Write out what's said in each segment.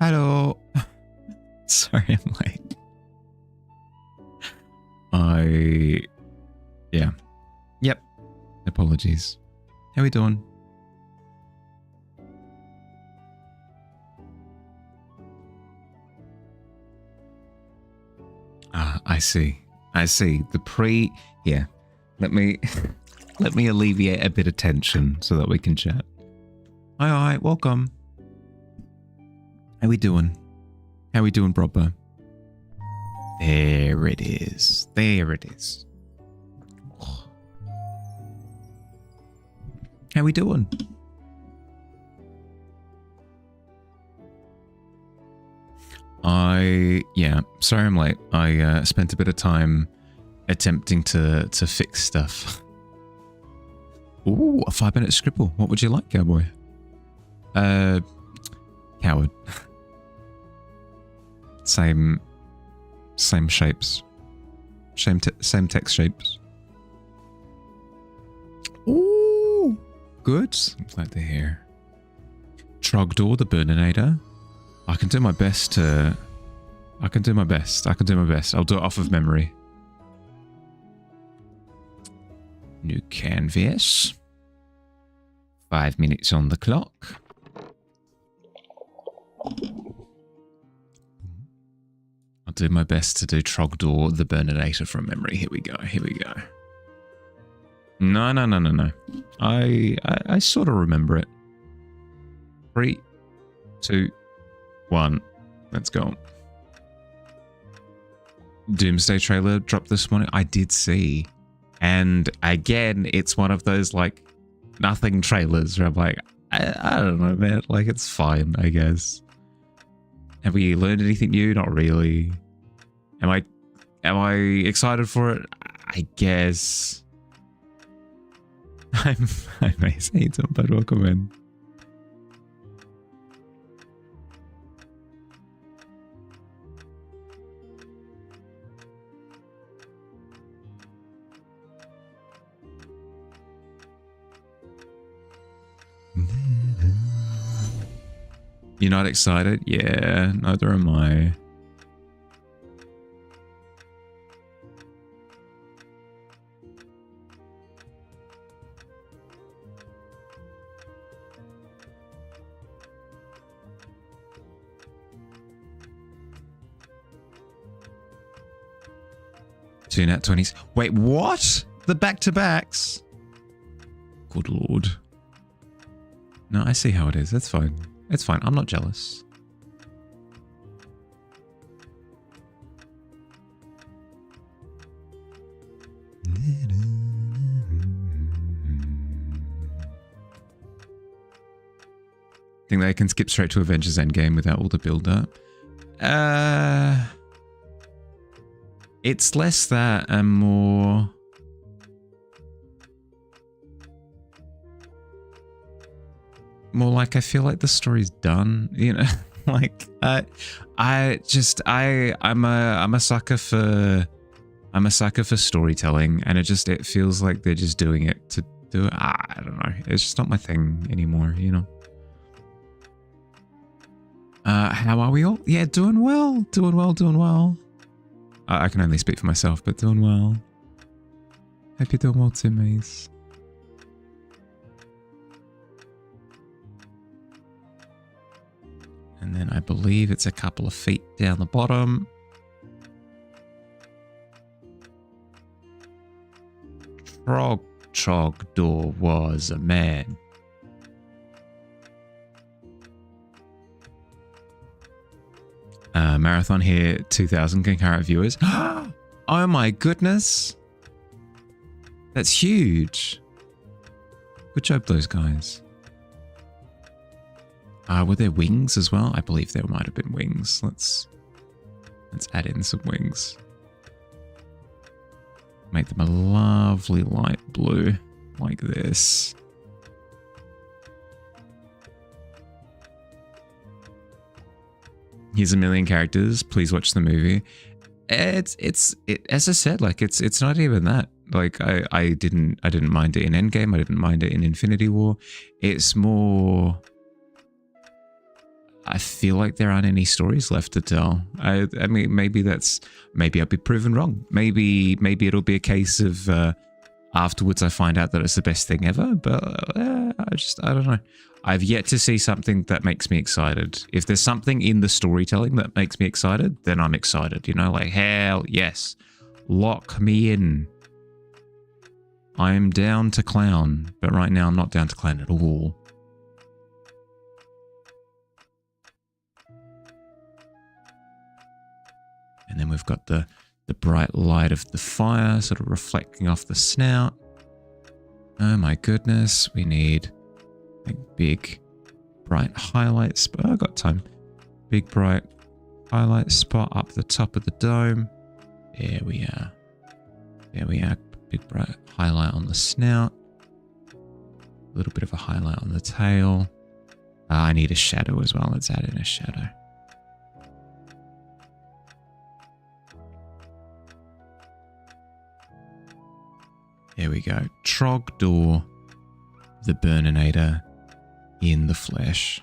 Hello. Sorry, I'm late. Yeah. Yep. Apologies. How we doing? Ah, I see. Yeah. Let me alleviate a bit of tension so that we can chat. Hi, welcome. How we doing? How we doing, Brobber? There it is. How we doing? Sorry I'm late. I spent a bit of time attempting to fix stuff. Ooh, a 5-minute scribble. What would you like, cowboy? Coward. Same shapes. Same text shapes. Ooh, good. I'm glad to hear. Trogdor the Burninator. I can do my best. I'll do it off of memory. New canvas. 5 minutes on the clock. I'll do my best to do Trogdor the Burninator from memory. Here we go. No. I sort of remember it. 3, 2, 1. Let's go. Doomsday trailer dropped this morning. I did see. And again, it's one of those like nothing trailers where I'm like, I don't know, man. Like, it's fine, I guess. Have we learned anything new? Not really. Am I excited for it? I guess. I may say it, but welcome in. You're not excited? Yeah, neither am I. Two nat 20s. Wait, what? The back-to-backs? Good lord. No, I see how it is. That's fine. It's fine. I'm not jealous. Think they can skip straight to Avengers Endgame without all the build-up? It's less that and more... More like I feel like the story's done, you know. Like I'm a sucker for storytelling, and it feels like they're just doing it to do it. I don't know. It's just not my thing anymore, you know. How are we all? Yeah, doing well. I can only speak for myself, but doing well. Hope you're doing well too, Maze. And then I believe it's a couple of feet down the bottom. Trogdor was a man. Marathon here, 2,000 concurrent viewers. Oh my goodness. That's huge. Good job, those guys. Were there wings as well? I believe there might have been wings. Let's add in some wings. Make them a lovely light blue, like this. Here's a million characters. Please watch the movie. As I said, like it's not even that. Like I didn't mind it in Endgame. I didn't mind it in Infinity War. It's more. I feel like there aren't any stories left to tell. I mean, maybe I'll be proven wrong. Maybe it'll be a case of afterwards I find out that it's the best thing ever. But I don't know. I've yet to see something that makes me excited. If there's something in the storytelling that makes me excited, then I'm excited. You know, like, hell yes, lock me in. I'm down to clown, but right now I'm not down to clown at all. And then we've got the bright light of the fire sort of reflecting off the snout. Oh my goodness, we need a big bright highlight spot. Oh, I got time. Big bright highlight spot up the top of the dome. There we are. There we are. Big bright highlight on the snout. A little bit of a highlight on the tail. I need a shadow as well. Let's add in a shadow. There we go. Trogdor, the Burninator in the flesh.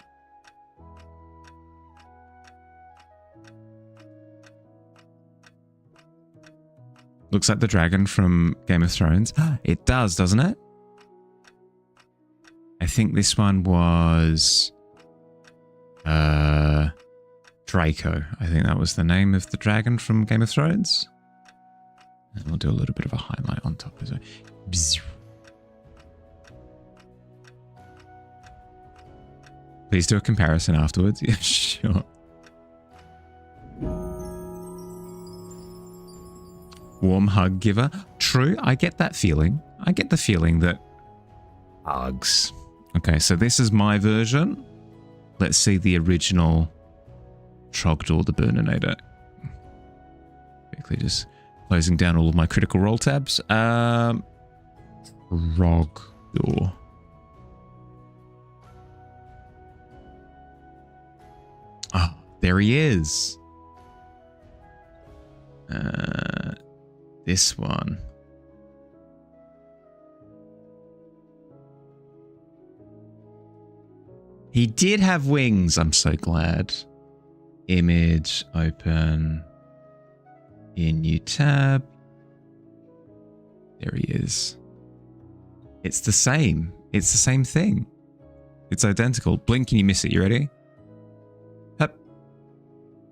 Looks like the dragon from Game of Thrones. It does, doesn't it? I think this one was Draco. I think that was the name of the dragon from Game of Thrones. And we'll do a little bit of a highlight on top as well. Please do a comparison afterwards. Yeah, sure. Warm hug giver. True, I get that feeling. I get the feeling that hugs. Okay, so this is my version. Let's see the original Trogdor the Burninator. Quickly just closing down all of my Critical Role tabs. Trogdor. Oh, there he is. This one. He did have wings. I'm so glad. Image, open. In new tab. There he is. It's the same. It's the same thing. It's identical. Blink and you miss it. You ready? Hup.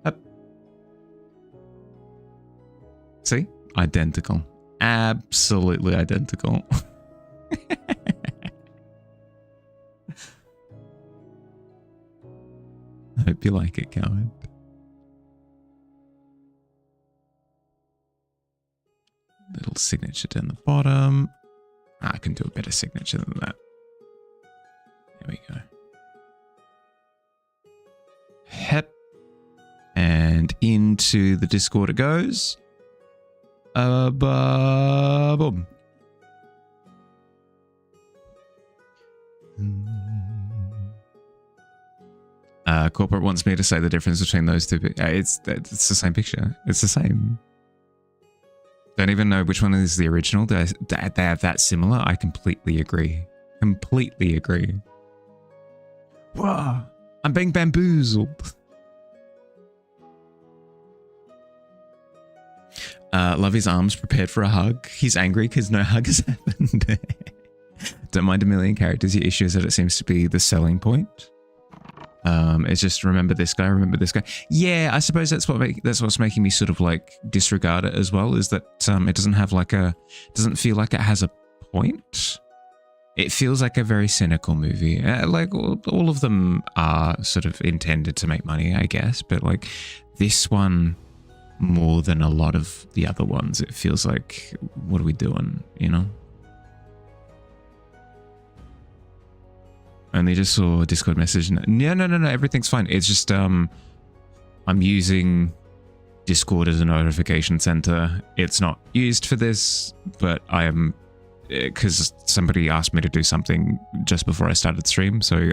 Hup. See? Identical. Absolutely identical. I hope you like it, Coward. Little signature down the bottom. I can do a better signature than that. There we go. Hep. And into the Discord it goes. Boom. Corporate wants me to say the difference between those two. It's the same picture. It's the same. Don't even know which one is the original. They have that similar. I completely agree. Completely agree. Whoa, I'm being bamboozled. Love his arms prepared for a hug. He's angry because no hug has happened. Don't mind a million characters. Your issue is that it seems to be the selling point. It's just remember this guy, remember this guy. Yeah, I suppose that's what's making me sort of like disregard it as well, is that it doesn't feel like it has a point. It feels like a very cynical movie. Like all of them are sort of intended to make money, I guess, but like this one more than a lot of the other ones, it feels like, what are we doing, you know? Only just saw a Discord message. No, everything's fine. It's just I'm using Discord as a notification center. It's not used for this, but I am, because somebody asked me to do something just before I started stream, so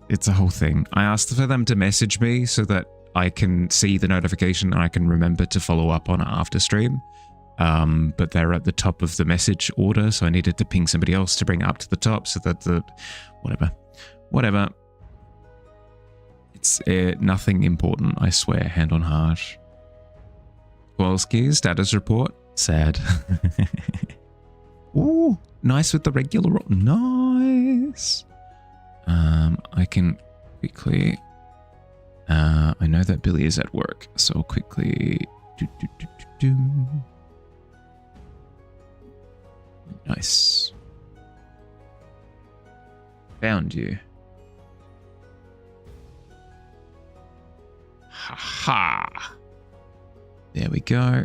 it's a whole thing. I asked for them to message me so that I can see the notification and I can remember to follow up on it after stream. But they're at the top of the message order, so I needed to ping somebody else to bring it up to the top so that whatever. It's nothing important, I swear, hand on heart. Kowalski, status report. Sad. Ooh, nice with the regular roll. Nice. I can quickly... I know that Billy is at work, so I'll quickly... Nice. Found you. Ha. There we go.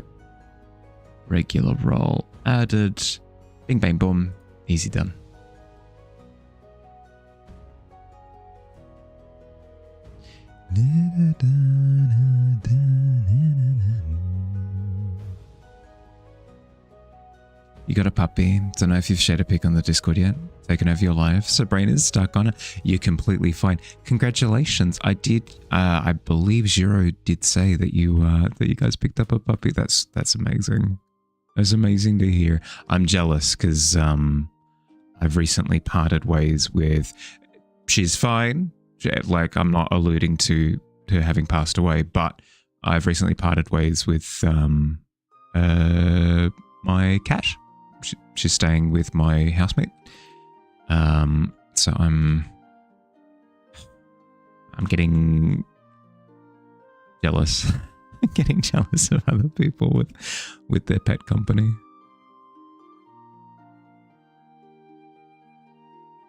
Regular roll added. Bing, bang, boom. Easy done. You got a puppy. Don't know if you've shared a pic on the Discord yet. Taken over your life. Sabrina's stuck on it. You're completely fine. Congratulations. I did. I believe Zero did say that you guys picked up a puppy. That's amazing. That's amazing to hear. I'm jealous because I've recently parted ways with. She's fine. Like, I'm not alluding to her having passed away, but I've recently parted ways with my cat. She's staying with my housemate. So I'm getting jealous. Getting jealous of other people with their pet company.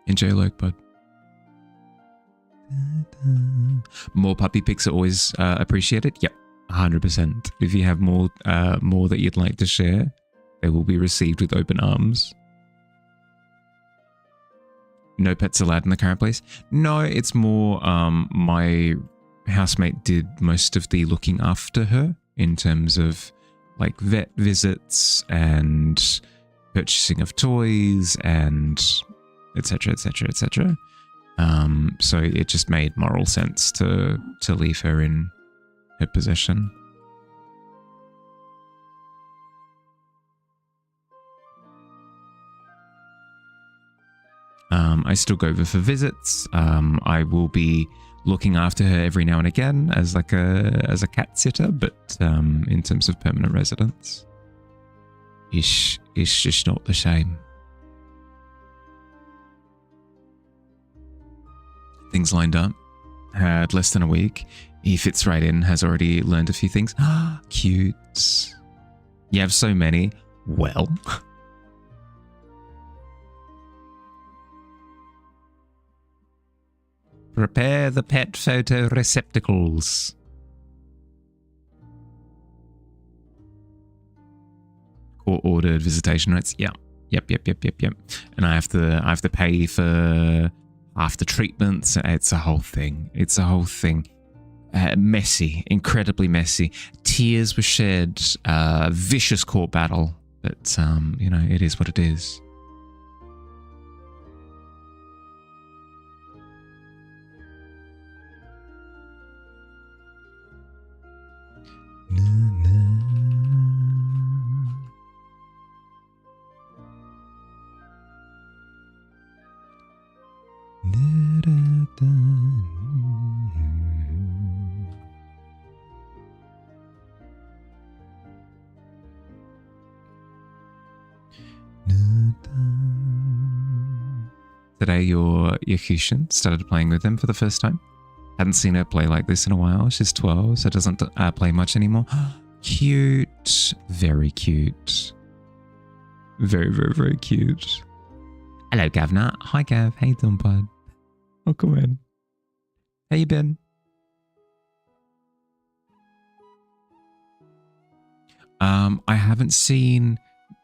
Enjoy Lurk, bud. More puppy pics are always appreciated. Yep, 100%. If you have more that you'd like to share, they will be received with open arms. No pets allowed in the current place? No, it's more my housemate did most of the looking after her in terms of like vet visits and purchasing of toys and etc, etc, etc. So it just made moral sense to leave her in her possession. I still go over for visits. I will be looking after her every now and again as like a cat sitter, but in terms of permanent residence, it's just not the same. Things lined up. Had less than a week. He fits right in. Has already learned a few things. Ah, cute. You have so many. Well. Prepare the pet photo receptacles. Court ordered visitation rights. Yeah. Yep. And I have to pay for after treatments. It's a whole thing. Messy, incredibly messy. Tears were shed. Vicious court battle. But it is what it is. Today your Cushion started playing with them for the first time. Hadn't seen her play like this in a while. She's 12, so doesn't play much anymore. Cute. Very cute. Very, very, very cute. Hello, Gavna. Hi, Gav. How you doing, bud? Welcome in. How you been? I haven't seen...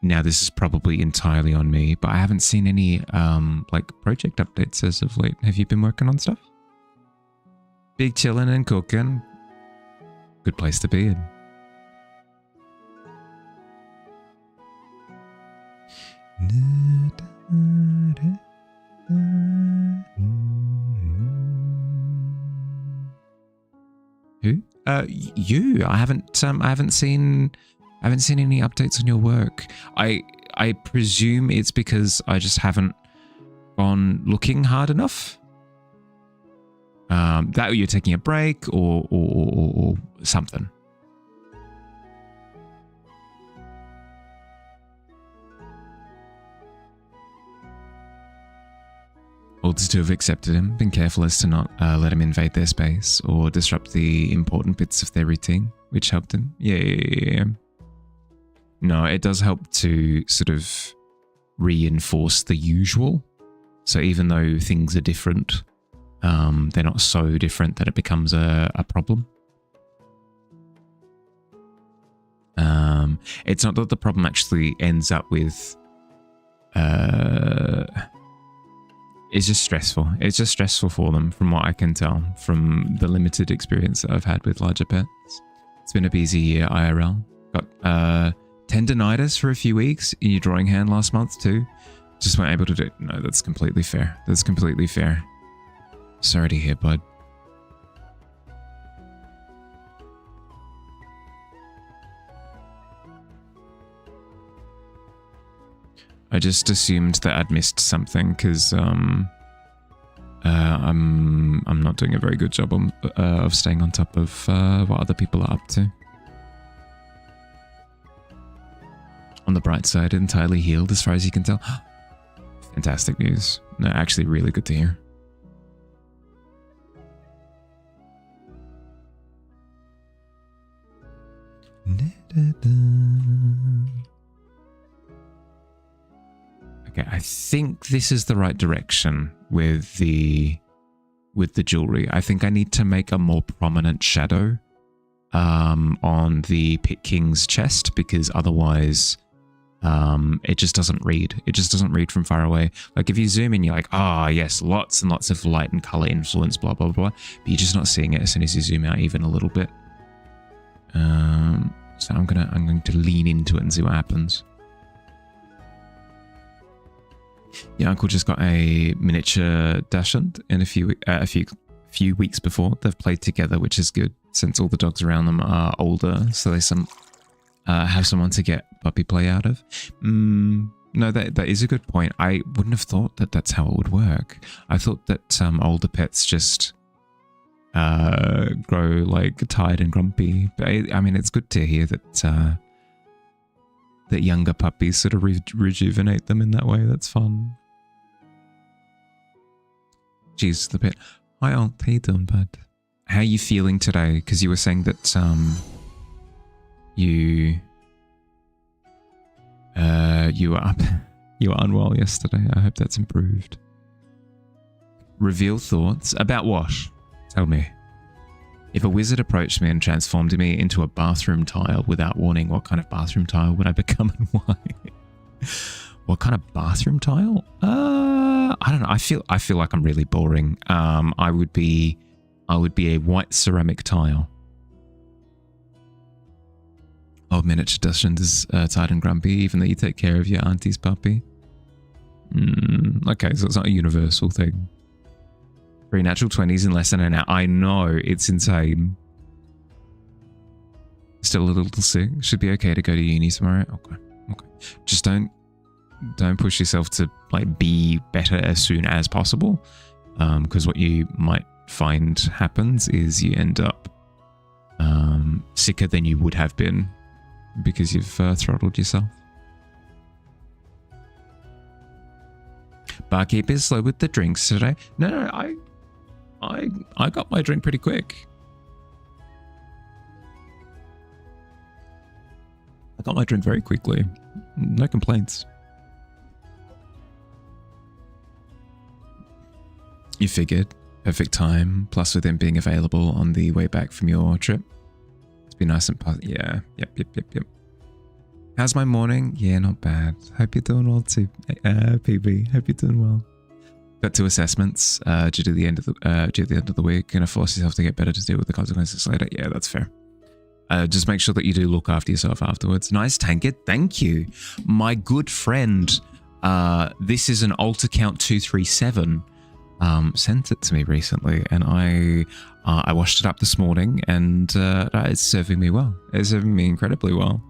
Now, this is probably entirely on me, but I haven't seen any like project updates as of late. Have you been working on stuff? Big chilling and cooking. Good place to be in. Who? You. I haven't seen any updates on your work. I presume it's because I just haven't gone looking hard enough. That or you're taking a break or something. Orders to have accepted him, been careful as to not let him invade their space or disrupt the important bits of their routine, which helped him. Yeah. No, it does help to sort of reinforce the usual. So even though things are different, they're not so different that it becomes a problem. It's not that the problem actually ends up with... It's just stressful. It's just stressful for them, from what I can tell, from the limited experience that I've had with larger pets. It's been a busy year, IRL. Got tendinitis for a few weeks in your drawing hand last month too. Just weren't able to do it. No, that's completely fair. That's completely fair. Sorry to hear, bud. I just assumed that I'd missed something because I'm not doing a very good job of staying on top of what other people are up to. On the bright side, entirely healed as far as you can tell. Fantastic news. No, actually really good to hear. Okay, I think this is the right direction with the jewelry. I think I need to make a more prominent shadow on the Pit King's chest, because otherwise it just doesn't read. It just doesn't read from far away. Like if you zoom in, you're like, ah, yes, lots and lots of light and color influence, blah, blah, blah. But you're just not seeing it as soon as you zoom out even a little bit. So I'm going to lean into it and see what happens. Yeah, Uncle just got a miniature dachshund in a few weeks before. They've played together, which is good since all the dogs around them are older, so they have someone to get puppy play out of. No, that is a good point. I wouldn't have thought that that's how it would work. I thought that older pets just grow like tired and grumpy. But I mean, it's good to hear that that younger puppies sort of rejuvenate them in that way. That's fun. Jeez, the pet. Hi, Alt. How you doing, bud? How are you feeling today? Because you were saying that you were unwell yesterday. I hope that's improved. Reveal thoughts about what? Tell me. If a wizard approached me and transformed me into a bathroom tile without warning, what kind of bathroom tile would I become and why? What kind of bathroom tile? I don't know. I feel like I'm really boring. I would be a white ceramic tile. Old miniature dachshund is tired and grumpy, even though you take care of your auntie's puppy. Okay, so it's not a universal thing. 3 natural 20s in less than an hour. I know, it's insane. Still a little sick. Should be okay to go to uni tomorrow. Okay. Just don't push yourself to like be better as soon as possible. Because what you might find happens is you end up sicker than you would have been because you've throttled yourself. Barkeep is slow with the drinks today. No, I got my drink pretty quick. I got my drink very quickly. No complaints. You figured. Perfect time. Plus with him being available on the way back from your trip. It's been nice and yeah. Yep. How's my morning? Yeah, not bad. Hope you're doing well too, PB. Hope you're doing well. Got 2 assessments due to the end of the week. Gonna force yourself to get better to deal with the consequences later. Yeah, that's fair. Just make sure that you do look after yourself afterwards. Nice, Tankard. Thank you, my good friend. This is an alt account 237. Sent it to me recently, and I washed it up this morning, and it's serving me well. It's serving me incredibly well.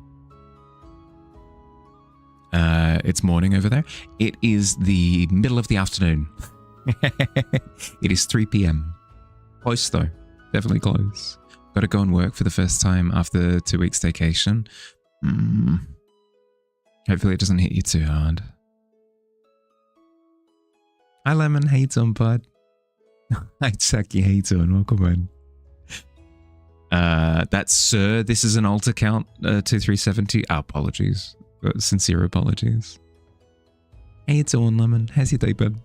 It's morning over there. It is the middle of the afternoon. It is 3 p.m. Close though. Definitely close. Got to go and work for the first time after 2 weeks vacation. Hopefully it doesn't hit you too hard. Hi Lemon, how you doing, bud? Hi Saki, how you doing? Welcome in. That's Sir. This is an alt account, 2370. Apologies. Sincere apologies. How you doing, Lemon? How's your day been?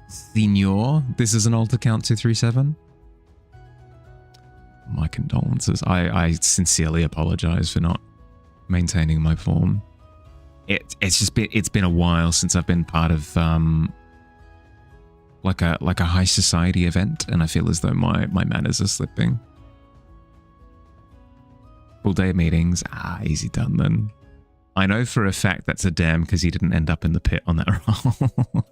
Senor, this is an alt account 237. My condolences. I sincerely apologize for not maintaining my form. It's been a while since I've been part of like a high society event, and I feel as though my manners are slipping. Full day of meetings. Easy done then. I know for a fact that's a damn because he didn't end up in the pit on that roll.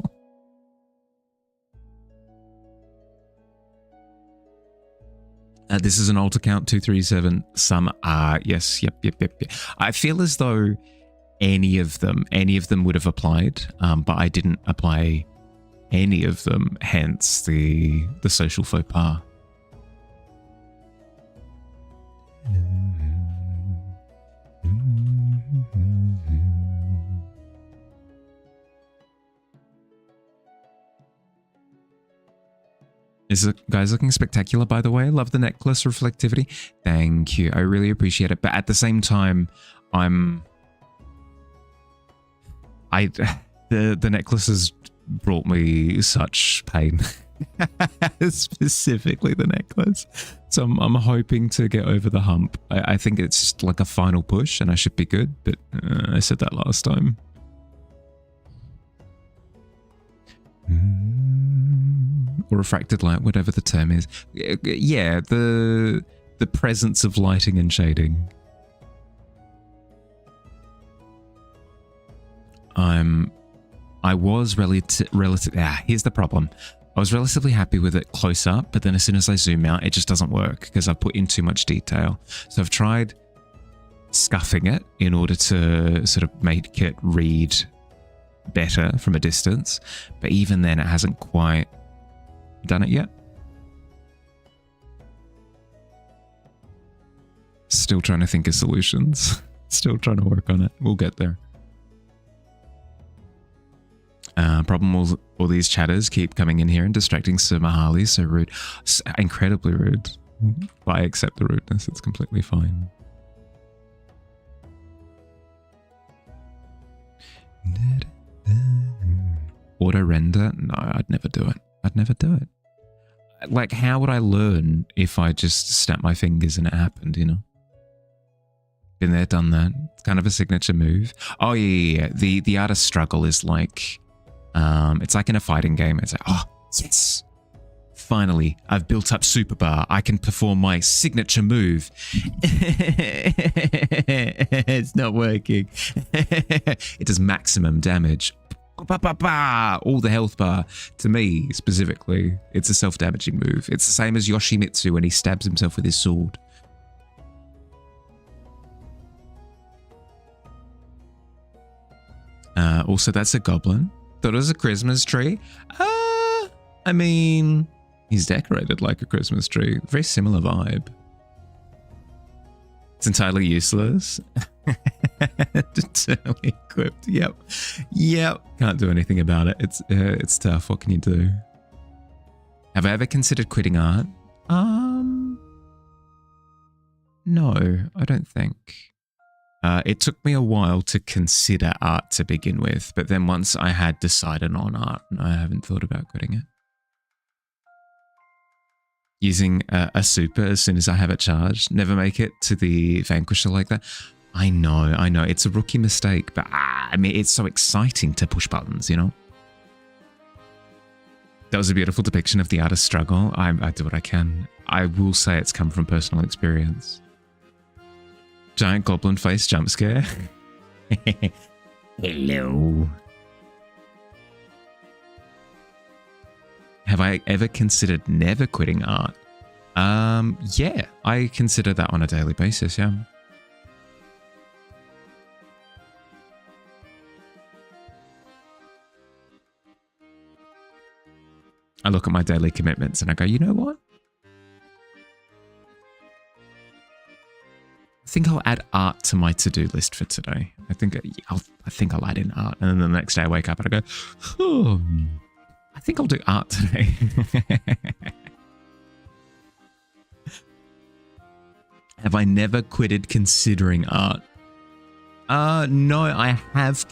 This is an alt account 237. Some are, yes, yep. I feel as though any of them would have applied, but I didn't apply any of them, hence the social faux pas. Is it, guys, looking spectacular, by the way? Love the necklace reflectivity. Thank you. I really appreciate it. But at the same time, the necklace has brought me such pain. Specifically the necklace. So I'm hoping to get over the hump. I think it's just like a final push and I should be good, but I said that last time. Or refracted light, whatever the term is. Yeah, the presence of lighting and shading. I was here's the problem. I was relatively happy with it close up, but then as soon as I zoom out, it just doesn't work because I've put in too much detail. So I've tried scuffing it in order to sort of make it read better from a distance, but even then it hasn't quite done it yet. Still trying to think of solutions. Still trying to work on it. We'll get there. Problem, all these chatters keep coming in here and distracting Sir Mahali. So rude. Incredibly rude. But I accept the rudeness. It's completely fine. Auto render? No, I'd never do it. I'd never do it. Like, how would I learn if I just snapped my fingers and it happened, you know? Been there, done that. It's kind of a signature move. Oh, yeah. The art of struggle is like, it's like in a fighting game. It's like, oh, yes. Finally, I've built up super bar. I can perform my signature move. It's not working. It does maximum damage. All the health bar. To me, specifically, it's a self-damaging move. It's the same as Yoshimitsu when he stabs himself with his sword. Also, that's a goblin. Thought it was a Christmas tree. I mean, he's decorated like a Christmas tree. Very similar vibe. It's entirely useless. Eternally equipped. Yep. Can't do anything about it. It's tough. What can you do? Have I ever considered quitting art? No, I don't think. It took me a while to consider art to begin with, but then once I had decided on art, I haven't thought about quitting it. Using a super as soon as I have it charged. Never make it to the Vanquisher like that. I know. It's a rookie mistake, but I mean, it's so exciting to push buttons, you know? That was a beautiful depiction of the artist's struggle. I do what I can. I will say it's come from personal experience. Giant goblin face jump scare. Hello. Have I ever considered never quitting art? Yeah, I consider that on a daily basis, yeah. I look at my daily commitments and I go, you know what? I think I'll add art to my to-do list for today. I think I'll add in art. And then the next day I wake up and I go, I think I'll do art today. Have I never quitted considering art? No, I have.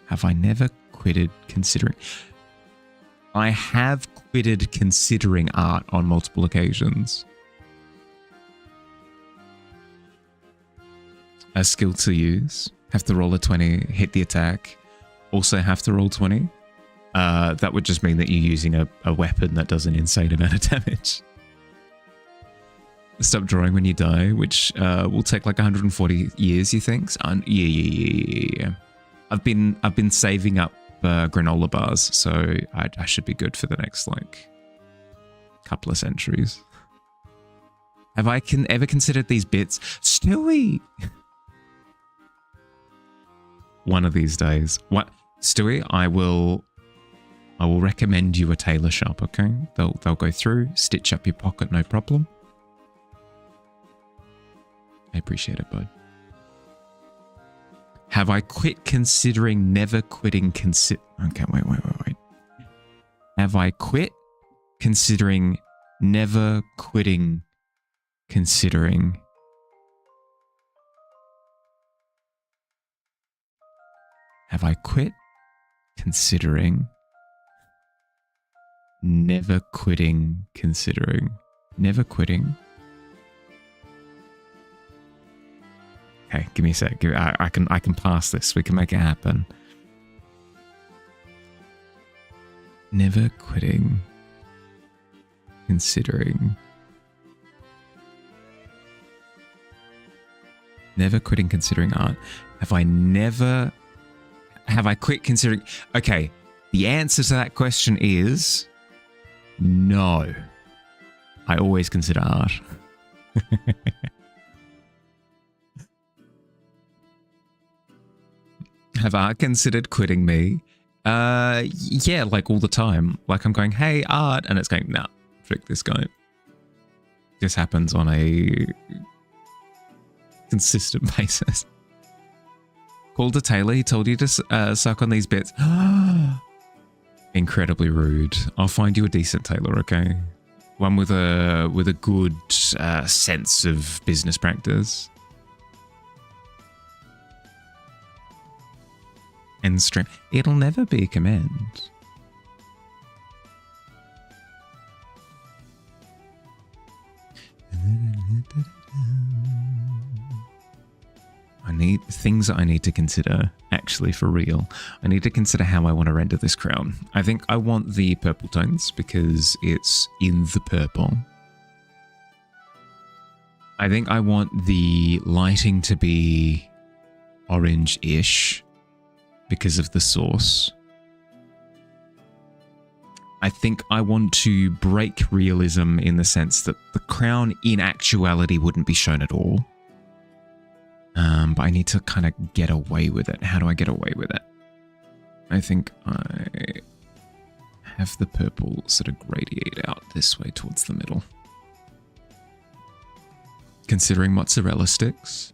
Have I never quitted considering? I have quitted considering art on multiple occasions. A skill to use. Have to roll a 20, hit the attack. Also have to roll 20. That would just mean that you're using a weapon that does an insane amount of damage. Stop drawing when you die, which will take like 140 years, you think? Yeah. I've been saving up granola bars, so I should be good for the next like couple of centuries. Have I ever considered these bits? Stewie! One of these days. What? Stewie, I will recommend you a tailor shop, okay? They'll go through, stitch up your pocket, no problem. I appreciate it, bud. Have I quit considering never quitting Okay, wait. Have I quit considering never quitting considering? Have I quit considering never quitting considering? Never quitting? Okay, give me a sec. I can pass this. We can make it happen. Never quitting considering. Never quitting considering art. Have I quit considering? Okay, the answer to that question is no. I always consider art. Have art considered quitting me? Yeah, like all the time. Like I'm going, hey, art, and it's going, nah, frick this guy. This happens on a consistent basis. Called a tailor, he told you to suck on these bits. Incredibly rude. I'll find you a decent tailor, okay? One with a good sense of business practice. End stream. It'll never be a command. I need things that I need to consider, actually, for real. I need to consider how I want to render this crown. I think I want the purple tones because it's in the purple. I think I want the lighting to be orange-ish because of the source. I think I want to break realism in the sense that the crown in actuality wouldn't be shown at all. But I need to kind of get away with it. How do I get away with it? I think I have the purple sort of gradiate out this way towards the middle. Considering mozzarella sticks.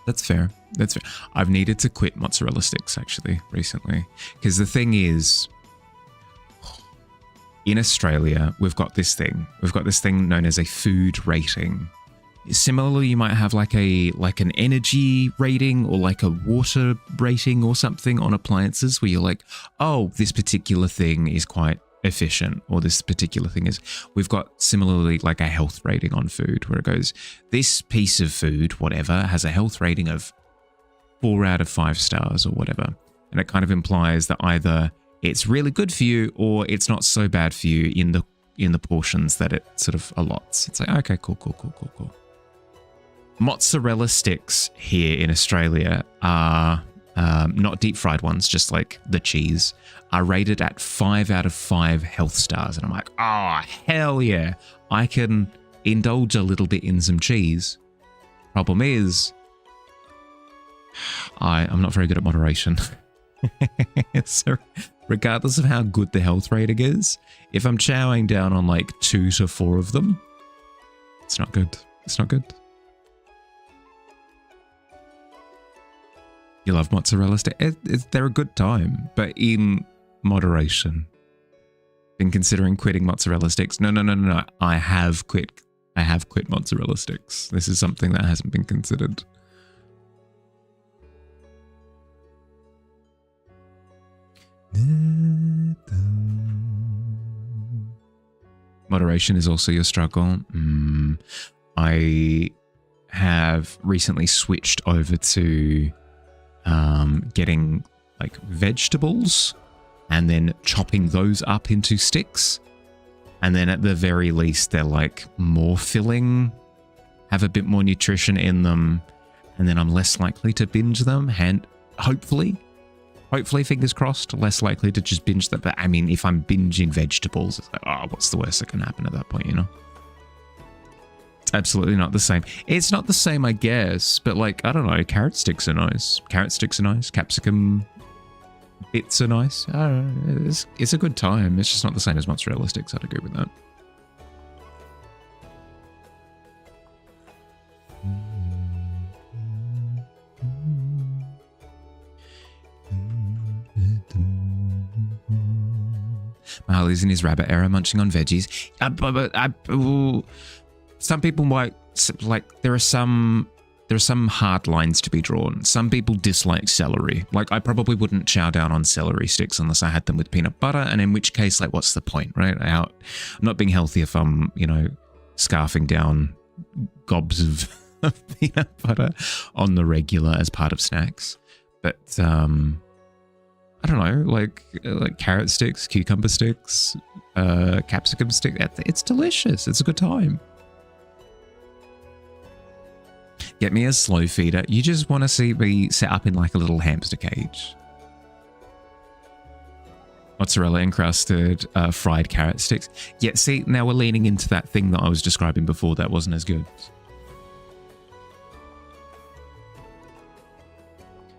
That's fair. That's fair. I've needed to quit mozzarella sticks actually recently. Because the thing is, in Australia, we've got this thing. We've got this thing known as a food rating. Similarly, you might have like an energy rating or like a water rating or something on appliances where you're like, oh, this particular thing is quite efficient or this particular thing is. We've got similarly like a health rating on food where it goes, this piece of food, whatever, has a health rating of 4 out of 5 stars or whatever. And it kind of implies that either it's really good for you or it's not so bad for you in the portions that it sort of allots. It's like, okay, cool. Mozzarella sticks here in Australia are not deep fried ones, just like the cheese, are rated at 5 out of 5 health stars. And I'm like, oh, hell yeah. I can indulge a little bit in some cheese. Problem is, I'm not very good at moderation. So regardless of how good the health rating is, if I'm chowing down on like 2 to 4 of them, it's not good. It's not good. You love mozzarella sticks? They're a good time, but in moderation. Been considering quitting mozzarella sticks? No. I have quit mozzarella sticks. This is something that hasn't been considered. Moderation is also your struggle. I have recently switched over to getting like vegetables and then chopping those up into sticks. And then at the very least, they're like more filling, have a bit more nutrition in them. And then I'm less likely to binge them. And hopefully, fingers crossed, less likely to just binge them. But I mean, if I'm binging vegetables, it's like, oh, what's the worst that can happen at that point, you know? It's absolutely not the same. It's not the same, I guess, but like, I don't know, carrot sticks are nice. Carrot sticks are nice. Capsicum bits are nice. I don't know, it's a good time. It's just not the same as mozzarella sticks. I'd agree with that. Mahali's in his rabbit era, munching on veggies. Some people might like. There are some hard lines to be drawn. Some people dislike celery. Like, I probably wouldn't chow down on celery sticks unless I had them with peanut butter. And in which case, like, what's the point, right? I'm not being healthy if I'm, you know, scarfing down gobs of peanut butter on the regular as part of snacks. But I don't know, like carrot sticks, cucumber sticks, capsicum stick. It's delicious. It's a good time. Get me a slow feeder. You just want to see me set up in like a little hamster cage. Mozzarella encrusted fried carrot sticks. Yeah, see, now we're leaning into that thing that I was describing before that wasn't as good.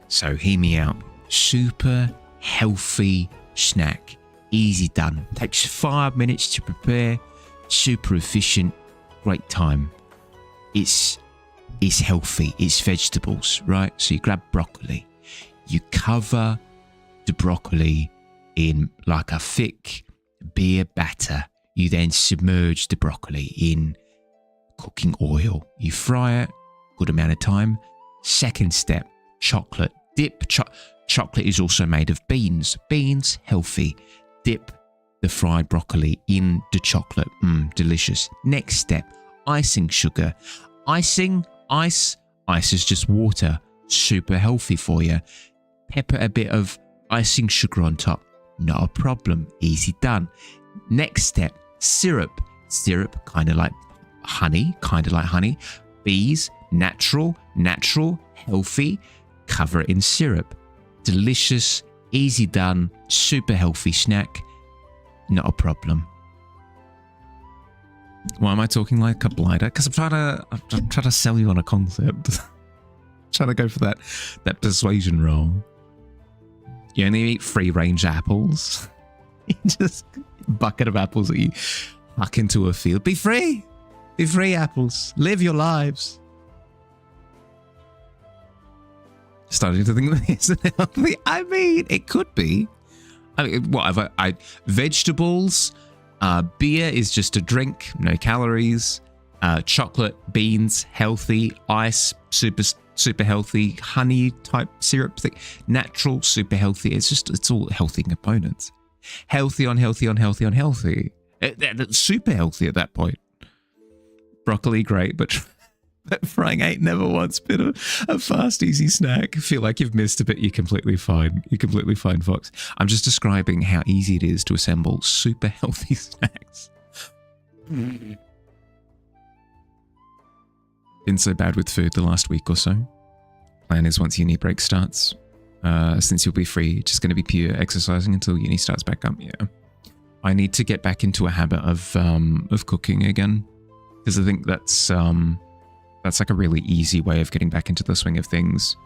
So hear me out. Super healthy snack. Easy done. Takes 5 minutes to prepare. Super efficient. Great time. It's healthy. It's vegetables, right? So you grab broccoli. You cover the broccoli in like a thick beer batter. You then submerge the broccoli in cooking oil. You fry it, good amount of time. Second step, chocolate. Dip. Chocolate is also made of beans. Beans, healthy. Dip the fried broccoli in the chocolate. Delicious. Next step, icing sugar. Ice is just water. Super healthy for you. Pepper a bit of icing sugar on top. Not a problem. Easy done. Next step, syrup. Syrup, kind of like honey. Bees, natural, healthy. Cover it in syrup. Delicious, easy done, super healthy snack. Not a problem. Why am I talking like a blighter? Because I'm trying to sell you on a concept. Trying to go for that persuasion role. You only eat free-range apples. You just bucket of apples that you huck into a field. Be free. Be free, apples. Live your lives. Starting to think that it's healthy. I mean, it could be. I mean, what vegetables, beer is just a drink, no calories. Chocolate, beans, healthy. Ice, super healthy. Honey type syrup thing, natural, super healthy. It's all healthy components. Healthy on healthy on healthy on healthy. That's super healthy at that point. Broccoli, great, but frying ain't never once been a fast, easy snack. Feel like you've missed a bit. You're completely fine. You're completely fine, Fox. I'm just describing how easy it is to assemble super healthy snacks. Been so bad with food the last week or so. Plan is once uni break starts, since you'll be free, just going to be pure exercising until uni starts back up. Yeah, I need to get back into a habit of cooking again, because I think that's like a really easy way of getting back into the swing of things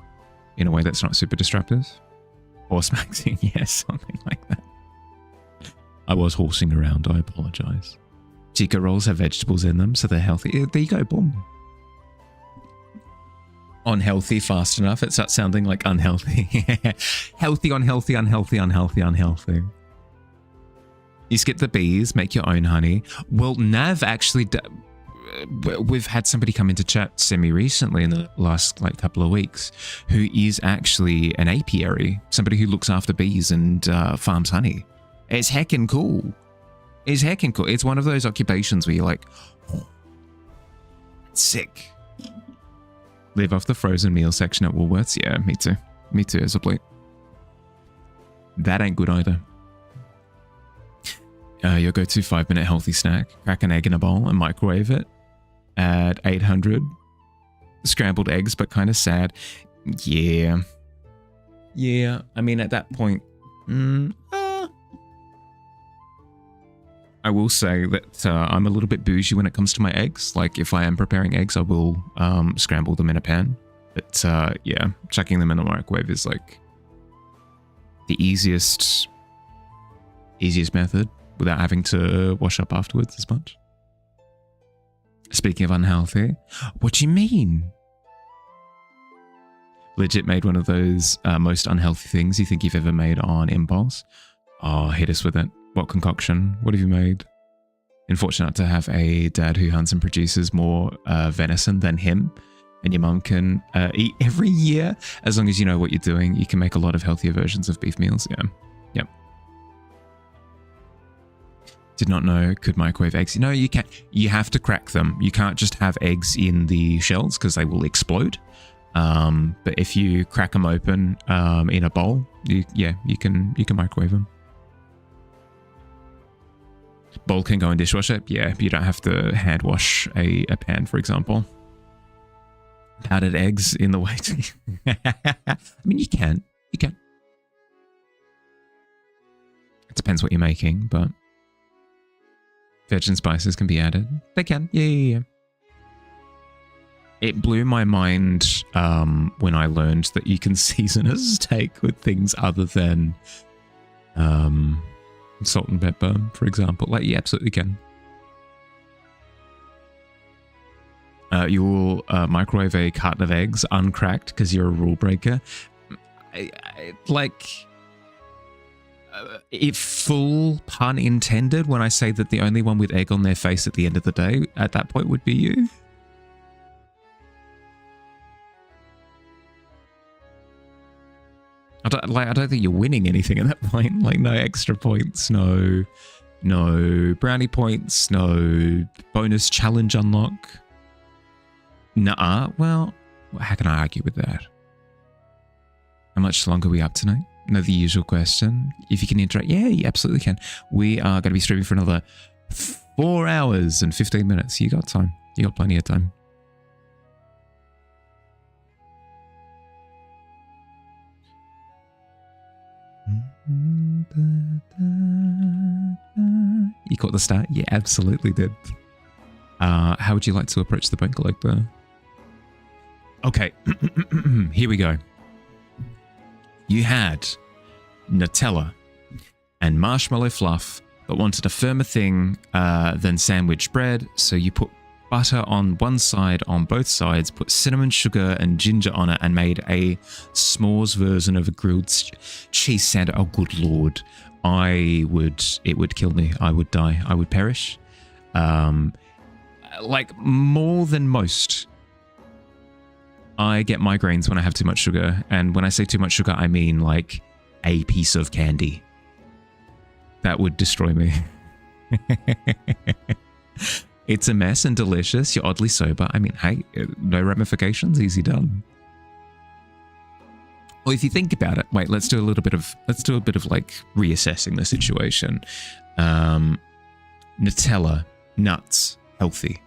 in a way that's not super disruptive. Horse maxing, yes, something like that. I was horsing around, I apologize. Chica rolls have vegetables in them, so they're healthy. There you go, boom. Unhealthy fast enough, it starts sounding like unhealthy. Healthy, unhealthy, unhealthy, unhealthy, unhealthy. You skip the bees, make your own honey. Well, Nav actually... we've had somebody come into chat semi-recently in the last couple of weeks who is actually an apiary, somebody who looks after bees and farms honey. It's heckin' cool. It's heckin' cool. It's one of those occupations where you're like, oh, sick. Live off the frozen meal section at Woolworths. Yeah, me too. Me too, as a plate. That ain't good either. Your go-to 5-minute healthy snack. Crack an egg in a bowl and microwave it at 800. Scrambled eggs, but kind of sad. Yeah. Yeah, I mean, at that point... I will say that I'm a little bit bougie when it comes to my eggs. Like, if I am preparing eggs, I will scramble them in a pan. But yeah, chucking them in the microwave is like the easiest method without having to wash up afterwards as much. Speaking of unhealthy, what do you mean? Legit made one of those most unhealthy things you think you've ever made on impulse. Oh, hit us with it. What concoction? What have you made? Unfortunate to have a dad who hunts and produces more venison than him. And your mum can eat every year. As long as you know what you're doing, you can make a lot of healthier versions of beef meals. Yeah. Yep. Did not know could microwave eggs. No, you can't. You have to crack them. You can't just have eggs in the shells because they will explode. But if you crack them open in a bowl, you can microwave them. Bowl can go in dishwasher. Yeah, you don't have to hand wash a pan, for example. Powdered eggs in the way to... I mean, you can. You can. It depends what you're making, but... Veg and spices can be added. They can. Yeah. It blew my mind when I learned that you can season a steak with things other than... salt and pepper, for example. Like, you absolutely can. You will microwave a carton of eggs uncracked because you're a rule breaker. If full pun intended when I say that the only one with egg on their face at the end of the day at that point would be you. I don't think you're winning anything at that point. Like, no extra points, no brownie points, no bonus challenge unlock. Nuh-uh. Well, how can I argue with that? How much longer are we up tonight? No, the usual question. If you can interact, yeah, you absolutely can. We are going to be streaming for another 4 hours and 15 minutes. You got time. You got plenty of time. You caught the start? Yeah, absolutely did. How would you like to approach the bone collector? Okay, here we go. You had Nutella and marshmallow fluff, but wanted a firmer thing than sandwich bread, so you put butter on one side, on both sides, put cinnamon, sugar, and ginger on it, and made a s'mores version of a grilled cheese sandwich. Oh, good lord. It would kill me. I would die. I would perish. Like, more than most, I get migraines when I have too much sugar. And when I say too much sugar, I mean like a piece of candy. That would destroy me. It's a mess and delicious. You're oddly sober. I mean, hey, no ramifications. Easy done. Well, if you think about it, wait, let's do a bit of like reassessing the situation. Nutella, nuts, healthy.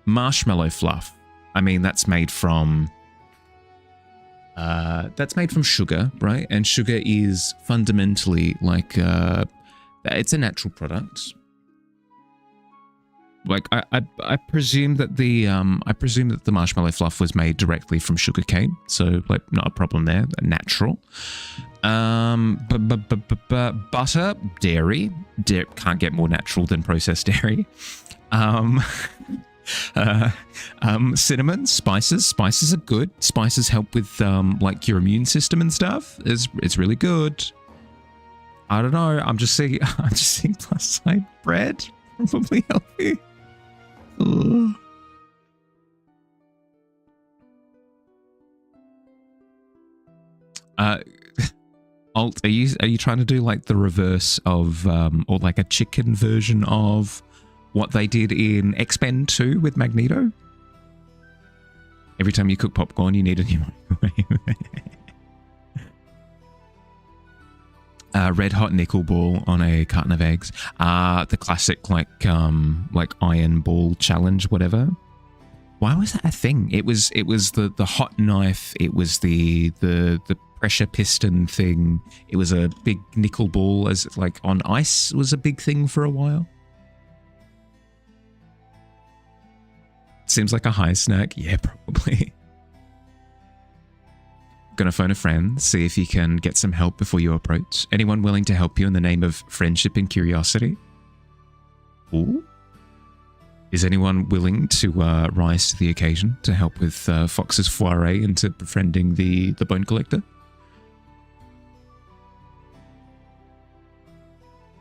Marshmallow fluff. I mean, that's made from sugar, right? And sugar is fundamentally like it's a natural product. like I presume that the marshmallow fluff was made directly from sugarcane, so like not a problem there, natural. Butter, dairy, can't get more natural than processed dairy. Cinnamon, spices are good. Spices help with like your immune system and stuff. It's really good. I don't know. I'm just seeing plus side bread. Probably healthy. Ugh. Alt, are you trying to do like the reverse of or like a chicken version of what they did in X-Men 2 with Magneto? Every time you cook popcorn, you need a new microwave. Red hot nickel ball on a carton of eggs. The classic like iron ball challenge, whatever. Why was that a thing? It was the hot knife. It was the pressure piston thing. It was a big nickel ball as like on ice was a big thing for a while. Seems like a high snack. Yeah, probably. Gonna phone a friend, see if you can get some help before you approach. Anyone willing to help you in the name of friendship and curiosity? Ooh. Is anyone willing to rise to the occasion to help with Fox's foray into befriending the bone collector?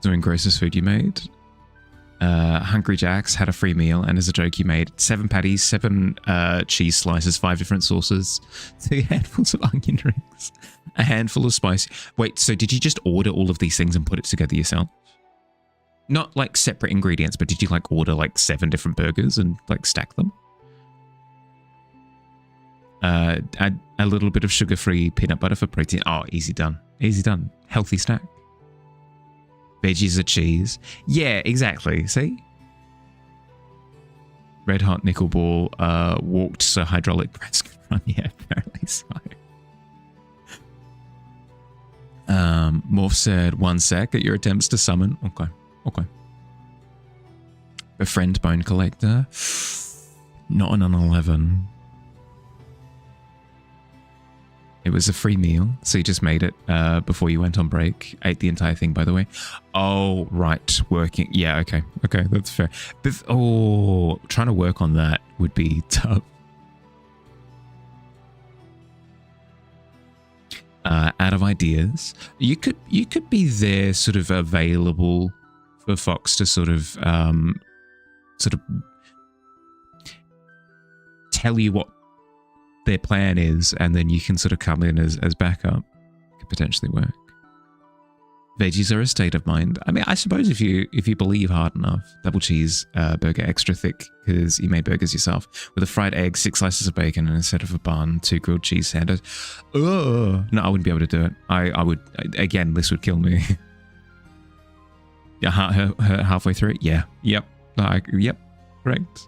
Doing grossest food you made. Hungry Jacks had a free meal, and as a joke you made 7 patties, 7 cheese slices, 5 different sauces, 2 handfuls of onion rings, a handful of spice. Wait, so did you just order all of these things and put it together yourself? Not like separate ingredients, but did you like order like 7 different burgers and like stack them? Add a little bit of sugar-free peanut butter for protein. Oh, easy done. Easy done. Healthy snack. Veggies are cheese. Yeah, exactly. See? Red hot nickel ball walked so hydraulic press could run. Yeah, apparently so. Morph said 1 sec at your attempts to summon. Okay. Befriend bone collector. Not on an 11. It was a free meal, so you just made it before you went on break. Ate the entire thing, by the way. Oh, right. Working. Yeah, okay. Okay, that's fair. Trying to work on that would be tough. Out of ideas. You could be there sort of available for Fox to sort of tell you what their plan is, and then you can sort of come in as backup. Could potentially work. Veggies are a state of mind. I mean, I suppose if you believe hard enough, double cheese burger extra thick because you made burgers yourself with a fried egg, 6 slices of bacon, and instead of a bun, 2 grilled cheese sandwiches. No, I wouldn't be able to do it. I would again. This would kill me. Your heart hurt halfway through it. Yeah. Yep. Yep. Correct.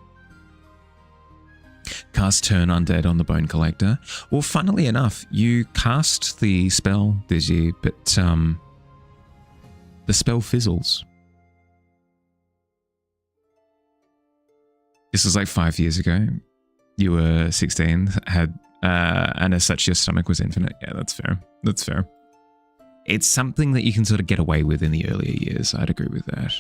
Cast Turn Undead on the Bone Collector. Well, funnily enough, you cast the spell, did you? But the spell fizzles. This was like 5 years ago. You were 16, and as such, your stomach was infinite. Yeah, that's fair. That's fair. It's something that you can sort of get away with in the earlier years. I'd agree with that.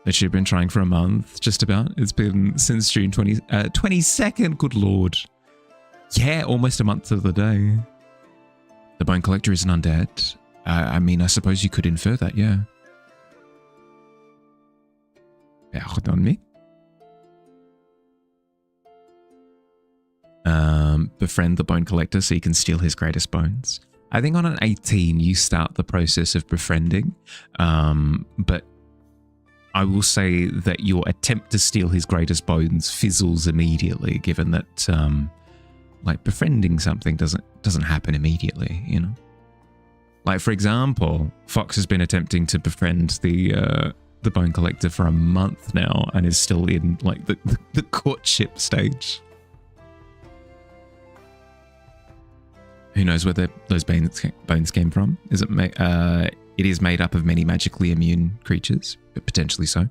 But you've been trying for a month, just about. It's been since June 22nd, good lord. Yeah, almost a month to the day. The Bone Collector is an undead. I mean, I suppose you could infer that, yeah. Pardon me. Befriend the Bone Collector so you can steal his greatest bones. I think on an 18, you start the process of befriending, but I will say that your attempt to steal his greatest bones fizzles immediately, given that, like, befriending something doesn't happen immediately, you know? Like, for example, Fox has been attempting to befriend the Bone Collector for a month now and is still in, like, the courtship stage. Who knows where those bones came from? It is made up of many magically immune creatures, but potentially so.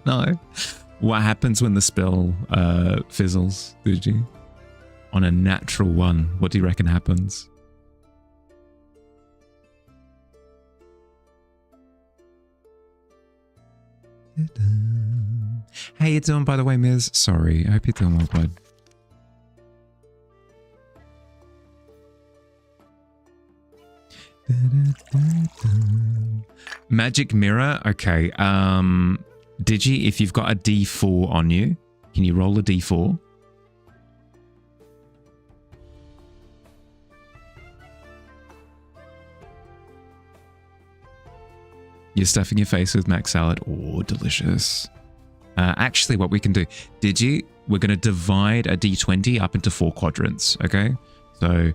No. What happens when the spell fizzles, Fuji? On a natural one, what do you reckon happens? How you doing, by the way, Miz? Sorry, I hope you're doing well, bud. Magic mirror. Okay. Digi, if you've got a D4 on you, can you roll a D4? You're stuffing your face with mac salad. Oh, delicious. Actually, what we can do, Digi, we're going to divide a D20 up into 4 quadrants, okay? So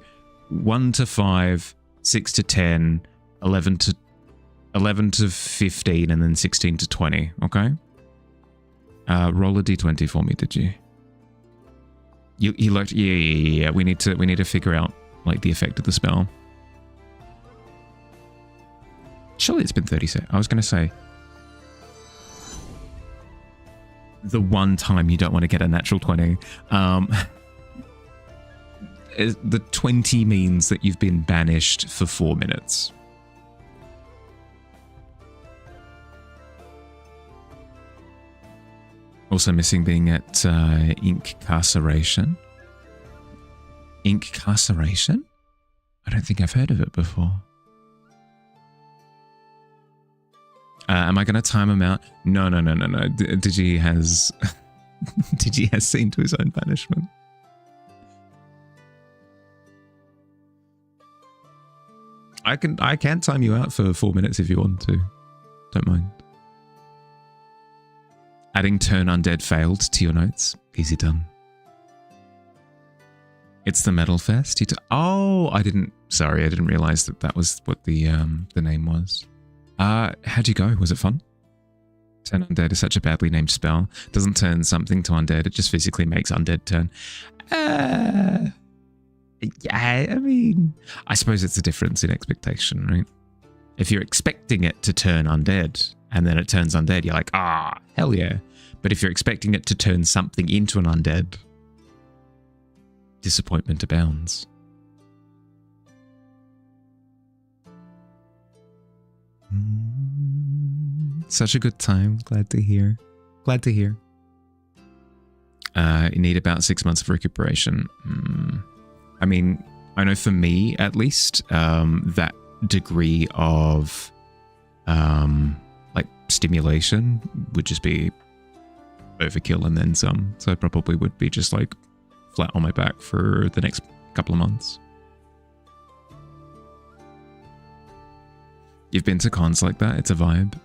1 to 5, 6 to 10, 11 to 15, and then 16 to 20, okay? Roll a D20 for me, did you? You looked, yeah. We need to figure out like the effect of the spell. Surely it's been 30 seconds. I was going to say the one time you don't want to get a natural 20. The 20 means that you've been banished for 4 minutes. Also missing being at incarceration. Incarceration? I don't think I've heard of it before. Am I going to time him out? No. Digi has Digi has seen to his own banishment. I can time you out for 4 minutes if you want to. Don't mind. Adding turn undead failed to your notes. Easy done. It's the Metal Fest. I didn't realize that was what the name was. How'd you go? Was it fun? Turn undead is such a badly named spell. Doesn't turn something to undead. It just physically makes undead turn. Yeah, I mean, I suppose it's a difference in expectation, right? If you're expecting it to turn undead and then it turns undead, you're like, hell yeah. But if you're expecting it to turn something into an undead, disappointment abounds. Such a good time. Glad to hear. Glad to hear. You need about 6 months of recuperation. I mean, I know for me, at least, that degree of like stimulation would just be overkill and then some. So I probably would be just like flat on my back for the next couple of months. You've been to cons like that? It's a vibe.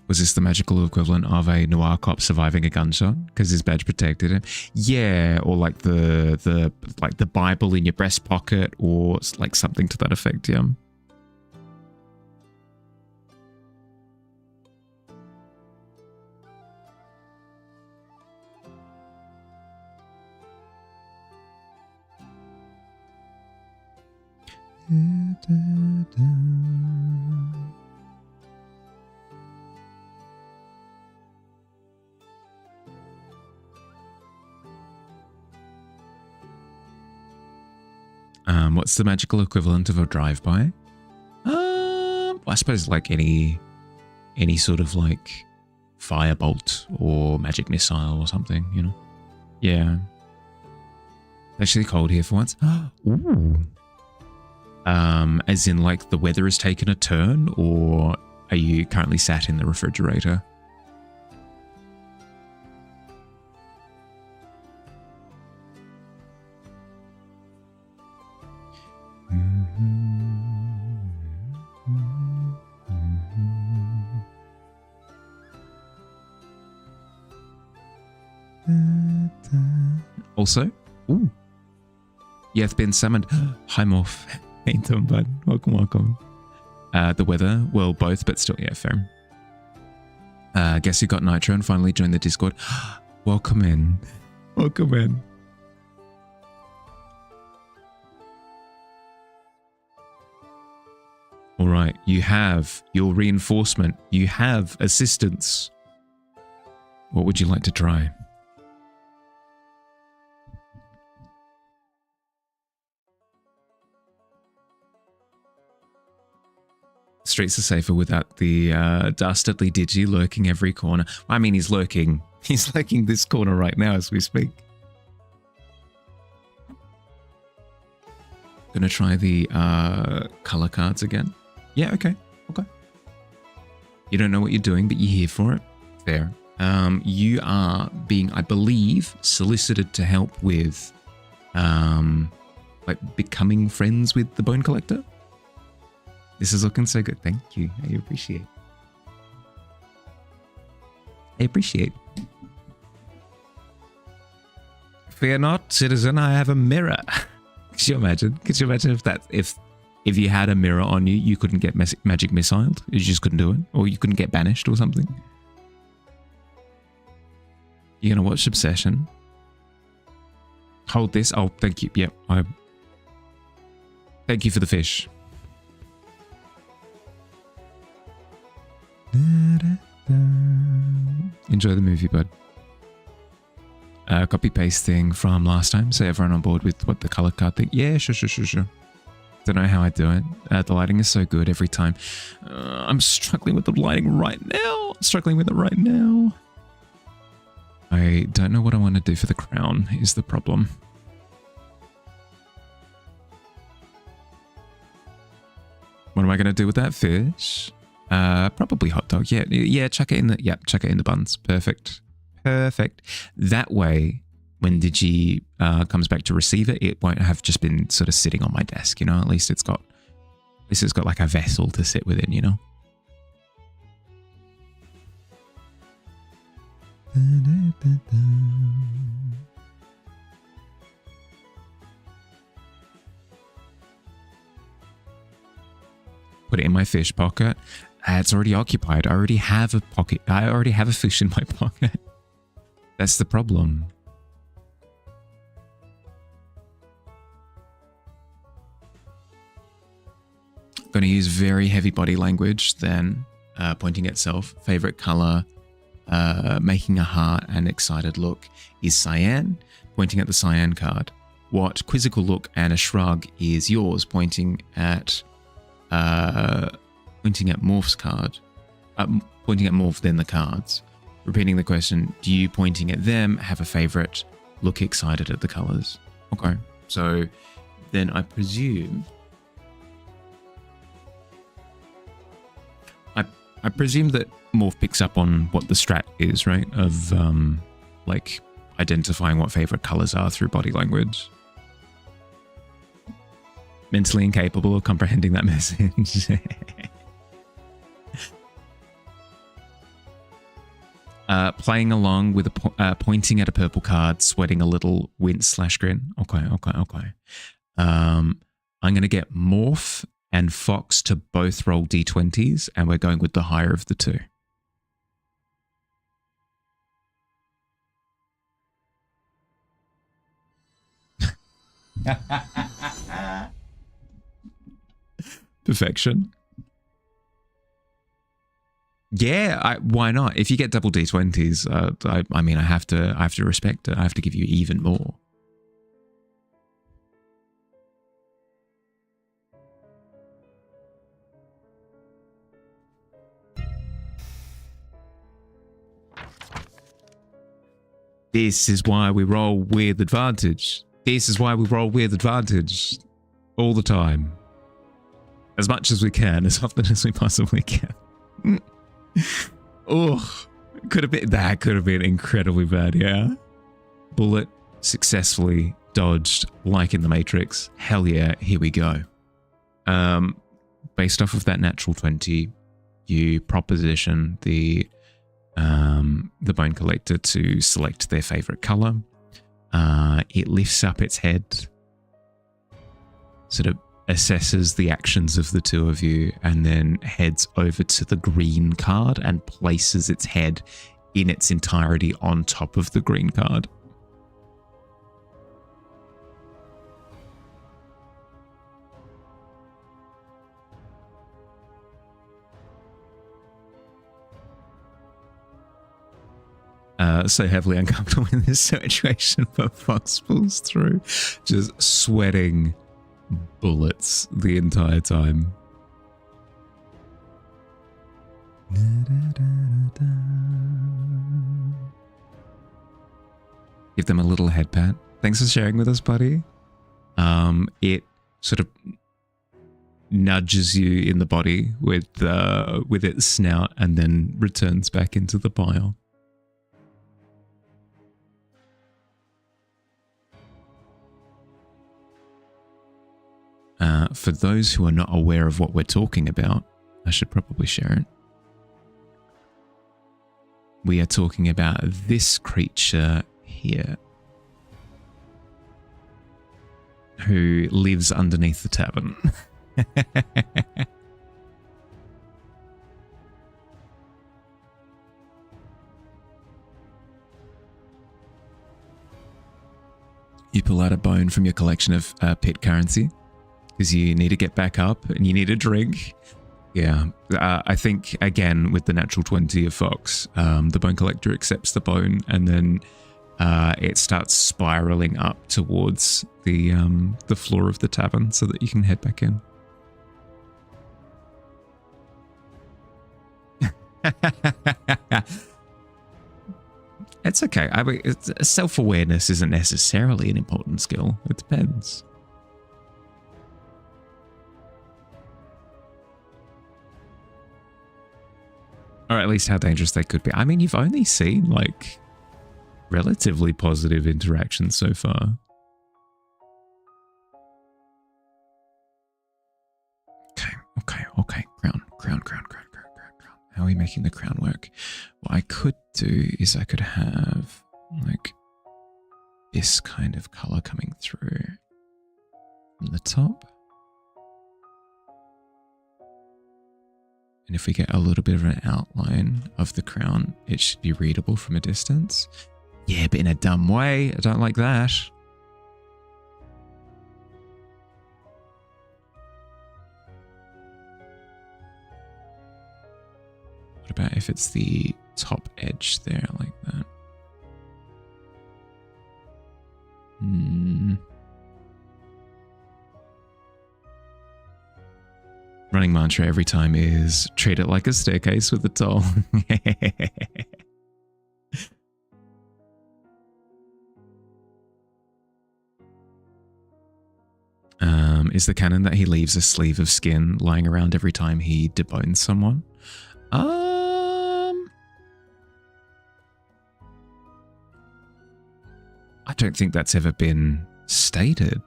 Was this the magical equivalent of a noir cop surviving a gunshot because his badge protected him? Yeah, or like the Bible in your breast pocket, or like something to that effect. Yeah. What's the magical equivalent of a drive-by? I suppose like any sort of like firebolt or magic missile or something, you know? Yeah. It's actually cold here for once. Ooh. As in like the weather has taken a turn, or are you currently sat in the refrigerator? Also, ooh, you've been summoned. Hi, Morph. Hey, Tom, bud. Welcome, welcome. The weather, well, both, but still, yeah, fair. Guess who got Nitro and finally joined the Discord? Welcome in. Welcome in. All right, you have your reinforcement. You have assistance. What would you like to try? Streets are safer without the dastardly Digi lurking every corner. I mean, he's lurking. He's lurking this corner right now as we speak. Gonna try the color cards again. Yeah, okay. Okay. You don't know what you're doing, but you're here for it. Fair. You are being, I believe, solicited to help with like becoming friends with the Bone Collector. This is looking so good. Thank you. I appreciate. I appreciate. Fear not, citizen. I have a mirror. Could you imagine? Could you imagine if you had a mirror on you, you couldn't get magic missiled? You just couldn't do it, or you couldn't get banished or something. You're gonna watch Obsession. Hold this. Oh, thank you. Yep. Thank you for the fish. Enjoy the movie, bud. Copy pasting from last time, so everyone on board with what the color card thing. Yeah, sure. Don't know how I do it. The lighting is so good every time. I'm struggling with the lighting right now. Struggling with it right now. I don't know what I want to do for the crown is the problem. What am I going to do with that fish? Probably hot dog. Yeah, chuck it in the, chuck it in the buns. Perfect. That way, when Digi comes back to receive it, it won't have just been sort of sitting on my desk, you know? At least it's got like a vessel to sit within, you know? Put it in my fish pocket. It's already occupied. I already have a pocket. I already have a fish in my pocket. That's the problem. Going to use very heavy body language then, pointing at self. Favorite color, making a heart and excited look is cyan, pointing at the cyan card. What quizzical look and a shrug is yours, pointing at Morph's card. Pointing at Morph, then the cards. Repeating the question, do you, pointing at them, have a favorite, look excited at the colors? Okay, so then I presume... I presume that Morph picks up on what the strat is, right? Of, like, identifying what favorite colors are through body language. Mentally incapable of comprehending that message. Playing along with pointing at a purple card, sweating a little, wince/grin. Okay. I'm going to get Morph and Fox to both roll d20s, and we're going with the higher of the two. Perfection. Yeah, why not? If you get double d20s, I mean, I have to respect it. I have to give you even more. This is why we roll with advantage. This is why we roll with advantage all the time. As much as we can, as often as we possibly can. Oh, that could have been incredibly bad, yeah. Bullet successfully dodged like in the Matrix. Hell yeah, here we go. Based off of that natural 20, you proposition the Bone Collector to select their favorite color. It lifts up its head, sort of assesses the actions of the two of you, and then heads over to the green card and places its head in its entirety on top of the green card. So heavily uncomfortable in this situation, but Fox pulls through, just sweating bullets the entire time. Give them a little head pat. Thanks for sharing with us, buddy. It sort of nudges you in the body with its snout and then returns back into the pile. For those who are not aware of what we're talking about, I should probably share it. We are talking about this creature here, who lives underneath the tavern. You pull out a bone from your collection of pit currency, because you need to get back up and you need a drink. Yeah, I think, again, with the natural 20 of Fox, the bone collector accepts the bone, and then it starts spiraling up towards the floor of the tavern so that you can head back in. It's okay. I mean, self-awareness isn't necessarily an important skill. It depends. Or at least how dangerous they could be. I mean, you've only seen, like, relatively positive interactions so far. Okay. Crown. How are we making the crown work? What I could do is I could have, like, this kind of color coming through from the top. And if we get a little bit of an outline of the crown, it should be readable from a distance. Yeah, but in a dumb way. I don't like that. What about if it's the top edge there like that? Running mantra every time is treat it like a staircase with a toll. Is the canon that he leaves a sleeve of skin lying around every time he debones someone? I don't think that's ever been stated.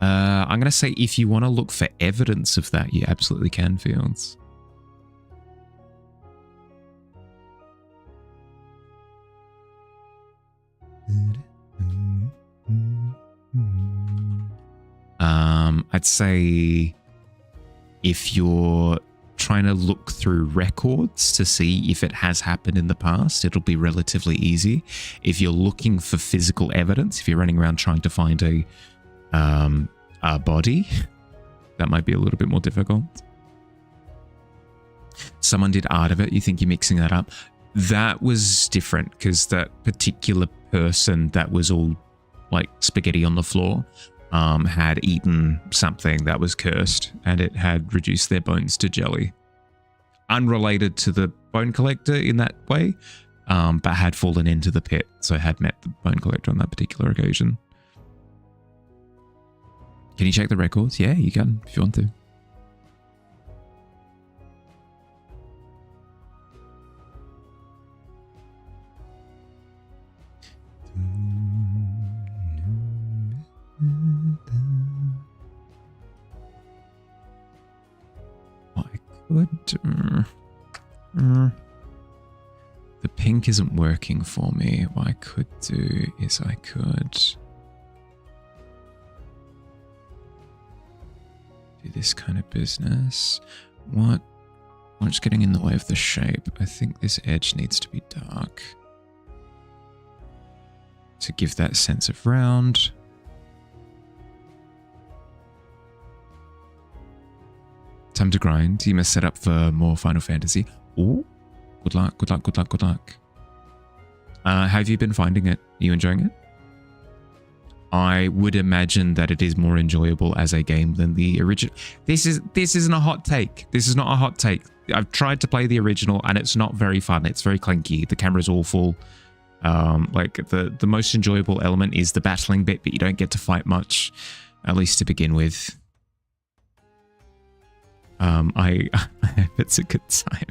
I'm going to say if you want to look for evidence of that, you absolutely can, Fields. I'd say if you're trying to look through records to see if it has happened in the past, it'll be relatively easy. If you're looking for physical evidence, if you're running around trying to find a body, that might be a little bit more difficult. Someone did art of it. You think you're mixing that up? That was different because that particular person that was all like spaghetti on the floor had eaten something that was cursed, and it had reduced their bones to jelly. Unrelated to the bone collector in that way, but had fallen into the pit, so had met the bone collector on that particular occasion. Can you check the records? Yeah, you can if you want to. What I could do... The pink isn't working for me. What I could do is I could do this kind of business. What's getting in the way of the shape? I think this edge needs to be dark to give that sense of round. Time to grind. You must set up for more Final Fantasy. Ooh, good luck, good luck, good luck, good luck. How have you been finding it? Are you enjoying it? I would imagine that it is more enjoyable as a game than the original. This isn't a hot take. This is not a hot take. I've tried to play the original and it's not very fun. It's very clunky. The camera's awful. Like the most enjoyable element is the battling bit, but you don't get to fight much, at least to begin with. I hope it's a good time.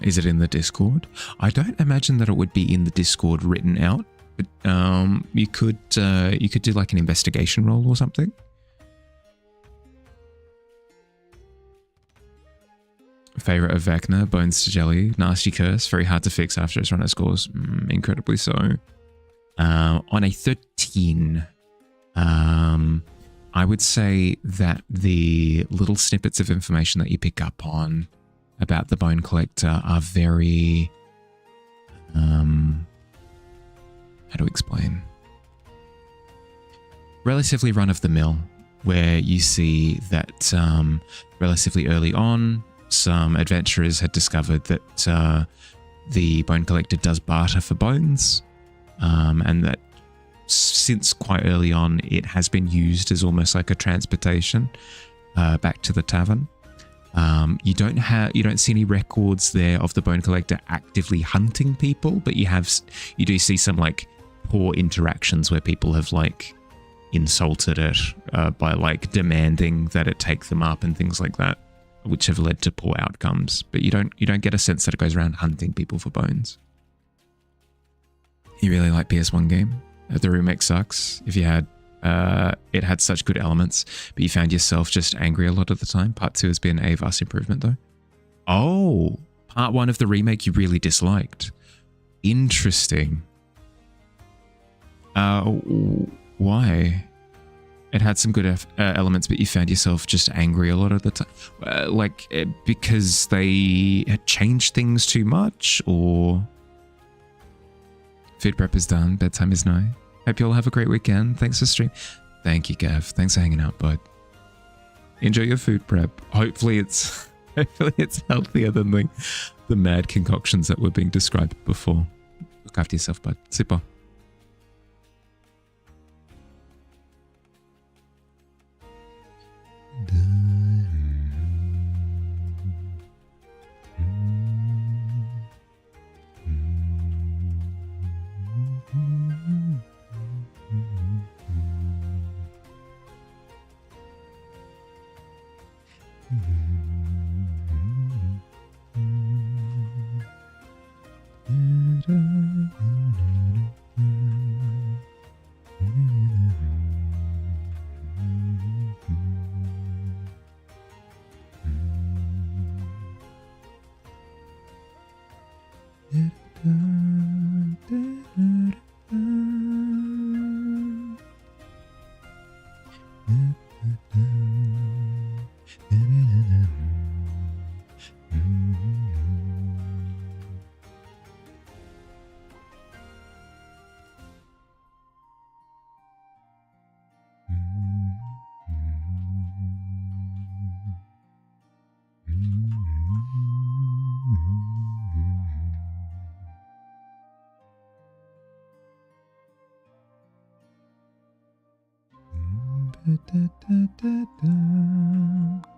Is it in the Discord? I don't imagine that it would be in the Discord written out, but you could do like an investigation roll or something. Favorite of Vecna, Bones to Jelly, Nasty Curse, very hard to fix after its runner scores, incredibly so. On a 13, I would say that the little snippets of information that you pick up on about the Bone Collector are very, how to explain? Relatively run-of-the-mill, where you see that relatively early on, some adventurers had discovered that the Bone Collector does barter for bones, and that since quite early on, it has been used as almost like a transportation back to the tavern. You don't see any records there of the Bone Collector actively hunting people, but you do see some like poor interactions where people have like insulted it by like demanding that it take them up and things like that, which have led to poor outcomes. But you don't get a sense that it goes around hunting people for bones. You really like PS1 game? The remake sucks. If you had it had such good elements, but you found yourself just angry a lot of the time. Part 2 has been a vast improvement though. Oh, part 1 of the remake you really disliked. Interesting. Why? It had some good elements, but you found yourself just angry a lot of the time. Because they had changed things too much, or... Food prep is done. Bedtime is nigh. Hope you all have a great weekend. Thanks for stream. Thank you, Gav. Thanks for hanging out, bud. Enjoy your food prep. Hopefully it's healthier than the mad concoctions that were being described before. Look after yourself, bud. Super.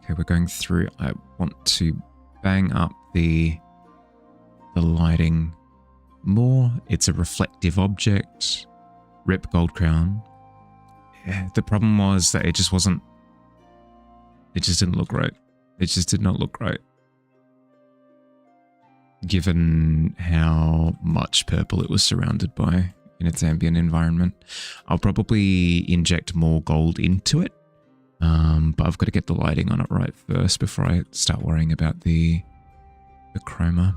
Okay, we're going through. I want to bang up the lighting more. It's a reflective object. Rip gold crown. Yeah, the problem was that it just didn't look right. It just did not look right. Given how much purple it was surrounded by. in its ambient environment. I'll probably inject more gold into it, but I've got to get the lighting on it right first before I start worrying about the chroma.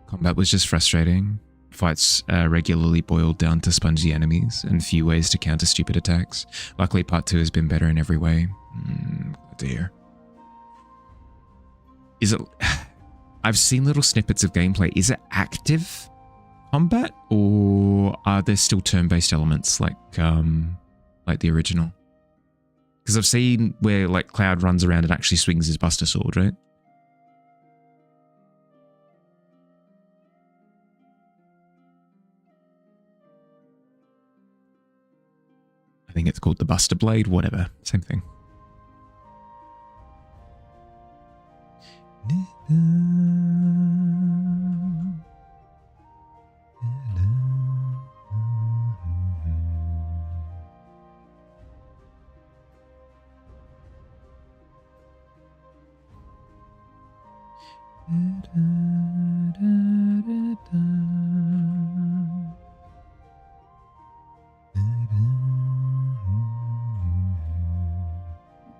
Combat was just frustrating. Fights regularly boiled down to spongy enemies and few ways to counter stupid attacks. Luckily, part 2 has been better in every way. Oh dear. Is it... I've seen little snippets of gameplay. Is it active combat, or are there still turn-based elements like the original? Because I've seen where like Cloud runs around and actually swings his Buster Sword, right? I think it's called the Buster Blade, whatever, same thing.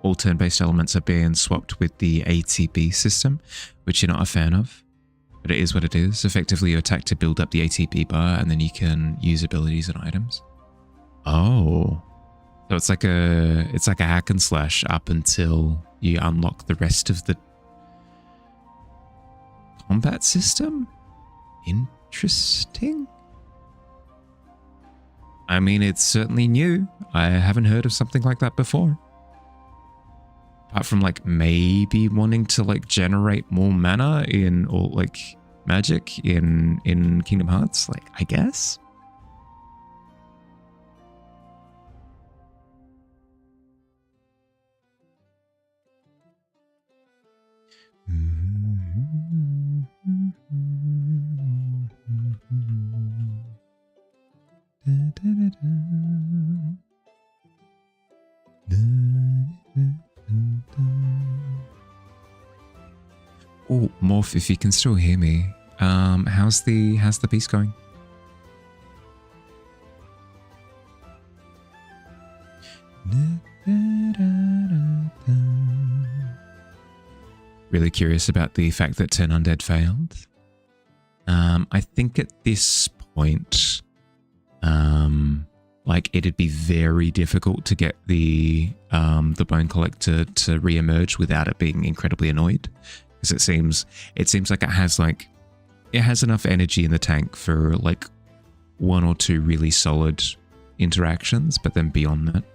All turn-based elements are being swapped with the ATB system, which you're not a fan of, but it is what it is. Effectively, you attack to build up the ATB bar, and then you can use abilities and items. Oh, so it's like a hack and slash up until you unlock the rest of the combat system. Interesting. I mean, it's certainly new. I haven't heard of something like that before. Apart from like maybe wanting to like generate more mana in, or like magic in Kingdom Hearts, like, I guess. Oh, Morph, if you can still hear me, how's the piece going? Really curious about the fact that Turn Undead failed. I think at this point, like, it'd be very difficult to get the Bone Collector to re-emerge without it being incredibly annoyed. Because it seems like it has enough energy in the tank for like 1 or 2 really solid interactions, but then beyond that,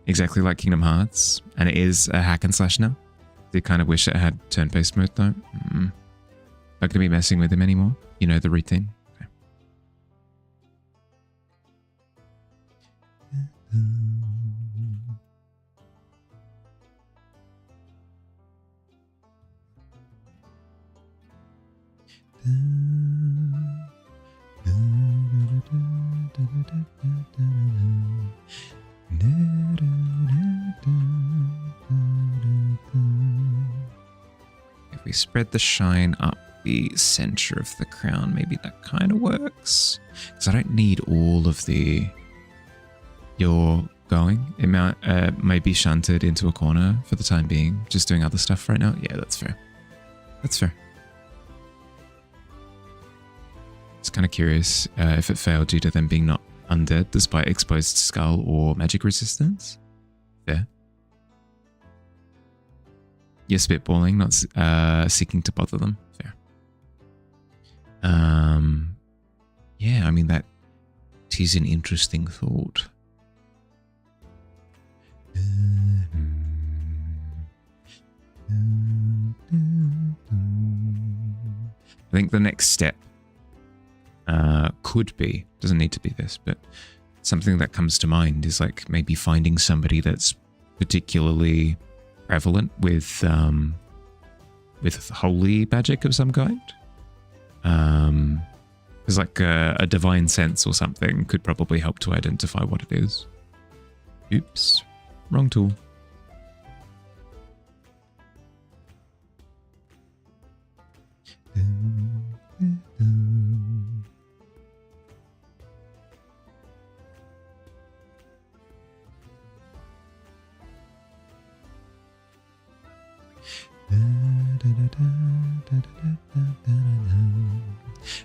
exactly like Kingdom Hearts, and it is a hack and slash now. I kind of wish it had turn-based mode though. Not going to be messing with him anymore. You know the routine. Okay. If we spread the shine up the center of the crown, maybe that kind of works. Because I don't need all of you're going. It may be shunted into a corner for the time being, just doing other stuff right now. Yeah, that's fair. That's fair. It's kind of curious if it failed due to them being not undead despite exposed skull or magic resistance. Fair. You're spitballing, not seeking to bother them. Fair. Yeah, I mean, that is an interesting thought. I think the next step could be, doesn't need to be this, but something that comes to mind is like maybe finding somebody that's particularly prevalent with holy magic of some kind. Because Because like a divine sense or something could probably help to identify what it is. Oops, wrong tool.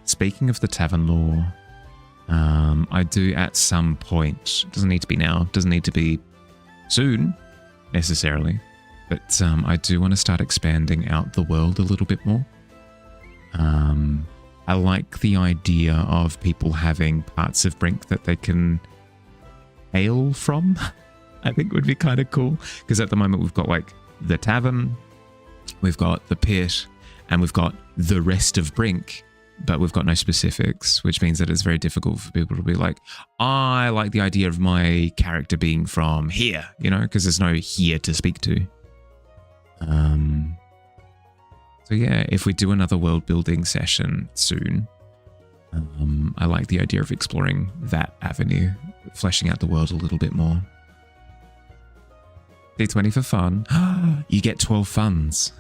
Speaking of the tavern lore, I do at some point, doesn't need to be now, doesn't need to be soon necessarily, but I do want to start expanding out the world a little bit more. I like the idea of people having parts of Brink that they can hail from. I think would be kind of cool, because at the moment we've got like the tavern, we've got the pit, and we've got the rest of Brink, but we've got no specifics, which means that it's very difficult for people to be like, I like the idea of my character being from here, you know, because there's no here to speak to. So yeah, if we do another world building session soon, I like the idea of exploring that avenue, fleshing out the world a little bit more. D20 for fun. You get 12 funds.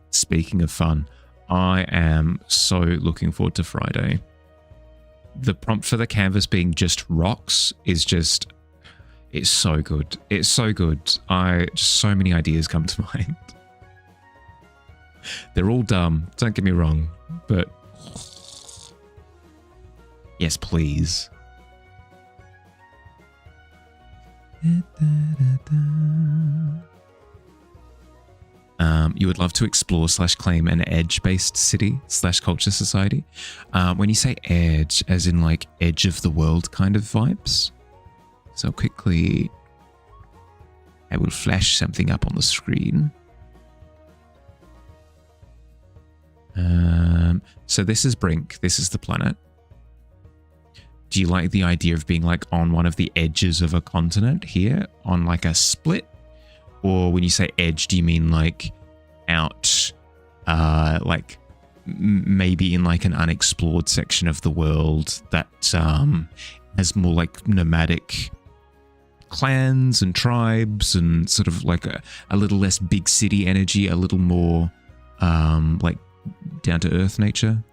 Speaking of fun, I am so looking forward to Friday. The prompt for the canvas being just rocks is just, it's so good. It's so good. Just so many ideas come to mind. They're all dumb, don't get me wrong, but yes, please. You would love to explore / claim an edge-based city / culture society. When you say edge, as in like edge of the world kind of vibes. So quickly, I will flash something up on the screen. So this is Brink. This is the planet. Do you like the idea of being like on one of the edges of a continent here on like a split? Or when you say edge, do you mean like out, like maybe in like an unexplored section of the world that has more like nomadic clans and tribes and sort of like a little less big city energy, a little more like down to earth nature?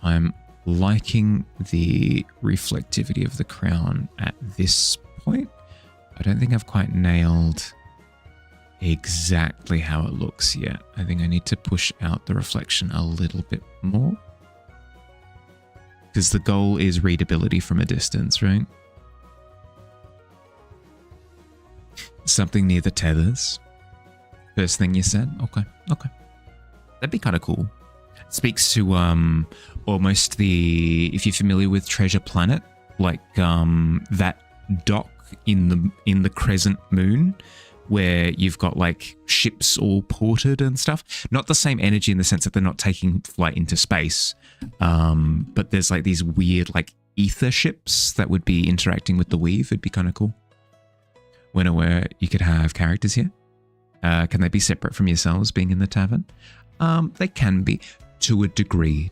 I'm liking the reflectivity of the crown at this point. I don't think I've quite nailed exactly how it looks yet. I think I need to push out the reflection a little bit more. Because the goal is readability from a distance, right? Something near the tethers. First thing you said? Okay. That'd be kind of cool. Speaks to almost if you're familiar with Treasure Planet, like that dock in the crescent moon where you've got like ships all ported and stuff. Not the same energy in the sense that they're not taking flight into space, but there's like these weird like ether ships that would be interacting with the weave. It'd be kind of cool. Where you could have characters here. Can they be separate from yourselves being in the tavern? They can be. To a degree.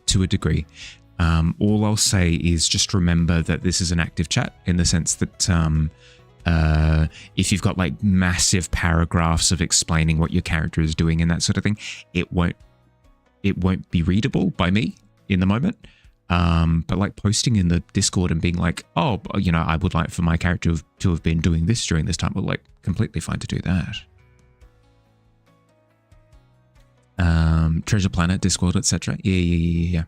All I'll say is just remember that this is an active chat in the sense that if you've got like massive paragraphs of explaining what your character is doing and that sort of thing, it won't be readable by me in the moment. But like posting in the Discord and being like, oh, you know, I would like for my character to have been doing this during this time, well, like completely fine to do that. Treasure Planet, Discord, etc. Yeah.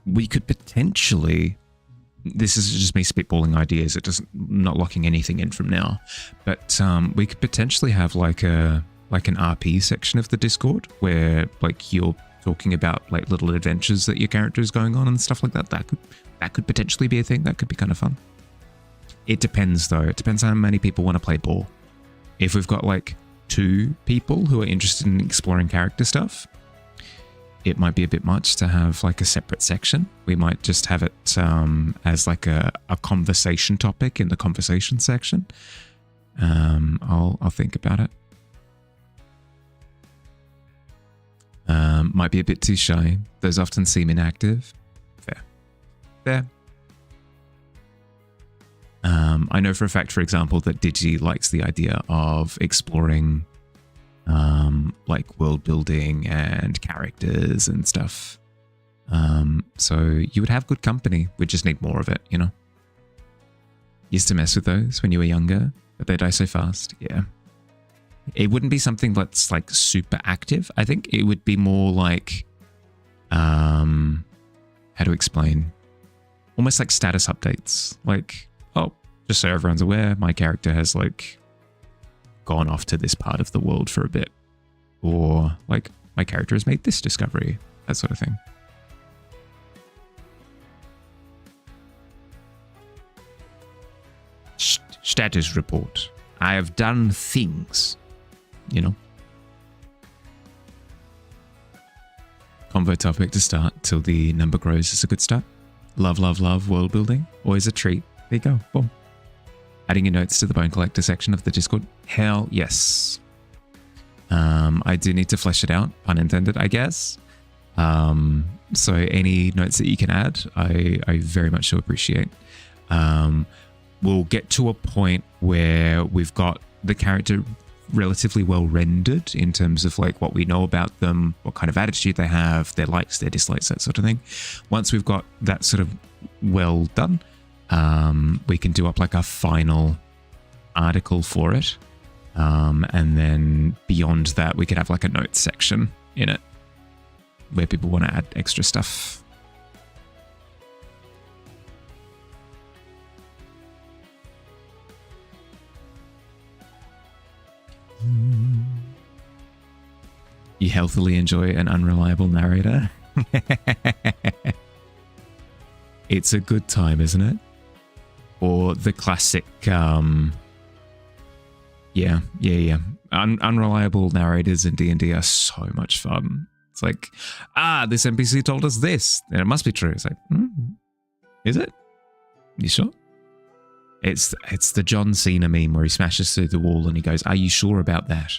We could potentially, this is just me spitballing ideas, it doesn't, not locking anything in from now, but we could potentially have like an RP section of the Discord where like you're talking about like little adventures that your character is going on and stuff like that. That could potentially be a thing. That could be kind of fun. It depends though. It depends how many people want to play ball. If we've got like 2 people who are interested in exploring character stuff, it might be a bit much to have like a separate section. We might just have it as like a conversation topic in the conversation section. I'll think about it. Might be a bit too shy. Those often seem inactive. Fair. I know for a fact, for example, that Digi likes the idea of exploring like world building and characters and stuff. So you would have good company. We just need more of it, you know? Used to mess with those when you were younger, but they die so fast. Yeah. It wouldn't be something that's like super active. I think it would be more like, how to explain? Almost like status updates. Like, oh, just so everyone's aware, my character has like gone off to this part of the world for a bit. Or like my character has made this discovery, that sort of thing. Status report. I have done things, you know. Convo topic to start till the number grows is a good start. Love world building. Always a treat. There you go. Boom. Adding your notes to the Bone Collector section of the Discord. Hell yes. I do need to flesh it out, pun intended, I guess. So any notes that you can add, I very much so appreciate. We'll get to a point where we've got the character relatively well rendered in terms of like what we know about them, what kind of attitude they have, their likes, their dislikes, that sort of thing. Once we've got that sort of well done, we can do up like a final article for it. And then beyond that, we could have like a notes section in it where people want to add extra stuff. You healthily enjoy an unreliable narrator? It's a good time, isn't it? Or the classic, yeah. Unreliable narrators in D&D are so much fun. It's like, this NPC told us this, and it must be true. It's like, is it? You sure? It's the John Cena meme where he smashes through the wall and he goes, are you sure about that?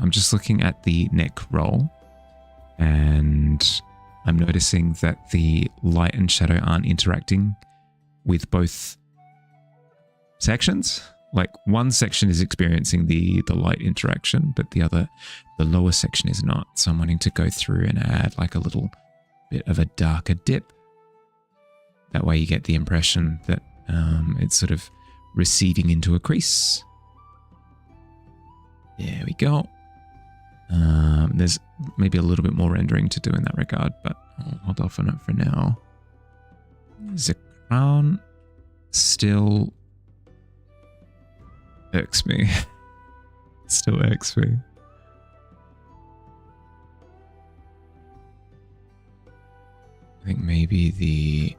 I'm just looking at the neck roll and I'm noticing that the light and shadow aren't interacting with both sections. Like one section is experiencing the light interaction, but the lower section is not. So I'm wanting to go through and add like a little bit of a darker dip. That way you get the impression that it's sort of receding into a crease. There we go. There's maybe a little bit more rendering to do in that regard, but I'll hold off on it for now. The crown still irks me. Still irks me. I think maybe the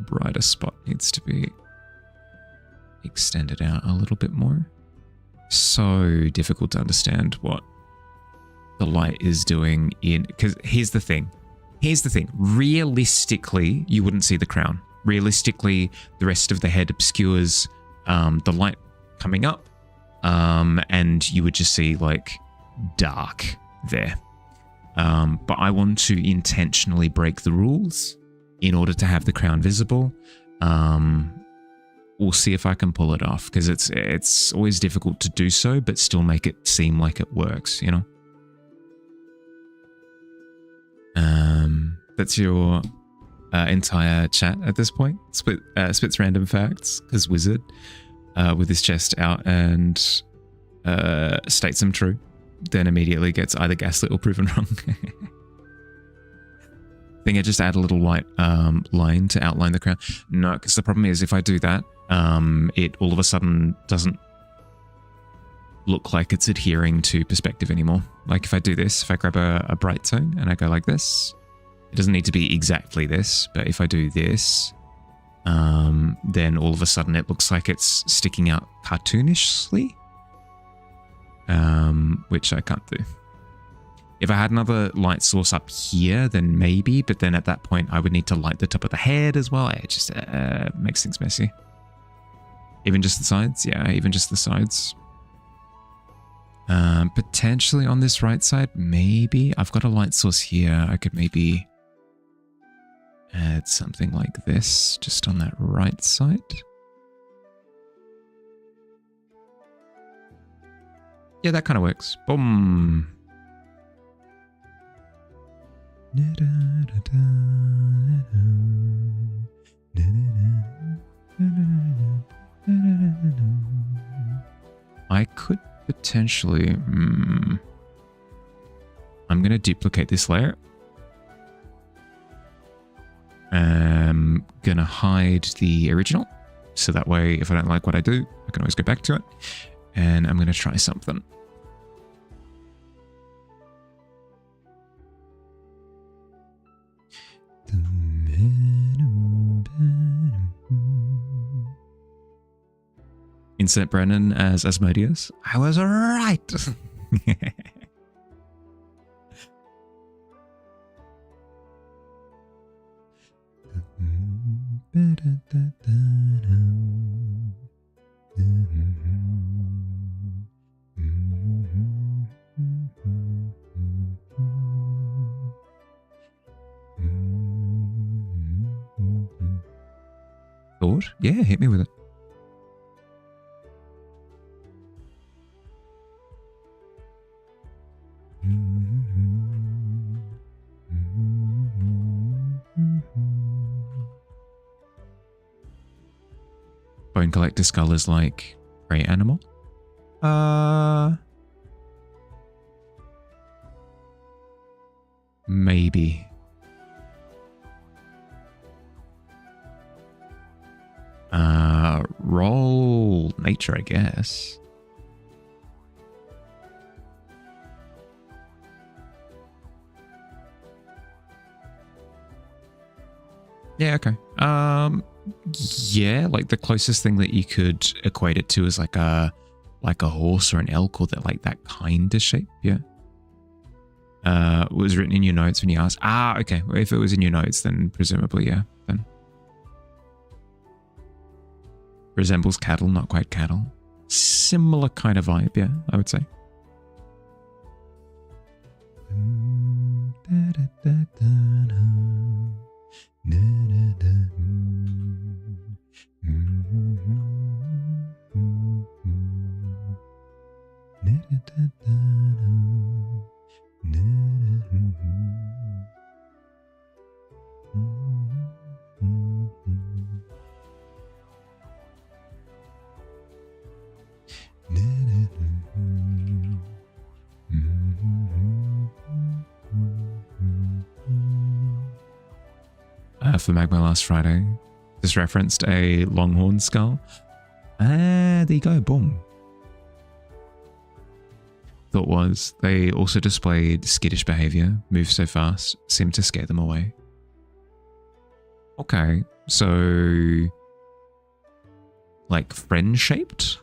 brighter spot needs to be extended out a little bit more. So difficult to understand what the light is doing because here's the thing. Realistically, you wouldn't see the crown. Realistically, the rest of the head obscures the light coming up, and you would just see like dark there. But I want to intentionally break the rules in order to have the crown visible. We'll see if I can pull it off, because it's always difficult to do so, but still make it seem like it works, you know? That's your entire chat at this point. Spits random facts, because Wizard, with his chest out and states them true, then immediately gets either gaslit or proven wrong. I think I just add a little white line to outline the crown. No, because the problem is if I do that, it all of a sudden doesn't look like it's adhering to perspective anymore. Like if I do this, if I grab a bright tone and I go like this, it doesn't need to be exactly this, but if I do this, then all of a sudden it looks like it's sticking out cartoonishly, which I can't do. If I had another light source up here, then maybe, but then at that point I would need to light the top of the head as well. It just makes things messy. Even just the sides? Yeah, even just the sides. Potentially on this right side, maybe. I've got a light source here. I could maybe add something like this just on that right side. Yeah, that kind of works. Boom. I could potentially... I'm going to duplicate this layer. I'm going to hide the original. So that way, if I don't like what I do, I can always go back to it. And I'm going to try something. Insert Brennan as Asmodeus. I was right. Thought? Yeah, hit me with it. Bone collector skull is like prey animal. Maybe. Roll nature, I guess. Yeah, okay. Yeah, like the closest thing that you could equate it to is like a horse or an elk, or that kind of shape. Yeah. It was written in your notes when you asked. Ah, okay. Well, if it was in your notes, then presumably, yeah. Then resembles cattle, not quite cattle. Similar kind of vibe, yeah, I would say. For Magma last Friday, just referenced a longhorn skull. There you go, boom. Thought was, they also displayed skittish behavior, moved so fast, seemed to scare them away. Okay, so like friend-shaped?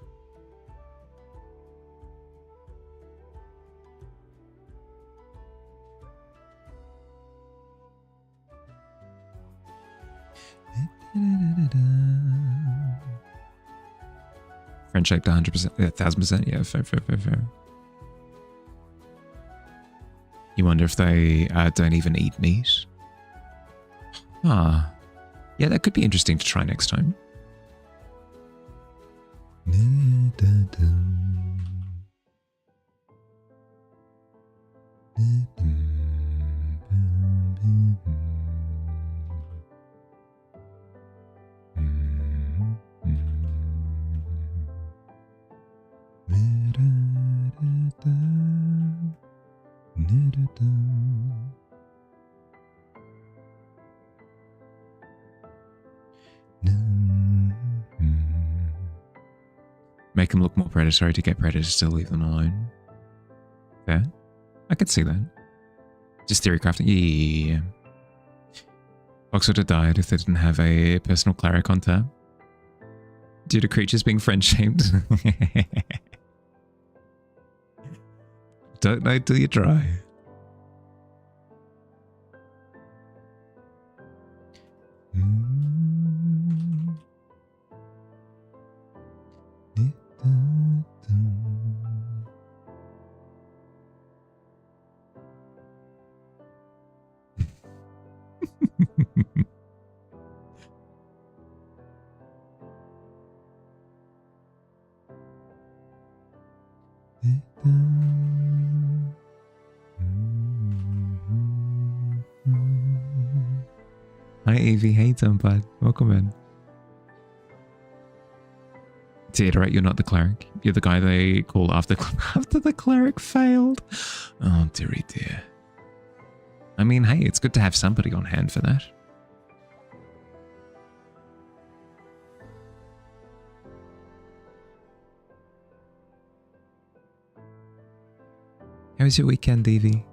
Friend-shaped 100%, 1000%, yeah, fair. You wonder if they don't even eat meat? Ah, yeah, that could be interesting to try next time. Make them look more predatory to get predators to leave them alone. Fair. I could see that. Just theory crafting. Yeah. Fox would have died if they didn't have a personal cleric on tap. Due to creatures being friend-shamed. Don't know till you try. Hi Evie, hey Dumpad, welcome in. To iterate, you're not the cleric. You're the guy they call after the cleric failed. Oh dearie dear. I mean, hey, it's good to have somebody on hand for that. How was your weekend, Evie?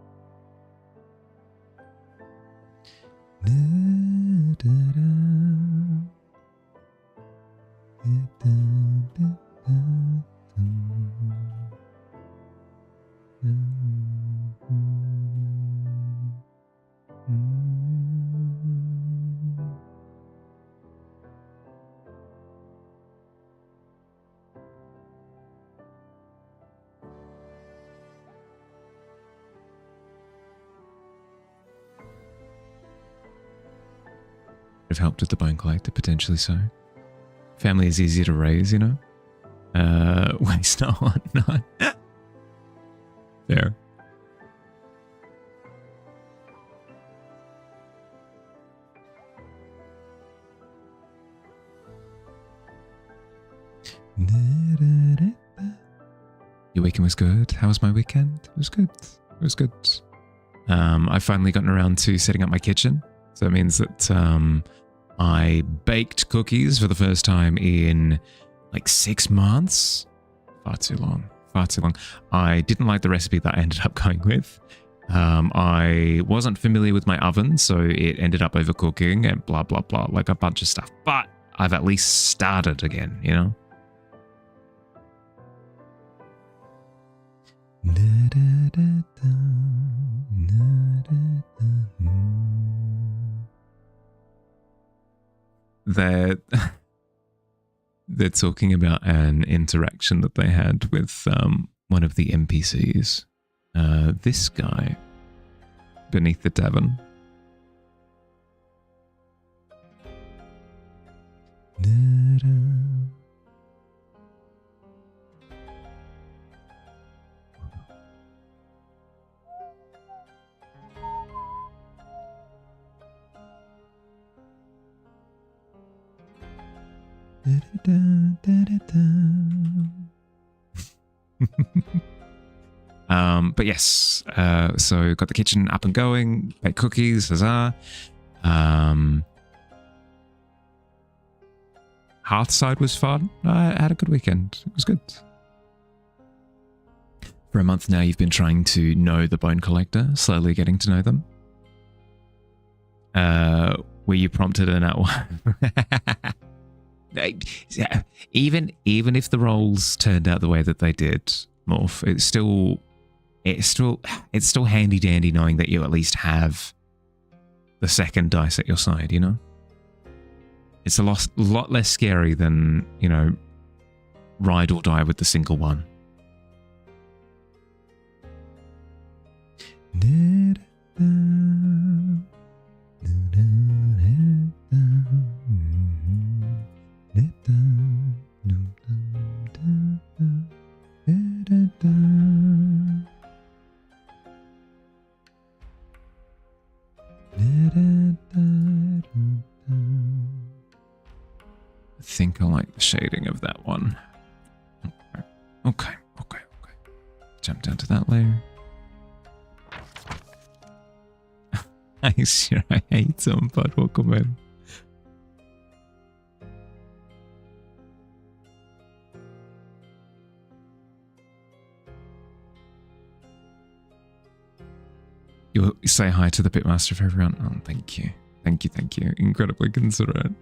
Have helped with the bone collector, potentially so. Family is easier to raise, you know? Waste not, whatnot. Fair. Your weekend was good. How was my weekend? It was good. It was good. I've finally gotten around to setting up my kitchen. So it means that I baked cookies for the first time in like 6 months. Far too long. Far too long. I didn't like the recipe that I ended up going with. I wasn't familiar with my oven, so it ended up overcooking and blah, blah, blah, like a bunch of stuff. But I've at least started again, you know? They're talking about an interaction that they had with one of the NPCs. This guy beneath the tavern. But yes, so got the kitchen up and going, baked cookies, huzzah. Hearthside was fun. I had a good weekend. It was good. For a month now, you've been trying to know the bone collector, slowly getting to know them. Were you prompted in that one? Even if the rolls turned out the way that they did, Morph, it's still handy dandy knowing that you at least have the second dice at your side, you know? It's a lot less scary than, you know, ride or die with the single one. I think I like the shading of that one. Okay. Jump down to that layer. I hate some, but welcome in. You say hi to the Pitmaster for everyone. Oh, thank you. Thank you. Incredibly considerate.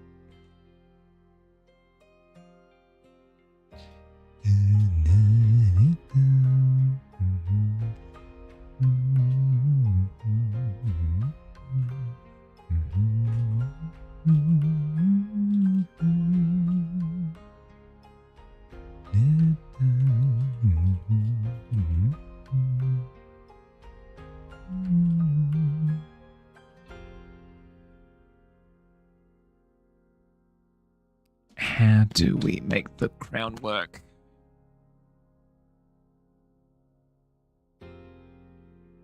How do we make the crown work?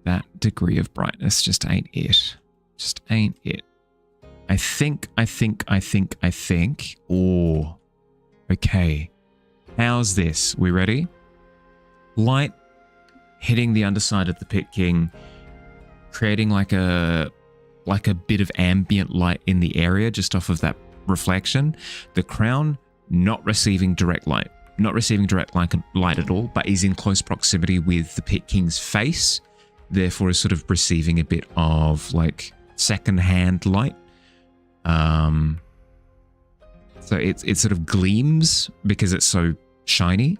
That degree of brightness just ain't it. Just ain't it. I think. Oh, okay. How's this? We ready? Light hitting the underside of the Pit King, creating like a bit of ambient light in the area just off of that reflection. The crown not receiving direct light. Not receiving direct light at all, but is in close proximity with the Pit King's face. Therefore is sort of receiving a bit of like second-hand light. So it sort of gleams because it's so shiny,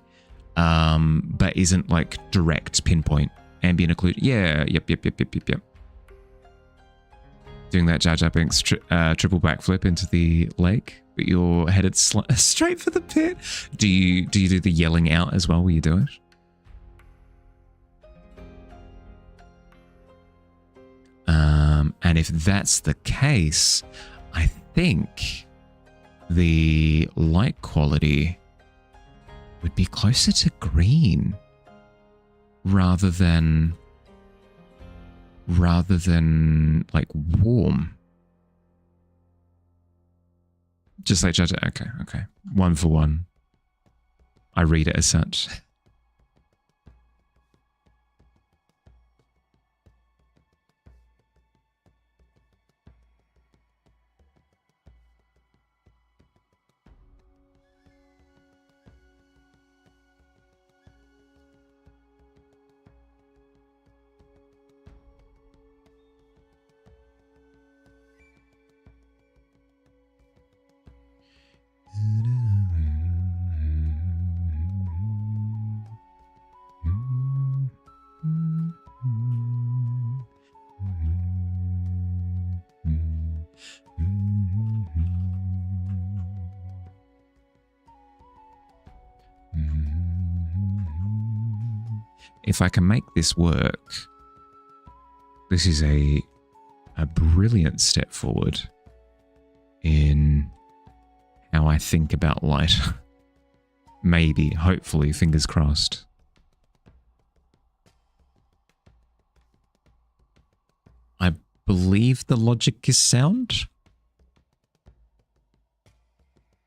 but isn't like direct pinpoint ambient occlusion. Yeah, yep. Doing that Jar Jar Binks triple backflip into the lake, but you're headed straight for the pit. Do you do the yelling out as well when you do it? And if that's the case, I think the light quality would be closer to green rather than like warm. Just like Judge. Okay. 1 for 1. I read it as such. If I can make this work, this is a brilliant step forward in how I think about light. Maybe, hopefully, fingers crossed. I believe the logic is sound,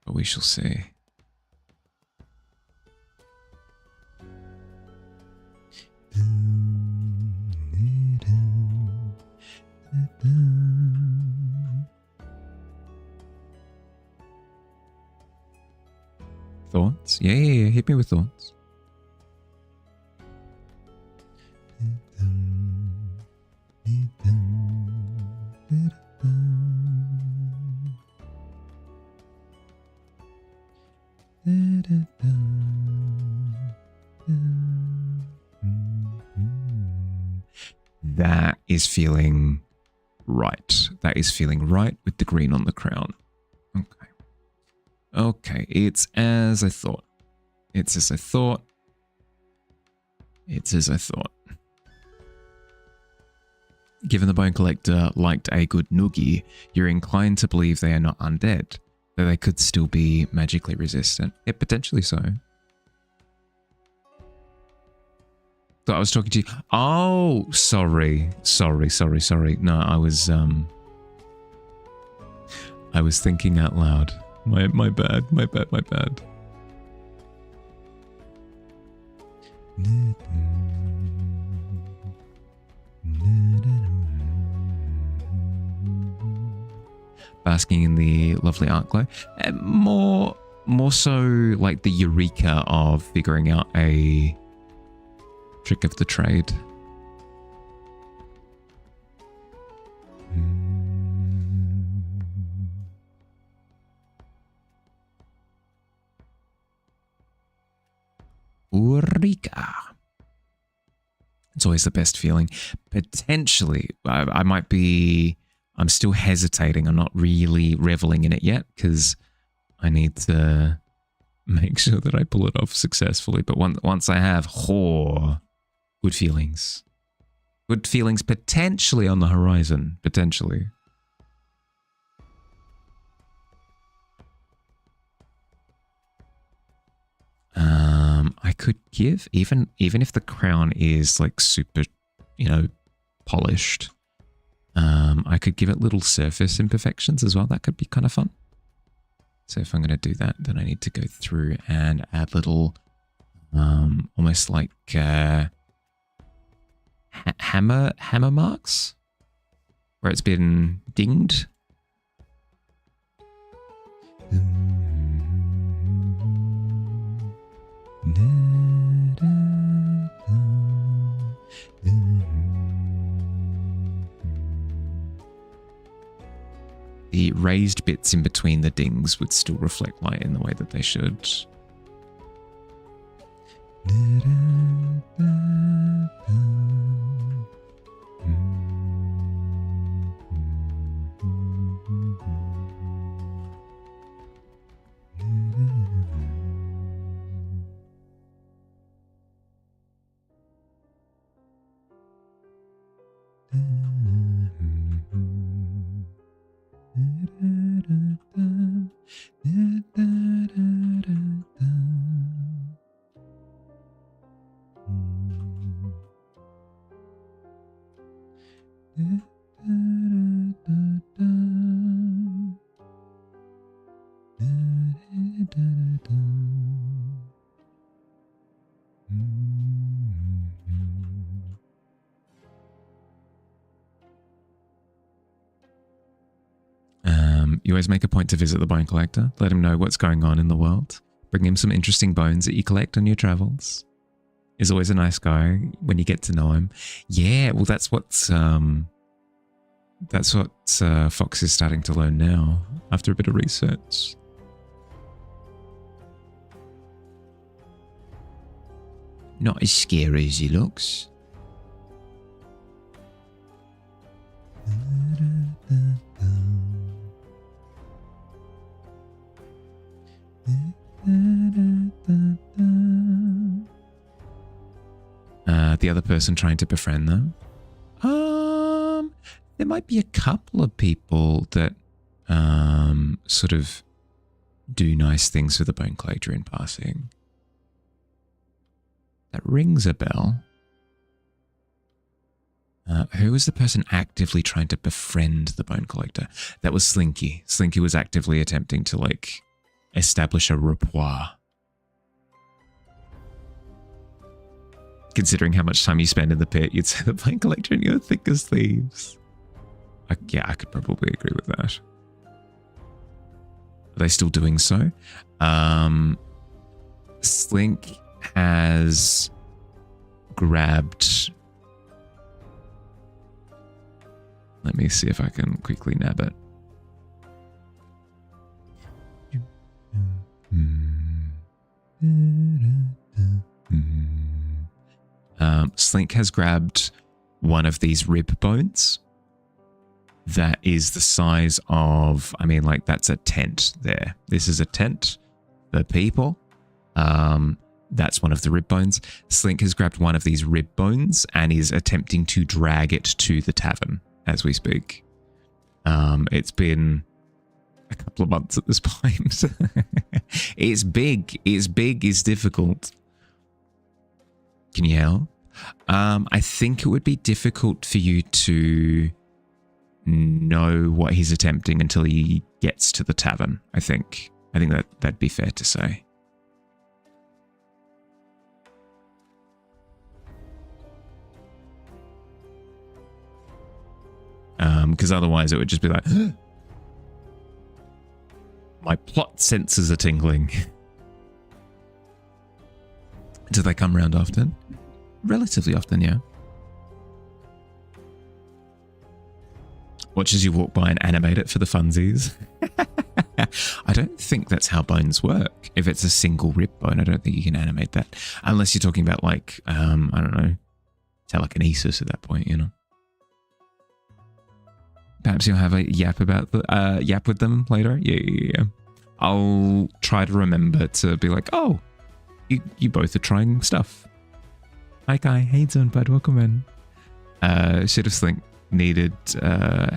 but we shall see. Thoughts? Yeah. Hit me with thoughts. That is feeling right. That is feeling right with the green on the crown. Okay, it's as I thought. It's as I thought. Given the Bone Collector liked a good noogie, you're inclined to believe they are not undead, though they could still be magically resistant. Yeah, potentially so. Thought I was talking to you. Oh, sorry. No, I was thinking out loud. My bad. Basking in the lovely art glow. More so like the eureka of figuring out a trick of the trade. Eureka. It's always the best feeling. Potentially, I'm still hesitating. I'm not really reveling in it yet because I need to make sure that I pull it off successfully. But once I have, good feelings. Good feelings potentially on the horizon. Potentially. I could give, even if the crown is like super, polished, I could give it little surface imperfections as well. That could be kind of fun. So if I'm going to do that, then I need to go through and add little, almost like hammer marks where it's been dinged. The raised bits in between the dings would still reflect light in the way that they should. You always make a point to visit the Bone Collector, let him know what's going on in the world, bring him some interesting bones that you collect on your travels. He's always a nice guy when you get to know him. Yeah, well that's what Fox is starting to learn now after a bit of research. Not as scary as he looks. The other person trying to befriend them. There might be a couple of people that sort of do nice things for the Bone Collector in passing. That rings a bell. Who was the person actively trying to befriend the Bone Collector? That was Slinky. Slinky was actively attempting to establish a rapport. Considering how much time you spend in the pit, you'd say the Bone Collector and you're thick as thieves. Yeah, I could probably agree with that. Are they still doing so? Slink has grabbed... Let me see if I can quickly nab it. Slink has grabbed one of these rib bones that is the size of, that's a tent there. This is a tent for people. That's one of the rib bones. Slink has grabbed one of these rib bones and is attempting to drag it to the tavern as we speak. It's been a couple of months at this point. It's big. It's big. It's difficult. Can you help? I think it would be difficult for you to know what he's attempting until he gets to the tavern, I think. I think that'd be fair to say. Because otherwise it would just be like, my plot sensors are tingling. Do they come around often? Relatively often, yeah. Watch as you walk by and animate it for the funsies. I don't think that's how bones work. If it's a single rib bone, I don't think you can animate that. Unless you're talking about like, I don't know, telekinesis at that point, you know. Perhaps you'll have a yap about the yap with them later. Yeah. I'll try to remember to be like, oh, you both are trying stuff. Hi Kai, how you doing, bud? Welcome in. Should have Slink needed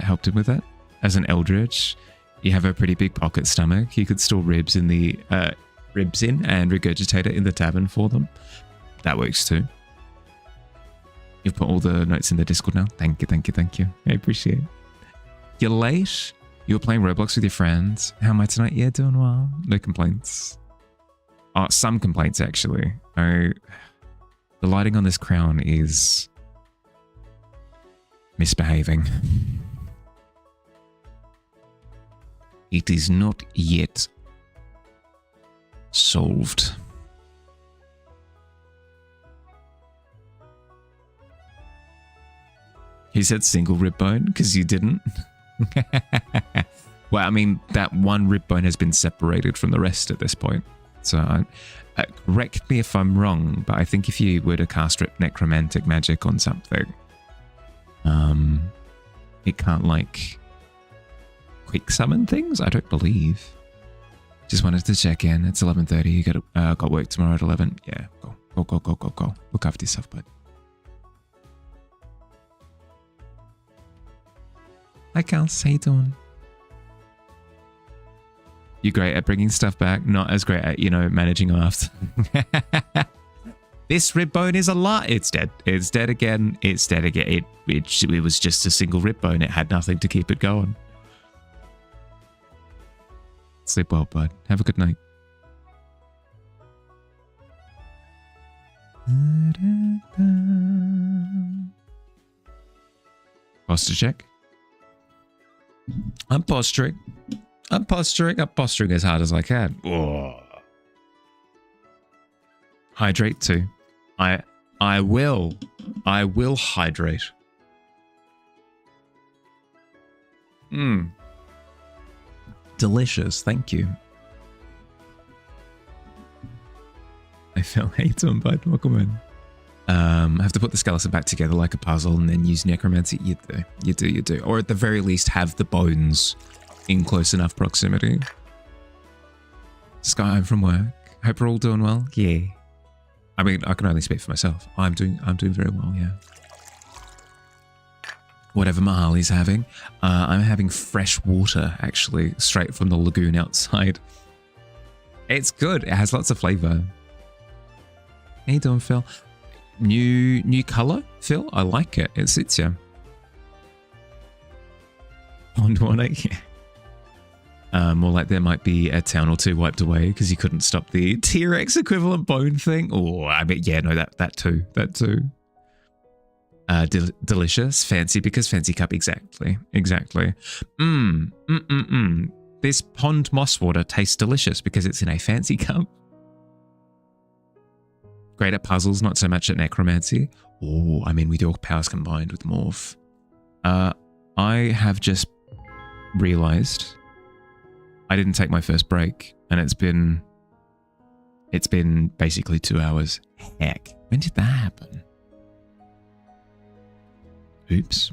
helped him with that. As an eldritch, you have a pretty big pocket stomach. You could store ribs in and regurgitate it in the tavern for them. That works too. You've put all the notes in the Discord now. Thank you. I appreciate it. You're late. You were playing Roblox with your friends. How am I tonight? Yeah, doing well. No complaints. Oh, some complaints actually. The lighting on this crown is misbehaving. It is not yet solved. He said single rib bone because you didn't. Well, I mean, that one rib bone has been separated from the rest at this point. So, correct me if I'm wrong, but I think if you were to cast necromantic magic on something, it can't, like, quick summon things? I don't believe. Just wanted to check in. It's 11:30. You got work tomorrow at 11. Yeah, go. Look after yourself, bud. Hi, Kels. How you doing? You're great at bringing stuff back. Not as great at, managing after. This rib bone is a lot. It's dead. It's dead again. It's dead again. It was just a single rib bone. It had nothing to keep it going. Sleep well, bud. Have a good night. Posture check. I'm posturing as hard as I can. Whoa. Hydrate too. I will hydrate. Delicious, thank you. I feel hate on, bud. Welcome in. I have to put the skeleton back together like a puzzle and then use necromancy. You do. Or at the very least have the bones in close enough proximity. Sky, I'm from work. Hope we're all doing well. Yeah. I mean, I can only speak for myself. I'm doing very well, yeah. Whatever Mahali's having. I'm having fresh water, actually, straight from the lagoon outside. It's good. It has lots of flavor. How you doing, Phil? New color, Phil. I like it. It suits you. Pond water, yeah. More like there might be a town or two wiped away because you couldn't stop the T-Rex equivalent bone thing. Oh, I mean, yeah, no, that too. Delicious, fancy because fancy cup. Exactly. This pond moss water tastes delicious because it's in a fancy cup. Great at puzzles, not so much at necromancy. Oh, I mean, with your powers combined with morph. I have just realized I didn't take my first break, and it's been basically 2 hours. Heck, when did that happen? Oops.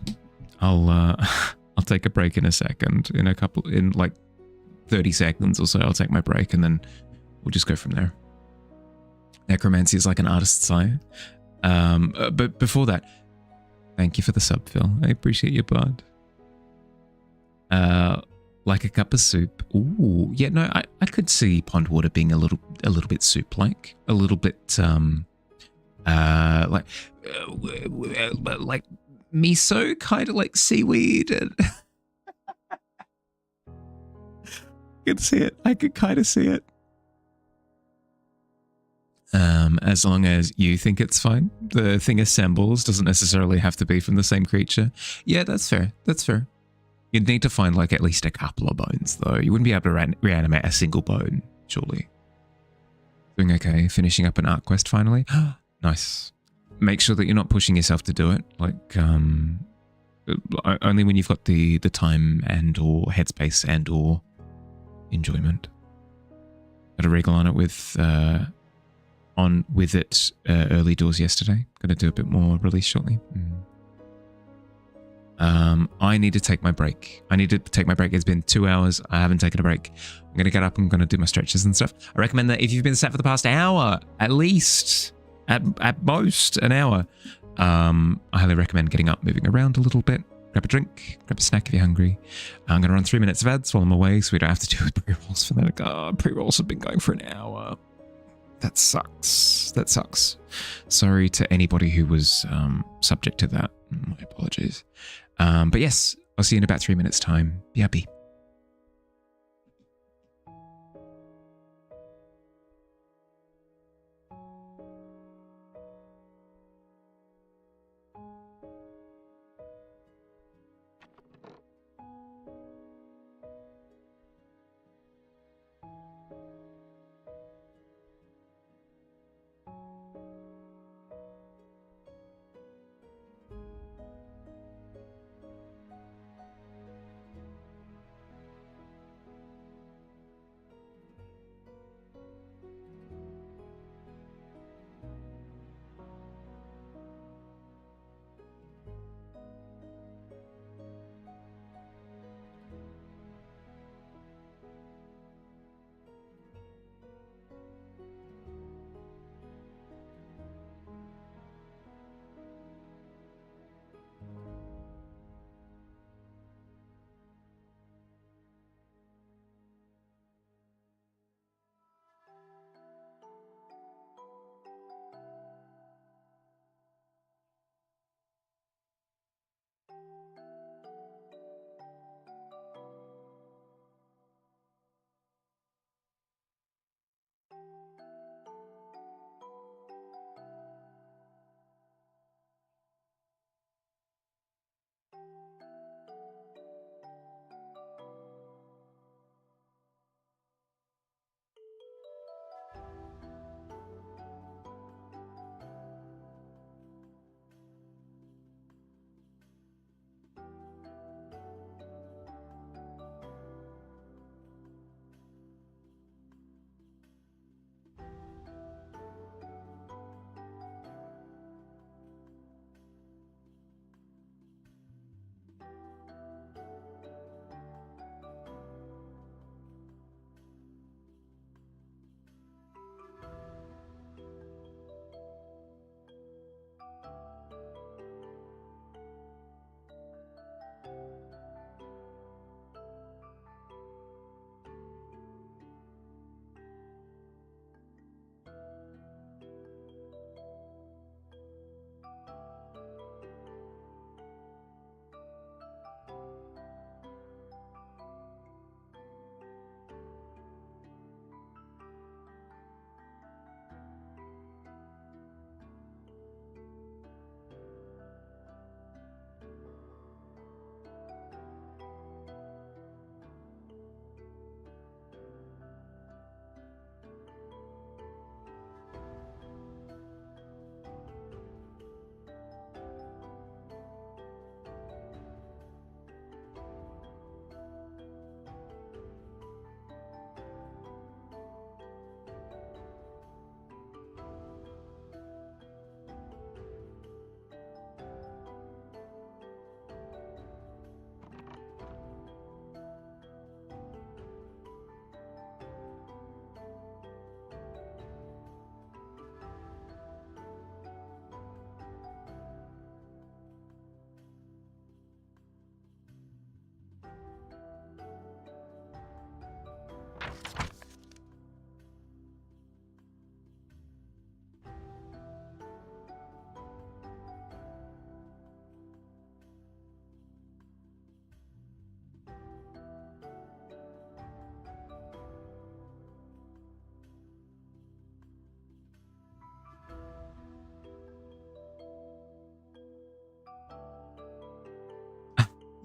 I'll take a break in a second. In like 30 seconds or so, I'll take my break, and then we'll just go from there. Necromancy is like an artist's eye. But before that, thank you for the sub, Phil. I appreciate your bud. Like a cup of soup. Ooh, yeah, no, I could see pond water being a little bit soup-like, a little bit like miso, kind of like seaweed. And I could see it. I could kind of see it. As long as you think it's fine. The thing assembles, doesn't necessarily have to be from the same creature. Yeah, that's fair. That's fair. You'd need to find like at least a couple of bones though. You wouldn't be able to reanimate a single bone, surely. Doing okay. Finishing up an art quest finally. Nice. Make sure that you're not pushing yourself to do it. Like, only when you've got the time and or headspace and or enjoyment. Had a wriggle on it with early doors yesterday. Gonna do a bit more release shortly. I need to take my break. It's been 2 hours. I haven't taken a break. I'm going to get up. I'm going to do my stretches and stuff. I recommend that if you've been sat for the past hour, at least, at most an hour, I highly recommend getting up, moving around a little bit, grab a drink, grab a snack if you're hungry. I'm going to run 3 minutes of ads while I'm away so we don't have to do pre-rolls for that. Pre-rolls have been going for an hour. That sucks. That sucks. Sorry to anybody who was subject to that. My apologies. But yes, I'll see you in about 3 minutes' time. Be happy.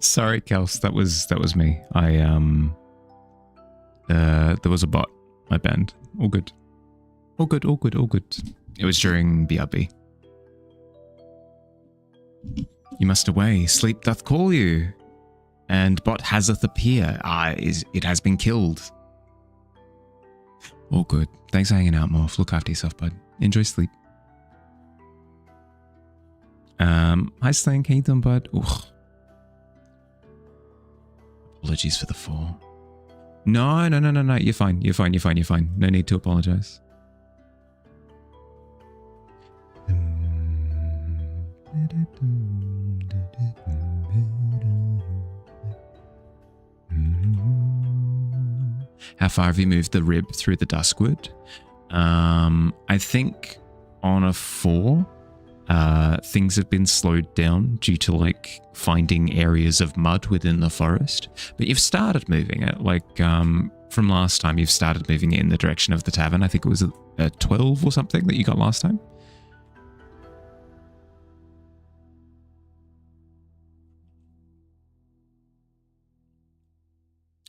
Sorry, Kels. That was me. There was a bot. I banned. All good. All good. All good. All good. It was during BRB. You must away. Sleep doth call you. And bot haseth appear. It has been killed. All good. Thanks for hanging out, Morph. Look after yourself, bud. Enjoy sleep. Hi, Slang. How you doing, bud? Ugh. Apologies for the fall. No. You're fine. You're fine. No need to apologize. How far have you moved the rib through the duskwood? I think on a 4, things have been slowed down due to like finding areas of mud within the forest. But you've started moving it, like from last time you've started moving it in the direction of the tavern. I think it was a 12 or something that you got last time.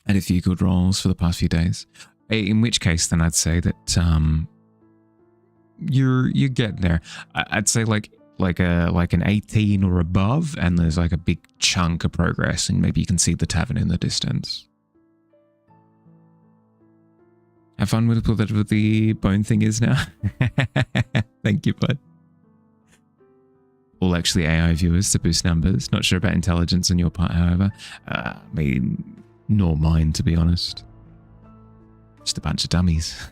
And a few good rolls for the past few days. In which case, then I'd say that you're getting there. I'd say like an 18 or above, and there's like a big chunk of progress, and maybe you can see the tavern in the distance. Have fun with what the bone thing is now. Thank you, bud. All actually AI viewers to boost numbers. Not sure about intelligence on your part, however. I mean, nor mine, to be honest. Just a bunch of dummies.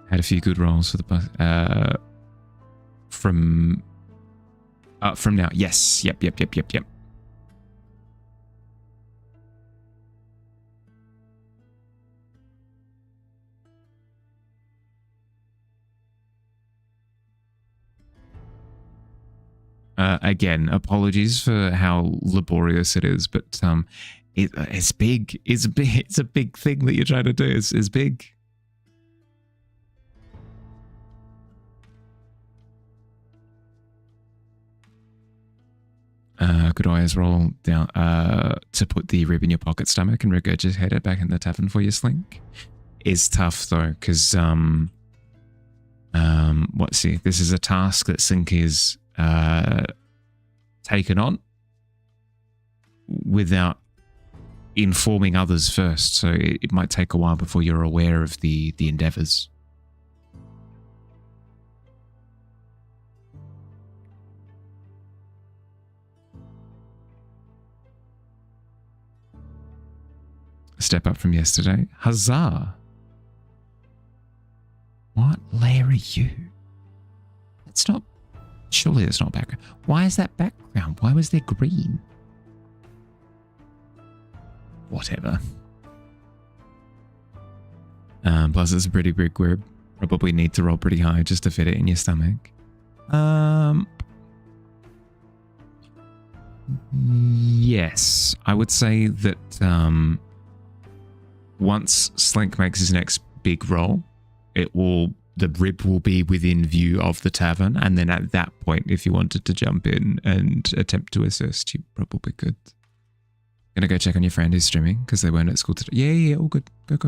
Had a few good rolls for the bus. From now. Yes. Yep. Again, apologies for how laborious it is, but it's big. It's a big thing that you're trying to do. It's big. Could always roll down to put the rib in your pocket stomach and regurgitate it back in the tavern for your slink. Is tough though, because let's see. This is a task that Slink is taken on without informing others first, so it might take a while before you're aware of the endeavors. A step up from yesterday. Huzzah! What layer are you? It's not. Surely it's not background. Why is that background? Why was there green? Whatever. Plus it's a pretty big rib. Probably need to roll pretty high just to fit it in your stomach. Yes. I would say that once Slink makes his next big roll, the rib will be within view of the tavern, and then at that point, if you wanted to jump in and attempt to assist, you probably could. Gonna go check on your friend who's streaming because they weren't at school today. Yeah, all good. Go.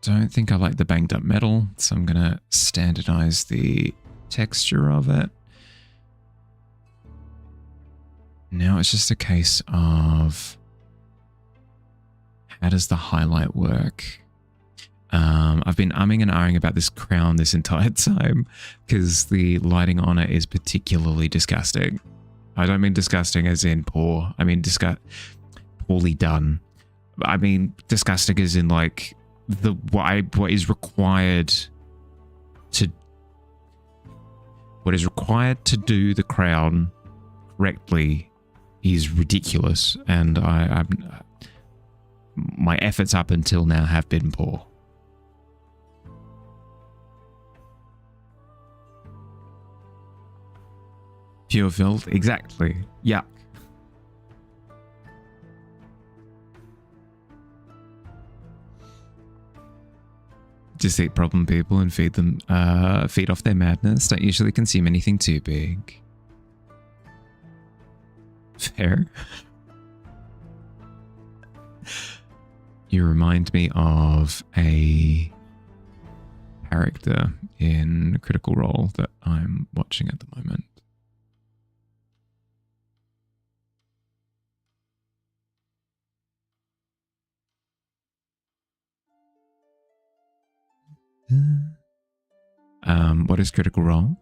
Don't think I like the banged up metal, so I'm gonna standardize the texture of it. Now it's just a case of how does the highlight work? I've been umming and ahhing about this crown this entire time because the lighting on it is particularly disgusting. I don't mean disgusting as in poor. I mean poorly done. I mean disgusting as in like what is required what is required to do the crown correctly is ridiculous, and my efforts up until now have been poor. Pure filth, exactly. Yuck. Just eat problem people and feed them, feed off their madness. Don't usually consume anything too big. Fair. You remind me of a character in Critical Role that I'm watching at the moment. What is Critical Role?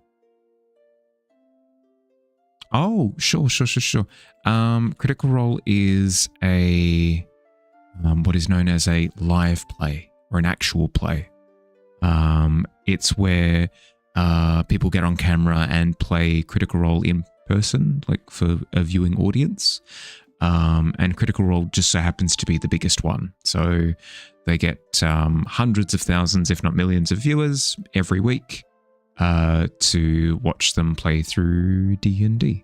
Oh, sure. Critical Role is a what is known as a live play or an actual play. It's where people get on camera and play Critical Role in person, like for a viewing audience. And Critical Role just so happens to be the biggest one. So they get hundreds of thousands, if not millions of viewers every week to watch them play through D&D.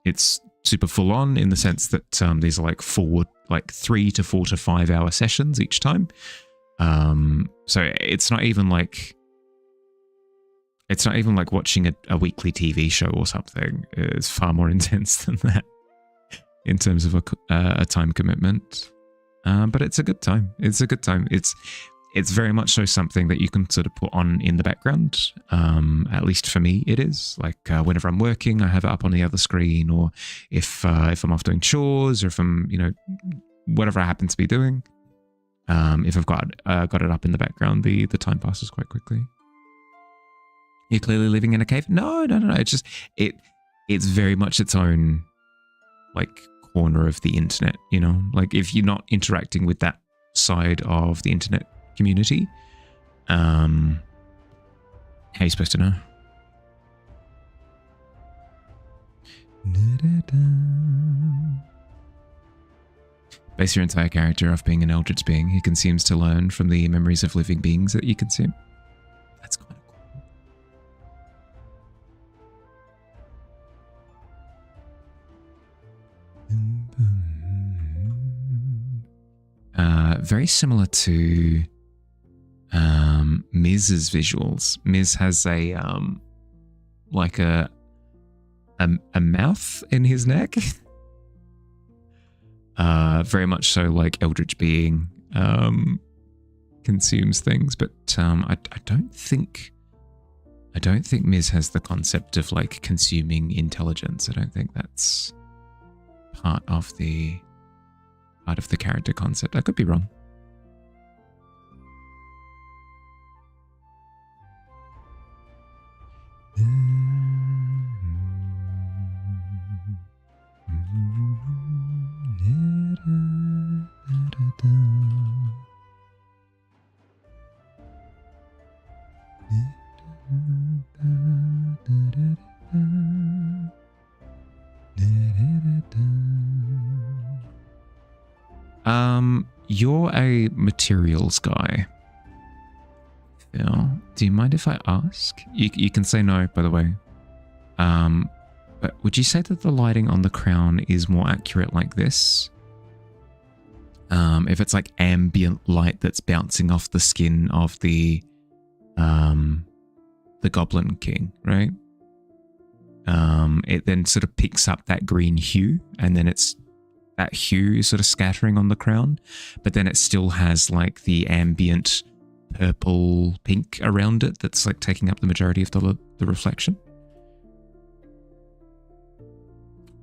It's super full on in the sense that these are like 3 to 4 to 5 hour sessions each time. So it's not even like watching a weekly TV show or something. It's far more intense than that in terms of a time commitment. But it's a good time. It's very much so something that you can sort of put on in the background. At least for me, it is. Like whenever I'm working, I have it up on the other screen, or if I'm off doing chores, or if I'm, whatever I happen to be doing. If I've got it up in the background, the time passes quite quickly. You're clearly living in a cave. No. It's just it's very much its own like corner of the internet. Like if you're not interacting with that side of the internet community, how are you supposed to know? Base your entire character off being an eldritch being who consumes to learn from the memories of living beings that you consume. That's kind of cool. Very similar to Miz's visuals. Miz has a like a mouth in his neck. Very much so like eldritch being consumes things, but I don't think Miz has the concept of like consuming intelligence. I don't think that's part of the character concept. I could be wrong. You're a materials guy, Phil. Do you mind if I ask? You can say no, by the way. But would you say that the lighting on the crown is more accurate like this? If it's like ambient light that's bouncing off the skin of the Goblin King, right? It then sort of picks up that green hue, and then that hue is sort of scattering on the crown, but then it still has like the ambient purple pink around it that's like taking up the majority of the reflection,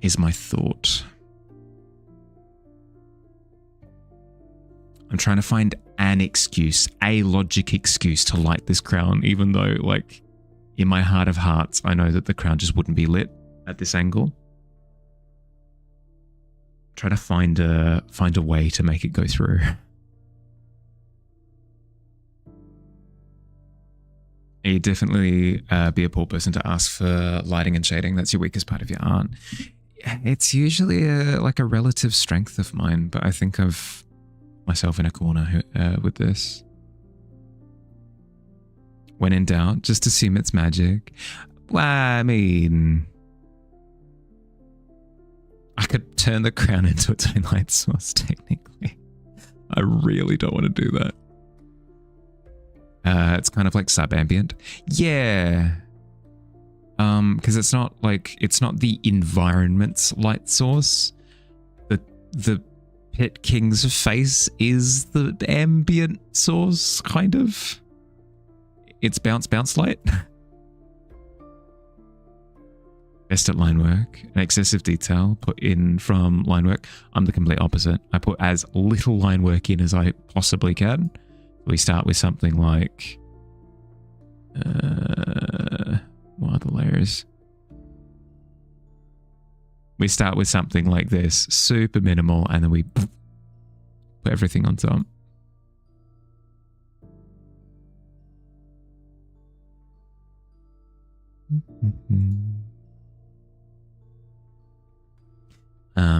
is my thought. I'm trying to find an excuse, a logic excuse to light this crown, even though like in my heart of hearts, I know that the crown just wouldn't be lit at this angle. Try to find a way to make it go through. You definitely be a poor person to ask for lighting and shading. That's your weakest part of your art. It's usually like a relative strength of mine, but I think of myself in a corner with this. When in doubt, just assume it's magic. Well, I mean, I could turn the crown into its own light source, technically. I really don't want to do that. It's kind of like sub-ambient. Yeah. Because it's not the environment's light source. The Pit King's face is the ambient source, kind of. It's bounce light. Best at line work. An excessive detail put in from line work. I'm the complete opposite. I put as little line work in as I possibly can. We start with something like, what are the layers? We start with something like this, super minimal, and then we put everything on top.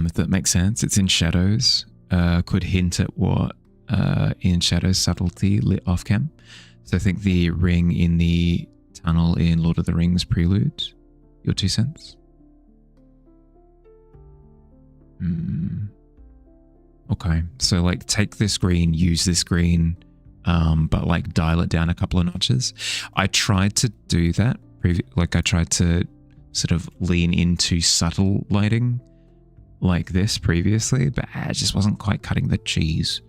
If that makes sense, it's in shadows. Could hint at what in shadows subtlety lit off cam. So I think the ring in the tunnel in Lord of the Rings Prelude. Your 2 cents? Okay, so like take this green, use this green, but like dial it down a couple of notches. I tried to do that. I tried to sort of lean into subtle lighting like this previously, but it just wasn't quite cutting the cheese.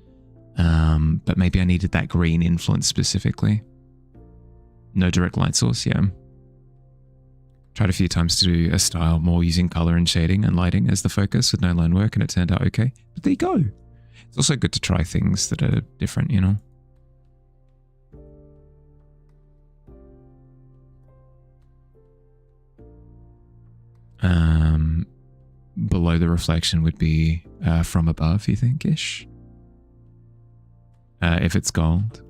But maybe I needed that green influence specifically. No direct light source, yeah. Tried a few times to do a style more using color and shading and lighting as the focus with no line work, and it turned out okay. But there you go. It's also good to try things that are different, you know? Below the reflection would be from above, you think-ish? If it's gold.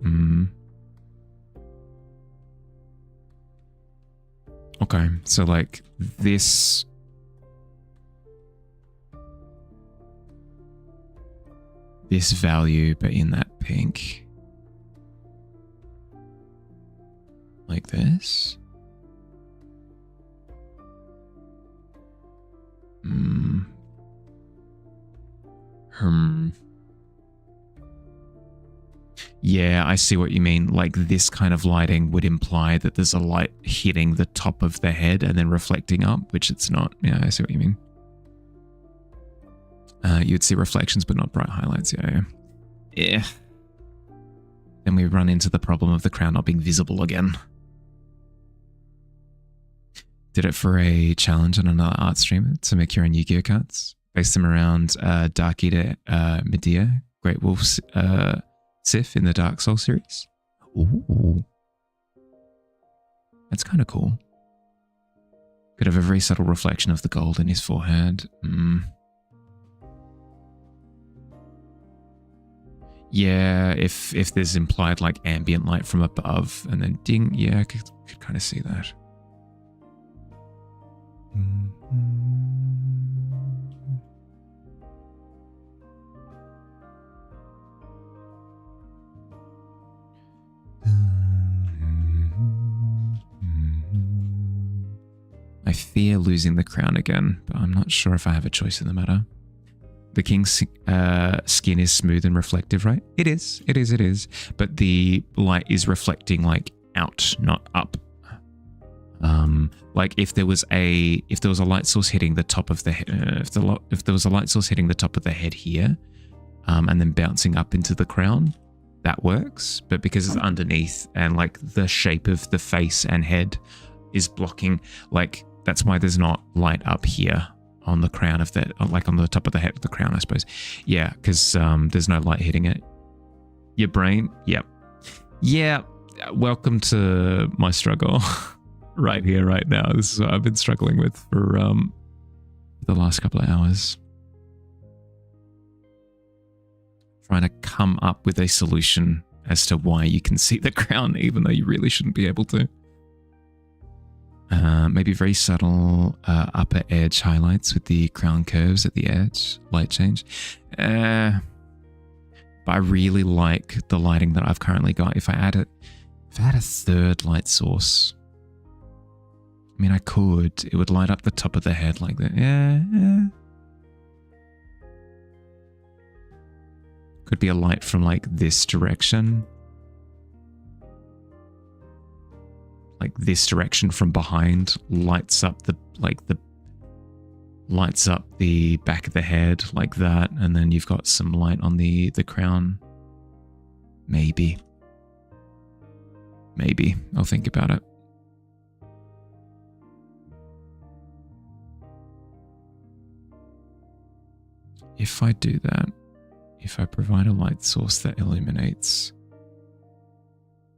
Okay, so like this value, but in that pink. Like this. Yeah, I see what you mean. Like this kind of lighting would imply that there's a light hitting the top of the head and then reflecting up, which it's not. Yeah, I see what you mean. You'd see reflections, but not bright highlights. Yeah. Then we run into the problem of the crown not being visible again. Did it for a challenge on another art streamer to make your own Yu-Gi-Oh cards. Based them around Dark Eater Medea, Great Wolf Sif in the Dark Soul series. Ooh. That's kind of cool. Could have a very subtle reflection of the gold in his forehead. Yeah, if there's implied like ambient light from above and then ding, yeah, I could kind of see that. I fear losing the crown again, but I'm not sure if I have a choice in the matter. The king's skin is smooth and reflective, right? It is. But the light is reflecting like out, not up. Like if there was a light source hitting the top of the head, if there was a light source hitting the top of the head here, and then bouncing up into the crown, that works. But because it's underneath and like the shape of the face and head is blocking, like that's why there's not light up here on the crown of the, like on the top of the head of the crown, I suppose. Yeah, because there's no light hitting it. Your brain, yep. Yeah, welcome to my struggle. Right here, right now. This is what I've been struggling with for the last couple of hours. Trying to come up with a solution as to why you can see the crown, even though you really shouldn't be able to. Maybe very subtle upper edge highlights with the crown curves at the edge, light change. But I really like the lighting that I've currently got. If I add a third light source, I mean, I could. It would light up the top of the head like that. Yeah. Could be a light from like this direction. Like this direction from behind lights up the back of the head like that, and then you've got some light on the crown. Maybe I'll think about it. If I do that, if I provide a light source that illuminates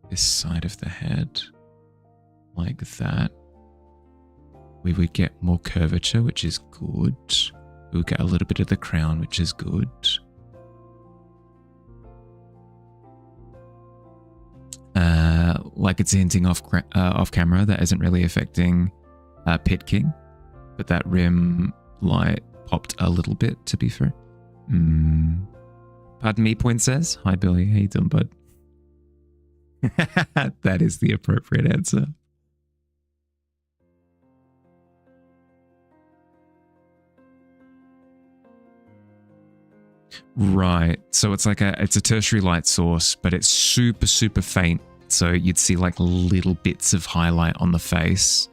this side of the head like that, we would get more curvature, which is good. We'll get a little bit of the crown, which is good. Like it's hinting off camera that isn't really affecting Pit King, but that rim light popped a little bit, to be fair. Pardon me, Point says. Hi, Billy. How you doing, bud? That is the appropriate answer. Right. So it's like it's a tertiary light source, but it's super, super faint. So you'd see like little bits of highlight on the face,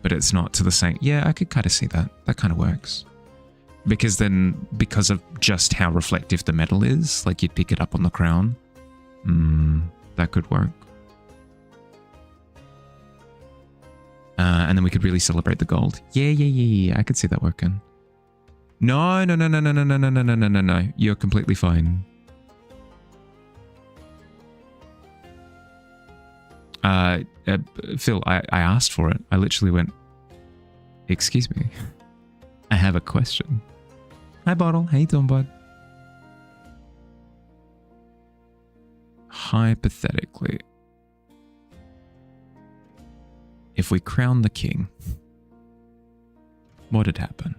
but it's not to the same. Yeah, I could kind of see that. That kind of works. Because of just how reflective the metal is, like you'd pick it up on the crown. That could work. And then we could really celebrate the gold. Yeah. I could see that working. No. You're completely fine. Phil, I asked for it. I literally went, excuse me. I have a question. Hi, Bottle. How you doing, bud? Hypothetically, if we crown the king, what'd happen?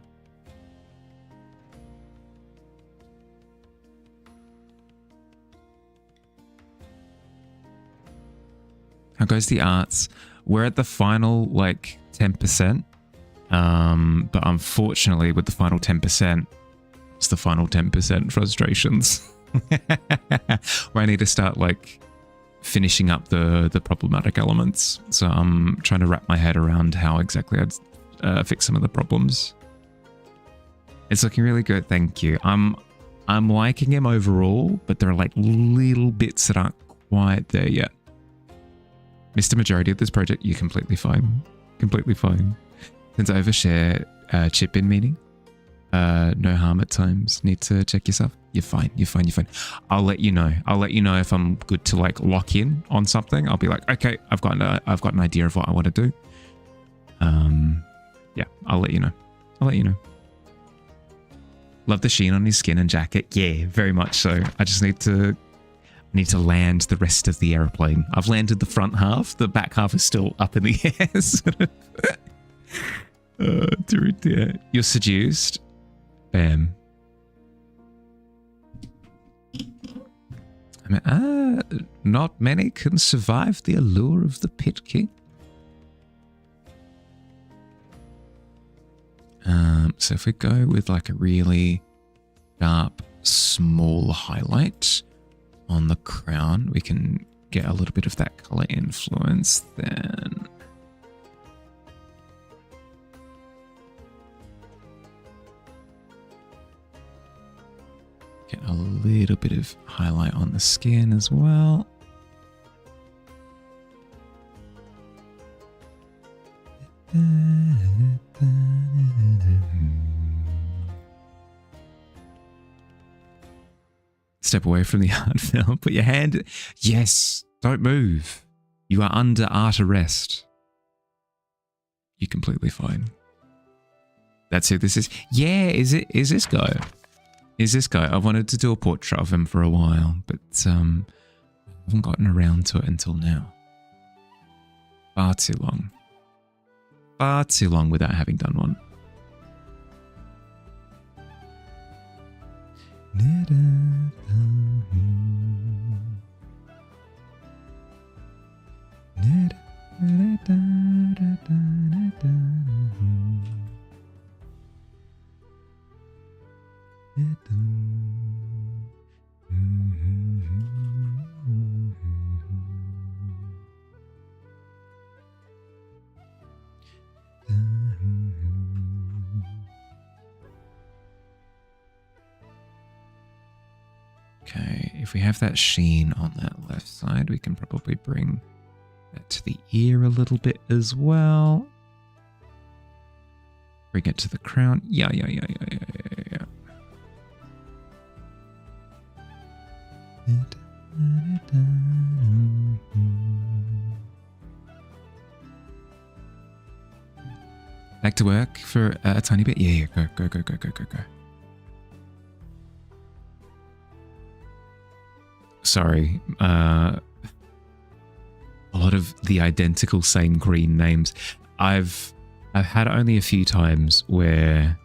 How goes the arts? We're at the final, 10%. But unfortunately, with the final 10%, it's the final 10% frustrations. Where I need to start, finishing up the problematic elements. So I'm trying to wrap my head around how exactly I'd fix some of the problems. It's looking really good, thank you. I'm liking him overall, but there are, little bits that aren't quite there yet. Mr. Majority of this project, you're completely fine. Completely fine. Since overshare chip in meaning, no harm at times. Need to check yourself. You're fine. I'll let you know. I'll let you know if I'm good to lock in on something. I'll be like, okay, I've got an idea of what I want to do. Yeah, I'll let you know. Love the sheen on his skin and jacket. Yeah, very much so. I just need to land the rest of the airplane. I've landed the front half. The back half is still up in the air. Dear. You're seduced. Bam. I mean, not many can survive the allure of the Pit King. So if we go with a really sharp, small highlight on the crown, we can get a little bit of that color influence. Then get a little bit of highlight on the skin as well. Step away from the art film. Put your hand... Yes, don't move. You are under art arrest. You're completely fine. That's who this is. Yeah, is this guy? Is this guy? I wanted to do a portrait of him for a while, but haven't gotten around to it until now. Far too long. Far too long without having done one. Okay, if we have that sheen on that left side, we can probably bring that to the ear a little bit as well. Bring it to the crown. Yeah. Back to work for a tiny bit. Yeah, go. Sorry, a lot of the identical same green names. I've had only a few times where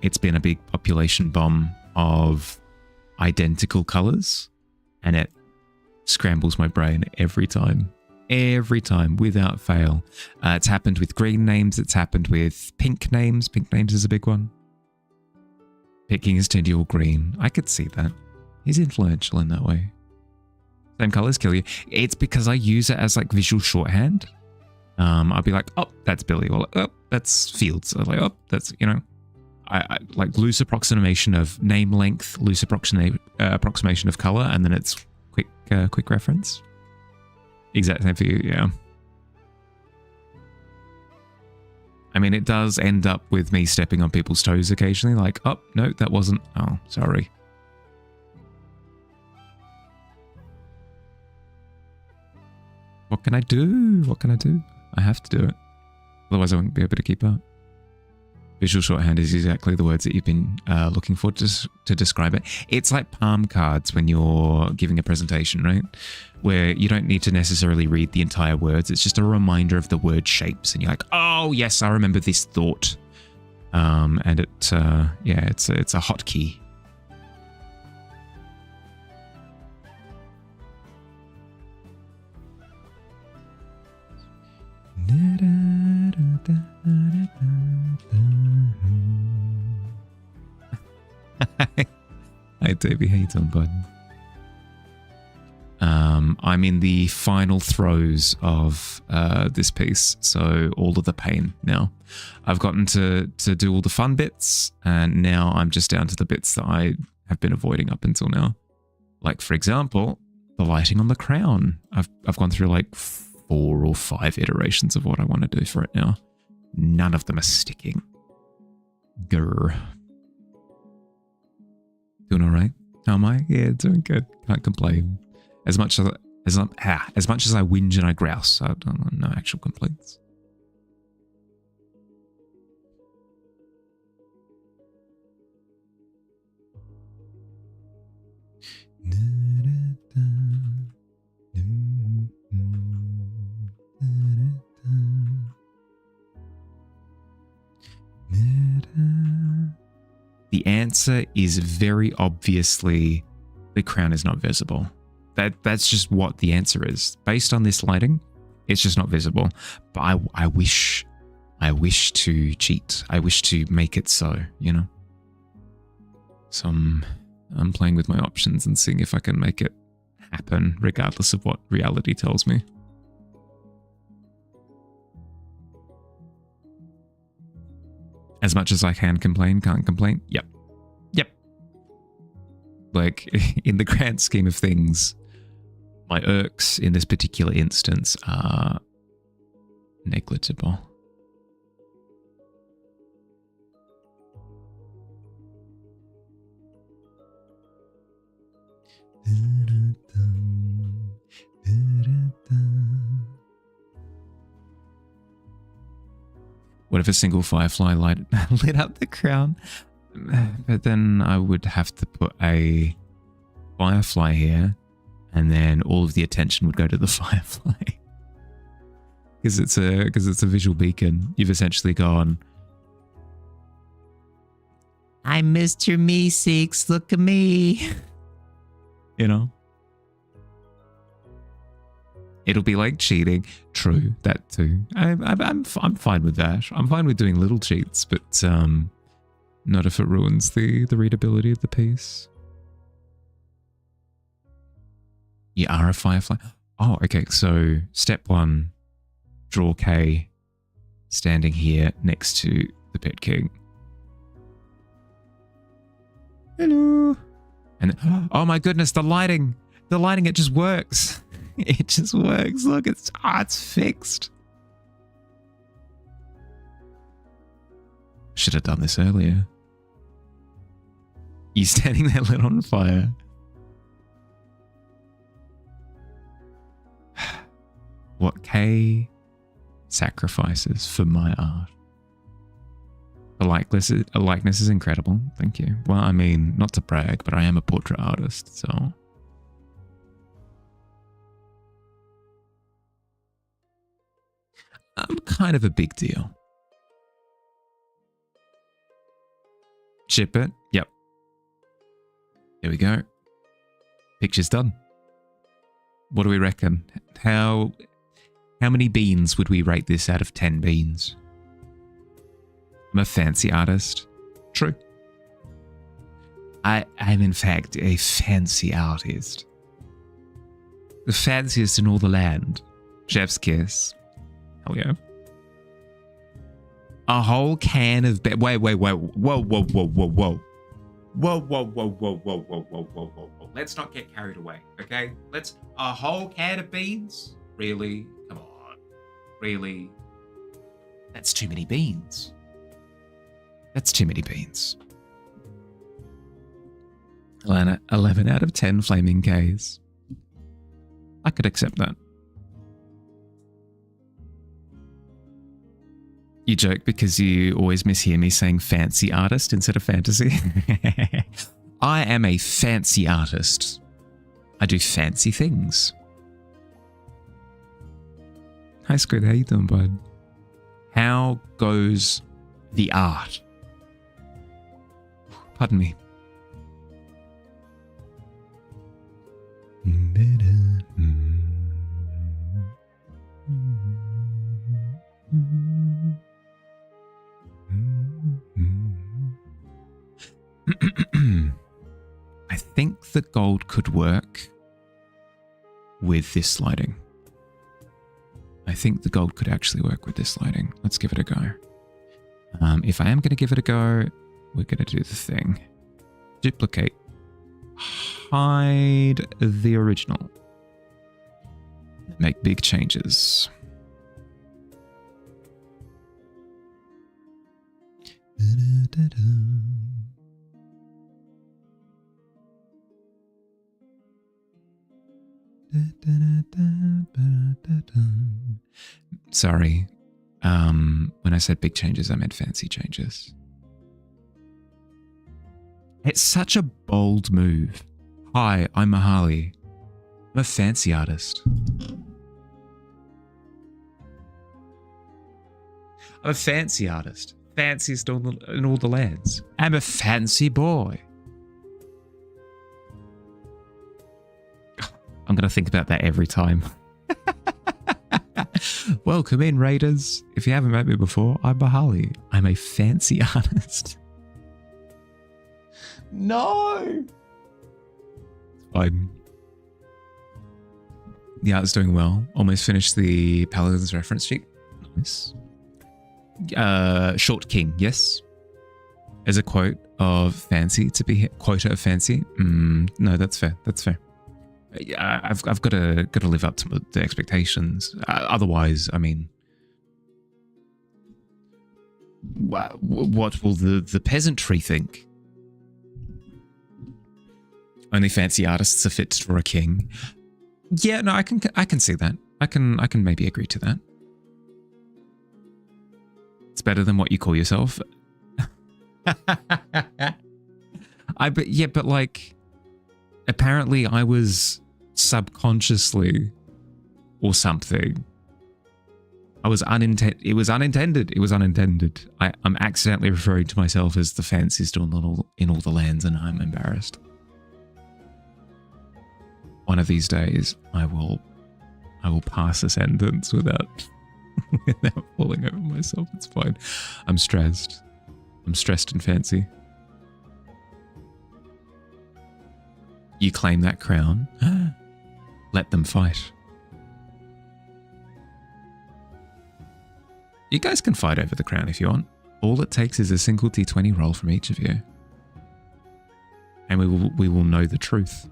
it's been a big population bomb of identical colors, and it scrambles my brain every time without fail. It's happened with green names. It's happened with pink names. Pink names is a big one. Picking his turned you all green. I could see that. He's influential in that way. Same colors kill you. It's because I use it as like visual shorthand. I'll be like, oh, that's Billy. Or like, oh, that's Fields. Or like, oh, that's, you know, I like loose approximation of name length, loose approximation of color, and then it's quick reference. Exact same for you, yeah. I mean, it does end up with me stepping on people's toes occasionally, like, oh, no, that wasn't, oh, sorry. What can I do? What can I do? I have to do it. Otherwise, I won't be able to keep up. Visual shorthand is exactly the words that you've been looking for to describe it. It's like palm cards when you're giving a presentation, right? Where you don't need to necessarily read the entire words. It's just a reminder of the word shapes. And you're like, oh, yes, I remember this thought. And it, yeah, it's a hotkey. Hi Davey, how you doing, bud? I'm in the final throes of this piece, so all of the pain now. I've gotten to do all the fun bits, and now I'm just down to the bits that I have been avoiding up until now. Like, for example, the lighting on the crown. I've gone through like 4 or 5 iterations of what I want to do for it now. None of them are sticking. Grr. Doing all right? How am I? Yeah, doing good. Can't complain. As much as I whinge and I grouse, I don't no actual complaints. The answer is very obviously the crown is not visible. That's just what the answer is. Based on this lighting, it's just not visible. But I wish to cheat. I wish to make it so, you know? So I'm playing with my options and seeing if I can make it happen regardless of what reality tells me. As much as I can complain, can't complain. Yep. Like, in the grand scheme of things, my irks in this particular instance are negligible. What if a single firefly lit up the crown? But then I would have to put a firefly here and then all of the attention would go to the firefly. Because it's a visual beacon. You've essentially gone, I'm Mr. Meeseeks, look at me. You know? It'll be like cheating. True, that too. I'm fine with that. I'm fine with doing little cheats, but not if it ruins the readability of the piece. You are a firefly. Oh, okay. So step 1, draw K, standing here next to the pet king. Hello. And oh my goodness, the lighting, it just works. It just works. Look, it's fixed. Should have done this earlier. You standing there lit on fire. What K sacrifices for my art. A likeness is incredible. Thank you. Well, I mean, not to brag, but I am a portrait artist, so. I'm kind of a big deal. Ship it. Yep. Here we go. Picture's done. What do we reckon? How many beans would we rate this out of 10 beans? I'm a fancy artist. True. I'm in fact a fancy artist. The fanciest in all the land. Chef's kiss. Hell yeah. A whole can of wait. Whoa. Let's not get carried away, okay? A whole can of beans? Really? Come on. Really? That's too many beans. That's too many beans. 11 out of 10 flaming Ks. I could accept that. You joke because you always mishear me saying fancy artist instead of fantasy. I am a fancy artist. I do fancy things. Hi Squid, how you doing, bud? How goes the art? Pardon me. I think the gold could work with this lighting. I think the gold could actually work with this lighting. Let's give it a go. If I am going to give it a go, we're going to do the thing. Duplicate. Hide the original. Make big changes. Sorry. When I said big changes, I meant fancy changes. It's such a bold move. Hi, I'm Mahali. I'm a fancy artist. I'm a fancy artist. Fanciest in all the lands. I'm a fancy boy. I'm going to think about that every time. Welcome in, Raiders. If you haven't met me before, I'm Bahali. I'm a fancy artist. No! It's fine. The art's doing well. Almost finished the Paladin's reference sheet. Nice. Short King, yes. As a quote of fancy, to be quota of fancy. No, that's fair. That's fair. I've got to live up to the expectations. Otherwise, I mean, what will the peasantry think? Only fancy artists are fit to draw a king. Yeah, no, I can see that. I can maybe agree to that. It's better than what you call yourself. But like, apparently I was subconsciously or something. It was unintended. It was unintended. I'm accidentally referring to myself as the fanciest in all the lands, and I'm embarrassed. One of these days, I will pass a sentence without falling over myself. It's fine. I'm stressed. I'm stressed and fancy. You claim that crown. Let them fight. You guys can fight over the crown if you want. All it takes is a single D20 roll from each of you. And we will know the truth.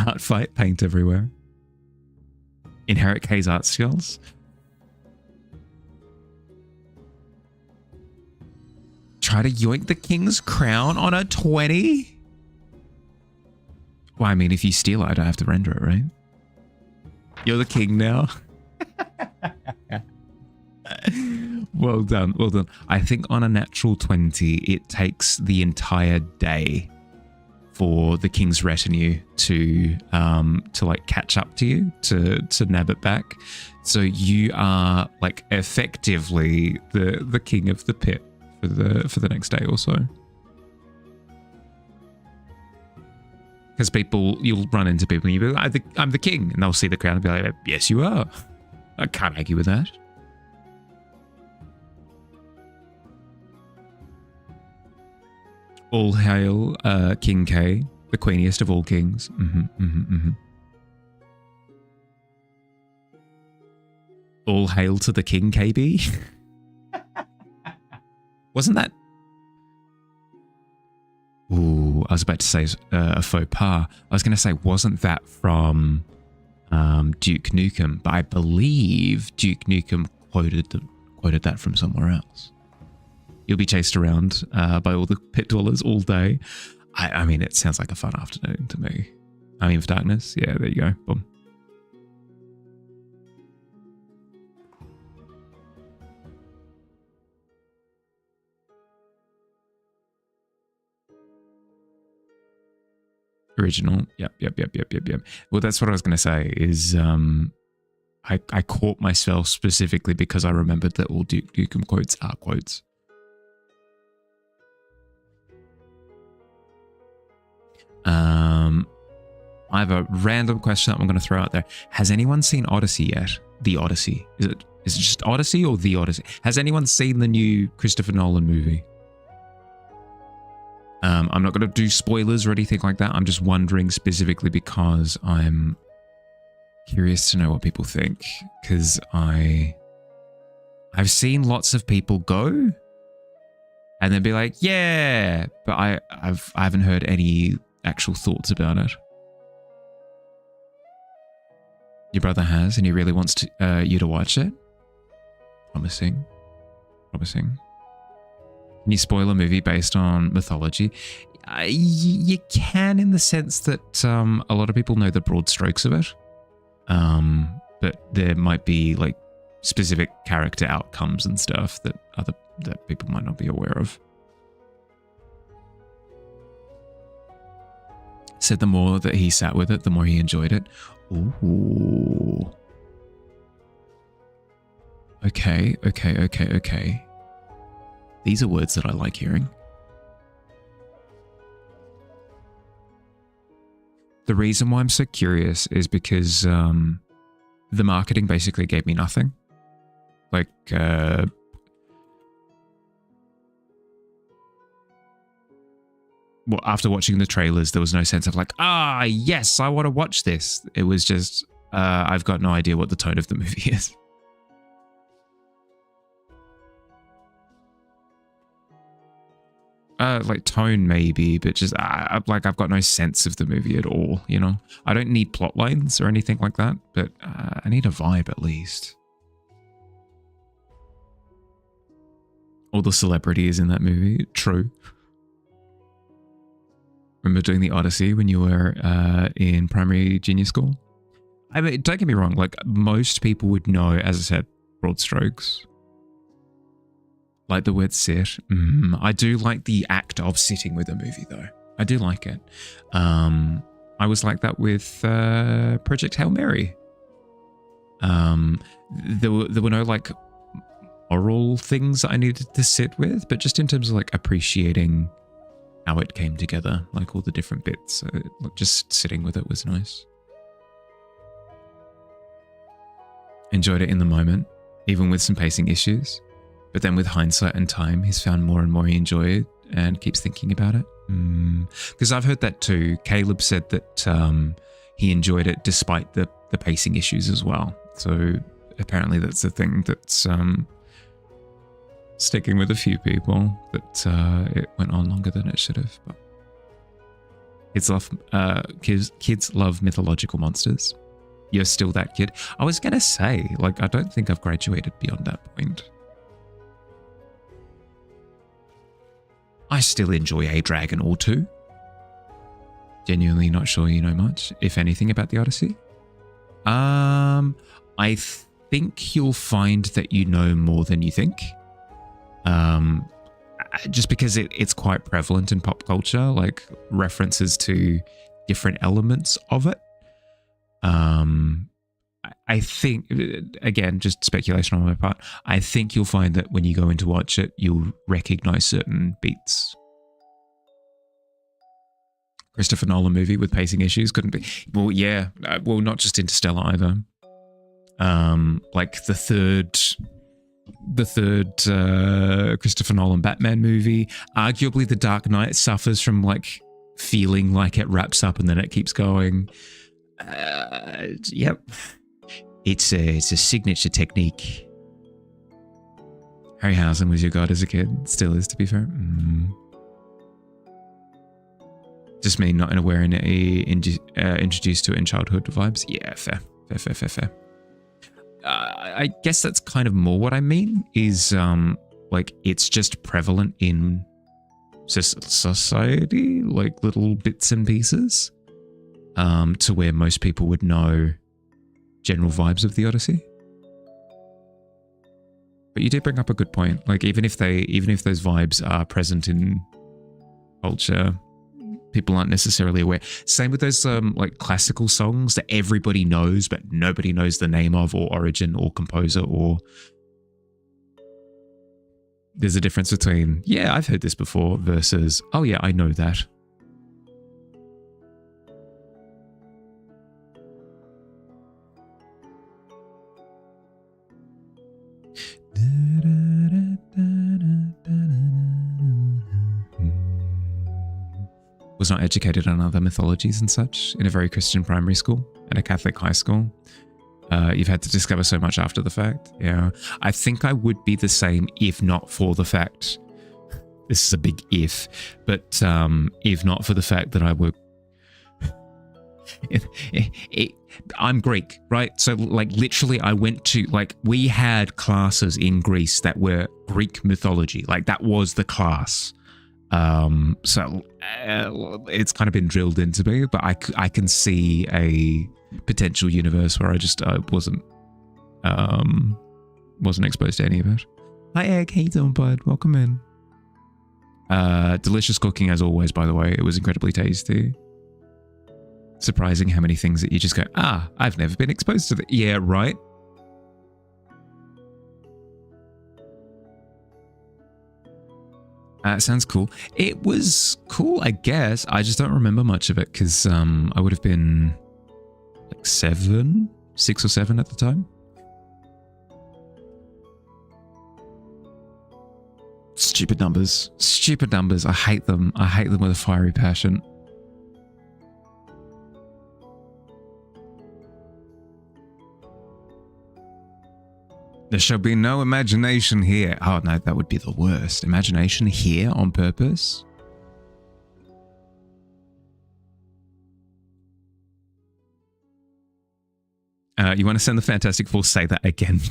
Art fight, paint everywhere. Inherit Kay's art skills. Try to yoink the king's crown on a 20? Well, I mean, if you steal it, I don't have to render it, right? You're the king now. Well done, well done. I think on a natural 20, it takes the entire day for the king's retinue to like catch up to you, to nab it back. So you are like effectively the king of the pit for the next day or so. Because you'll run into people and you'll be like, I'm the king, and they'll see the crown and be like, yes, you are. I can't argue with that. All hail King K, the queeniest of all kings. All hail to the king, KB. Wasn't that... Ooh, I was about to say a faux pas. I was going to say, wasn't that from Duke Nukem? But I believe Duke Nukem quoted that from somewhere else. You'll be chased around by all the pit dwellers all day. I mean, it sounds like a fun afternoon to me. Army of Darkness. Yeah, there you go. Boom. Original. Yep. Well, that's what I was going to say is I caught myself specifically because I remembered that all Duke Nukem quotes are quotes. I have a random question that I'm going to throw out there. Has anyone seen Odyssey yet? The Odyssey. Is it just Odyssey or The Odyssey? Has anyone seen the new Christopher Nolan movie? I'm not going to do spoilers or anything like that. I'm just wondering specifically because I'm curious to know what people think. Because I've seen lots of people go and then be like, yeah, but I haven't heard any actual thoughts about it. Your brother has, and he really wants to you to watch it. Promising. Can you spoil a movie based on mythology? You can, in the sense that a lot of people know the broad strokes of it, but there might be like specific character outcomes and stuff that people might not be aware of. Said the more that he sat with it, the more he enjoyed it. Ooh. Okay. These are words that I like hearing. The reason why I'm so curious is because the marketing basically gave me nothing. Like, well, after watching the trailers, there was no sense of like, yes, I want to watch this. It was just, I've got no idea what the tone of the movie is. Like tone maybe, but just I've got no sense of the movie at all, you know? I don't need plot lines or anything like that, but I need a vibe at least. All the celebrities in that movie, true. Remember doing the Odyssey when you were in primary junior school? I mean, don't get me wrong. Like most people would know, as I said, broad strokes. Like the word sit. I do like the act of sitting with a movie, though. I do like it. I was like that with Project Hail Mary. There were no like oral things that I needed to sit with, but just in terms of like appreciating how it came together, like all the different bits. So just sitting with it was nice. Enjoyed it in the moment, even with some pacing issues. But then with hindsight and time, he's found more and more he enjoyed and keeps thinking about it. Because I've heard that too. Caleb said that he enjoyed it despite the pacing issues as well. So apparently that's the thing that's sticking with a few people, that it went on longer than it should have. But kids love mythological monsters. You're still that kid. I was going to say, like, I don't think I've graduated beyond that point. I still enjoy a dragon or two. Genuinely not sure you know much, if anything, about the Odyssey. I think you'll find that you know more than you think. Just because it's quite prevalent in pop culture, like references to different elements of it. I think, again, just speculation on my part, I think you'll find that when you go in to watch it, you'll recognize certain beats. Christopher Nolan movie with pacing issues couldn't be. Well, yeah. Well, not just Interstellar either. Like the third Christopher Nolan Batman movie. Arguably, The Dark Knight suffers from like feeling like it wraps up and then it keeps going. Yep. It's a signature technique. Harryhausen was your god as a kid. Still is, to be fair. Just me not aware and introduced to it in childhood vibes. Yeah, fair. I guess that's kind of more what I mean is like it's just prevalent in society, like little bits and pieces, to where most people would know general vibes of the Odyssey. But you did bring up a good point. Like even if those vibes are present in culture, people aren't necessarily aware. Same with those like classical songs that everybody knows, but nobody knows the name of or origin or composer or. There's a difference between, yeah, I've heard this before versus, oh yeah, I know that. Was not educated on other mythologies and such in a very Christian primary school and a Catholic high school. You've had to discover so much after the fact. Yeah. I think I would be the same if not for the fact, this is a big if, but if not for the fact that I would, I'm Greek, right? So like literally I went to, like we had classes in Greece that were Greek mythology. Like that was the class. So it's kind of been drilled into me, but I can see a potential universe where I just wasn't exposed to any of it. Hi Egg, how you doing, bud? Welcome in. Delicious cooking as always, by the way. It was incredibly tasty. Surprising how many things that you just go, I've never been exposed to that. Yeah, right. Sounds cool. It was cool, I guess. I just don't remember much of it because I would have been like 6 or 7 at the time. Stupid numbers. Stupid numbers. I hate them. I hate them with a fiery passion. There shall be no imagination here. Oh, no, that would be the worst. Imagination here on purpose? You want to send the Fantastic Four? Say that again.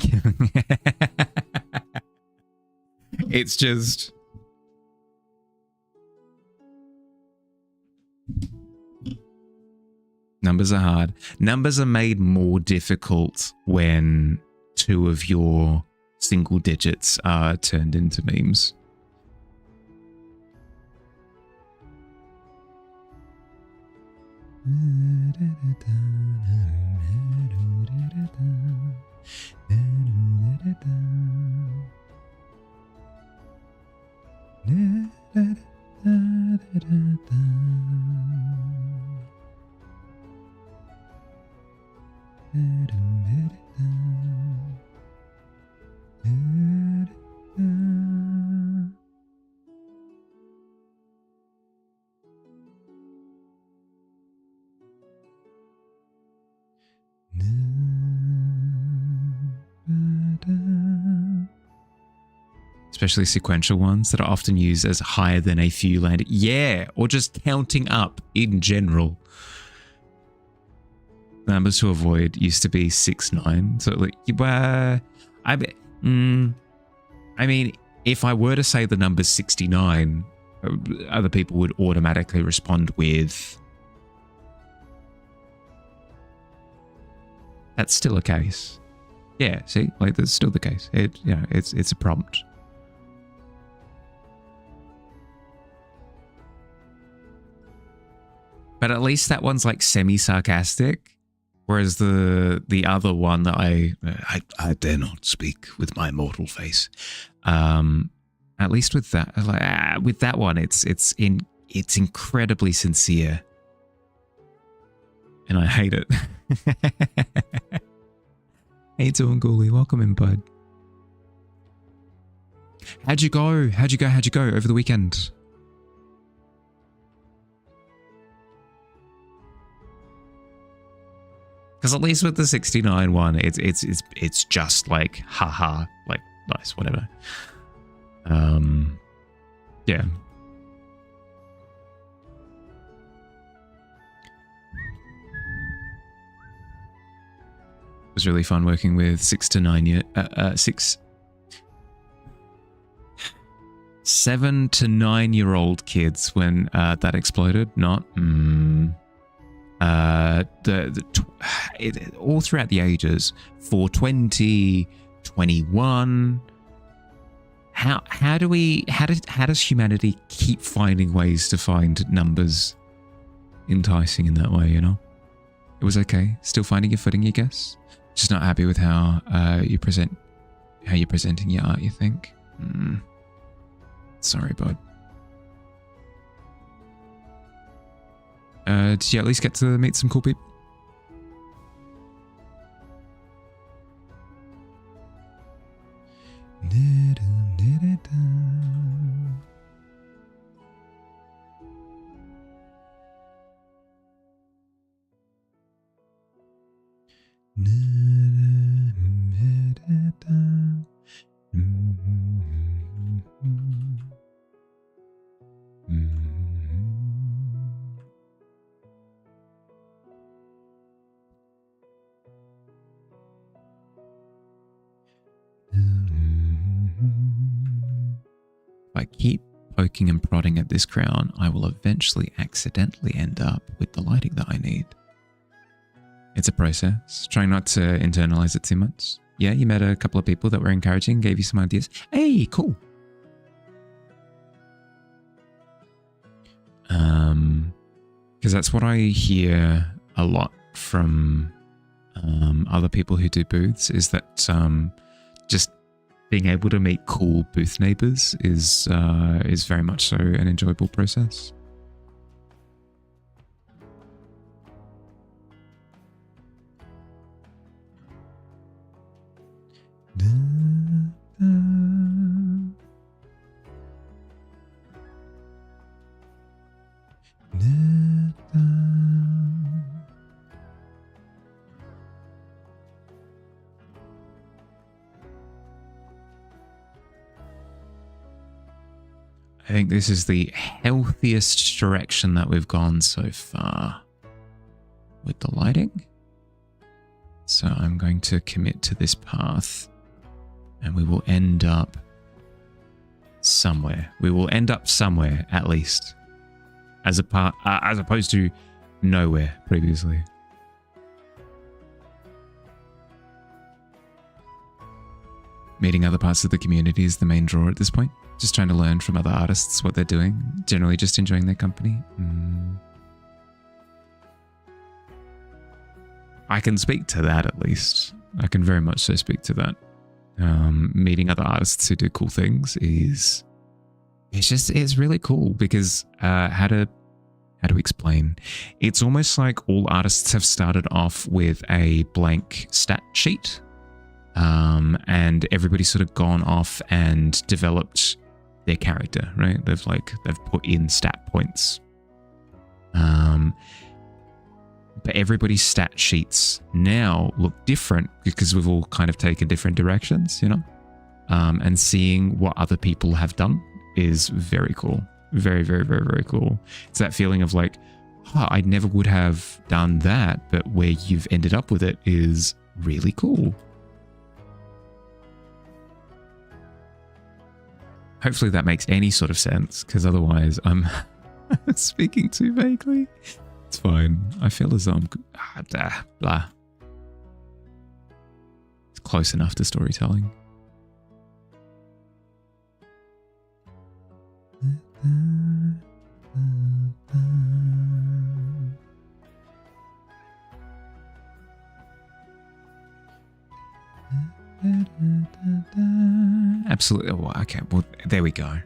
It's just... Numbers are hard. Numbers are made more difficult when two of your single digits are turned into memes. Especially sequential ones that are often used as higher than a few landing. Yeah, or just counting up in general. Numbers to avoid used to be 6, 9. So like, I mean, if I were to say the number 69, other people would automatically respond with, that's still a case. Yeah, see, like that's still the case. It's a prompt. But at least that one's like semi-sarcastic, whereas the other one that I dare not speak with my mortal face. At least with that, with that one, it's incredibly sincere, and I hate it. How you doing, Ghoulie? Welcome in, bud. How'd you go over the weekend? Because at least with the 69 one, it's just like haha, like nice, whatever. Yeah. It was really fun working with 7 to 9 year old kids when that exploded. Not. All throughout the ages, 420, 21. How does humanity keep finding ways to find numbers enticing in that way? You know, it was okay, still finding your footing, I guess. Just not happy with how you're presenting your art. You think? Sorry, bud. Did you at least get to meet some cool people? If I keep poking and prodding at this crown, I will eventually accidentally end up with the lighting that I need. It's a process. Trying not to internalize it too much. Yeah, you met a couple of people that were encouraging, gave you some ideas. Hey, cool. Because that's what I hear a lot from other people who do booths, is that just being able to meet cool booth neighbors is very much so an enjoyable process. I think this is the healthiest direction that we've gone so far with the lighting. So I'm going to commit to this path and we will end up somewhere. We will end up somewhere at least, as opposed to nowhere previously. Meeting other parts of the community is the main draw at this point. Just trying to learn from other artists what they're doing. Generally just enjoying their company. I can speak to that at least. I can very much so speak to that. Meeting other artists who do cool things is... It's really cool because how to explain? It's almost like all artists have started off with a blank stat sheet. And everybody's sort of gone off and developed their character, right? They've put in stat points. But everybody's stat sheets now look different because we've all kind of taken different directions, you know? And seeing what other people have done is very cool. Very, very, very, very cool. It's that feeling of like, oh, I never would have done that, but where you've ended up with it is really cool. Hopefully that makes any sort of sense, because otherwise I'm speaking too vaguely. It's fine. I feel as though I'm... blah. It's close enough to storytelling. Absolutely. Oh, okay, well, there we go.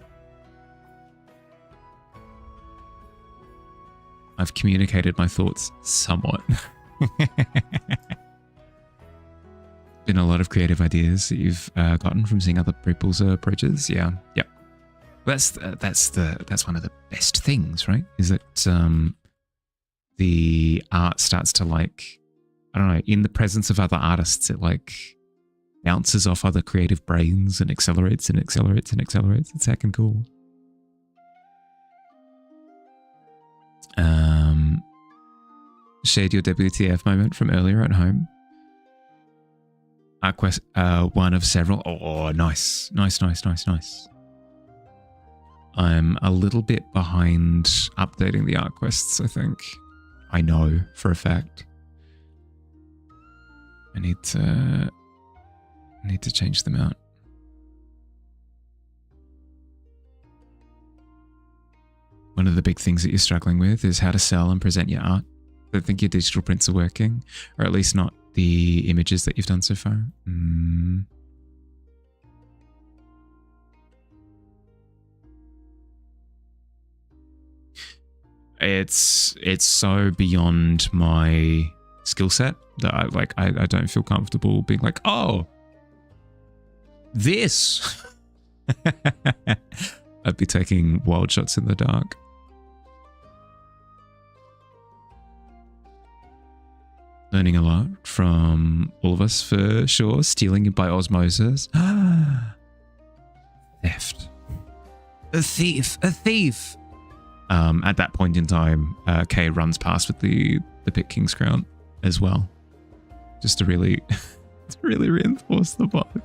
I've communicated my thoughts somewhat. Been a lot of creative ideas that you've gotten from seeing other people's approaches. Yeah, yep. That's one of the best things, right? Is that the art starts to like, I don't know, in the presence of other artists, it like bounces off other creative brains and accelerates and accelerates and accelerates. It's heckin' cool. Shared your WTF moment from earlier at home. One of several. Oh, nice. Nice, nice, nice, nice. I'm a little bit behind updating the art quests, I think. I know for a fact. I need to change them out. One of the big things that you're struggling with is how to sell and present your art. I don't think your digital prints are working, or at least not the images that you've done so far. It's so beyond my skill set that I don't feel comfortable being like, oh, this. I'd be taking wild shots in the dark. Learning a lot from all of us for sure. Stealing by osmosis. Theft. A thief. A thief. At that point in time, Kay runs past with the Pit King's crown as well. Just to really, to really reinforce the vibe.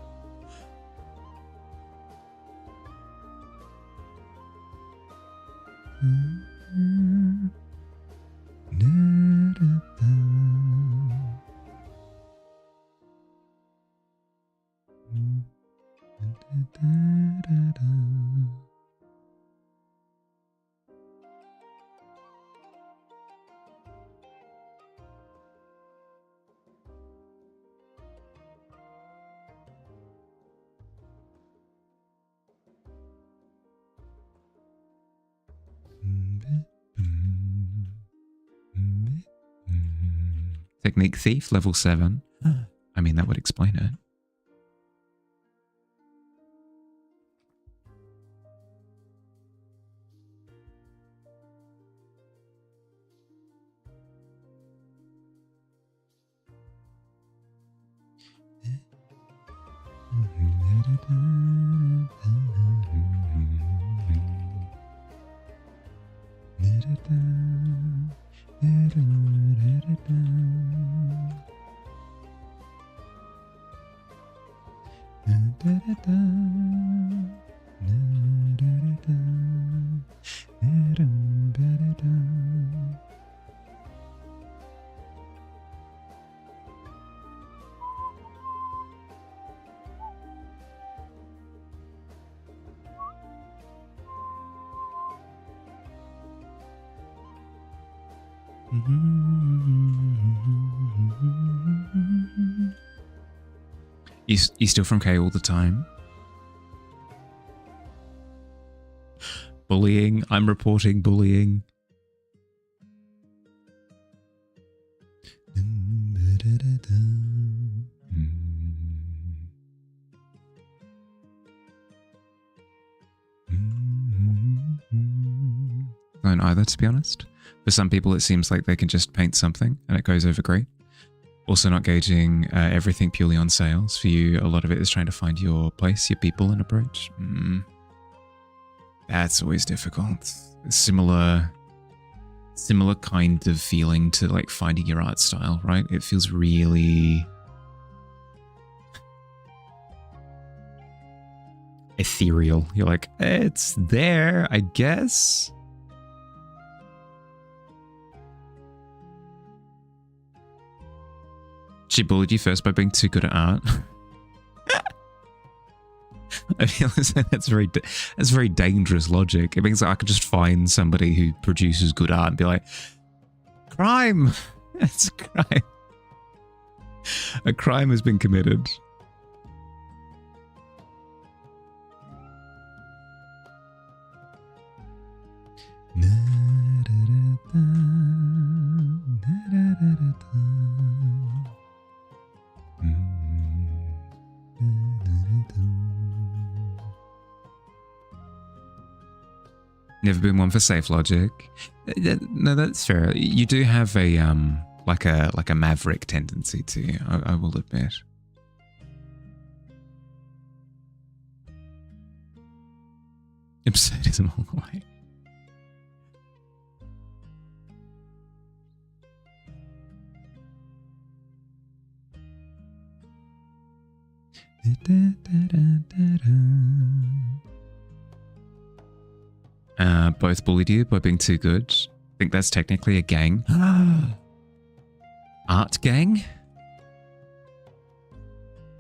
Technique Thief, level 7. I mean, that would explain it. You still from K all the time? Bullying. I'm reporting bullying. Don't either, to be honest. For some people, it seems like they can just paint something and it goes over great. Also not gauging everything purely on sales. For you, a lot of it is trying to find your place, your people and approach. That's always difficult. Similar kind of feeling to like finding your art style, right? It feels really ethereal. You're like, it's there, I guess. She bullied you first by being too good at art. I feel as though that's very dangerous logic. It means that I could just find somebody who produces good art and be like, crime. It's a crime. A crime has been committed. Never been one for safe logic. No, that's fair. You do have a like a maverick tendency to you, I will admit. Absurdism all the way. Both bullied you by being too good. I think that's technically a gang. Art gang?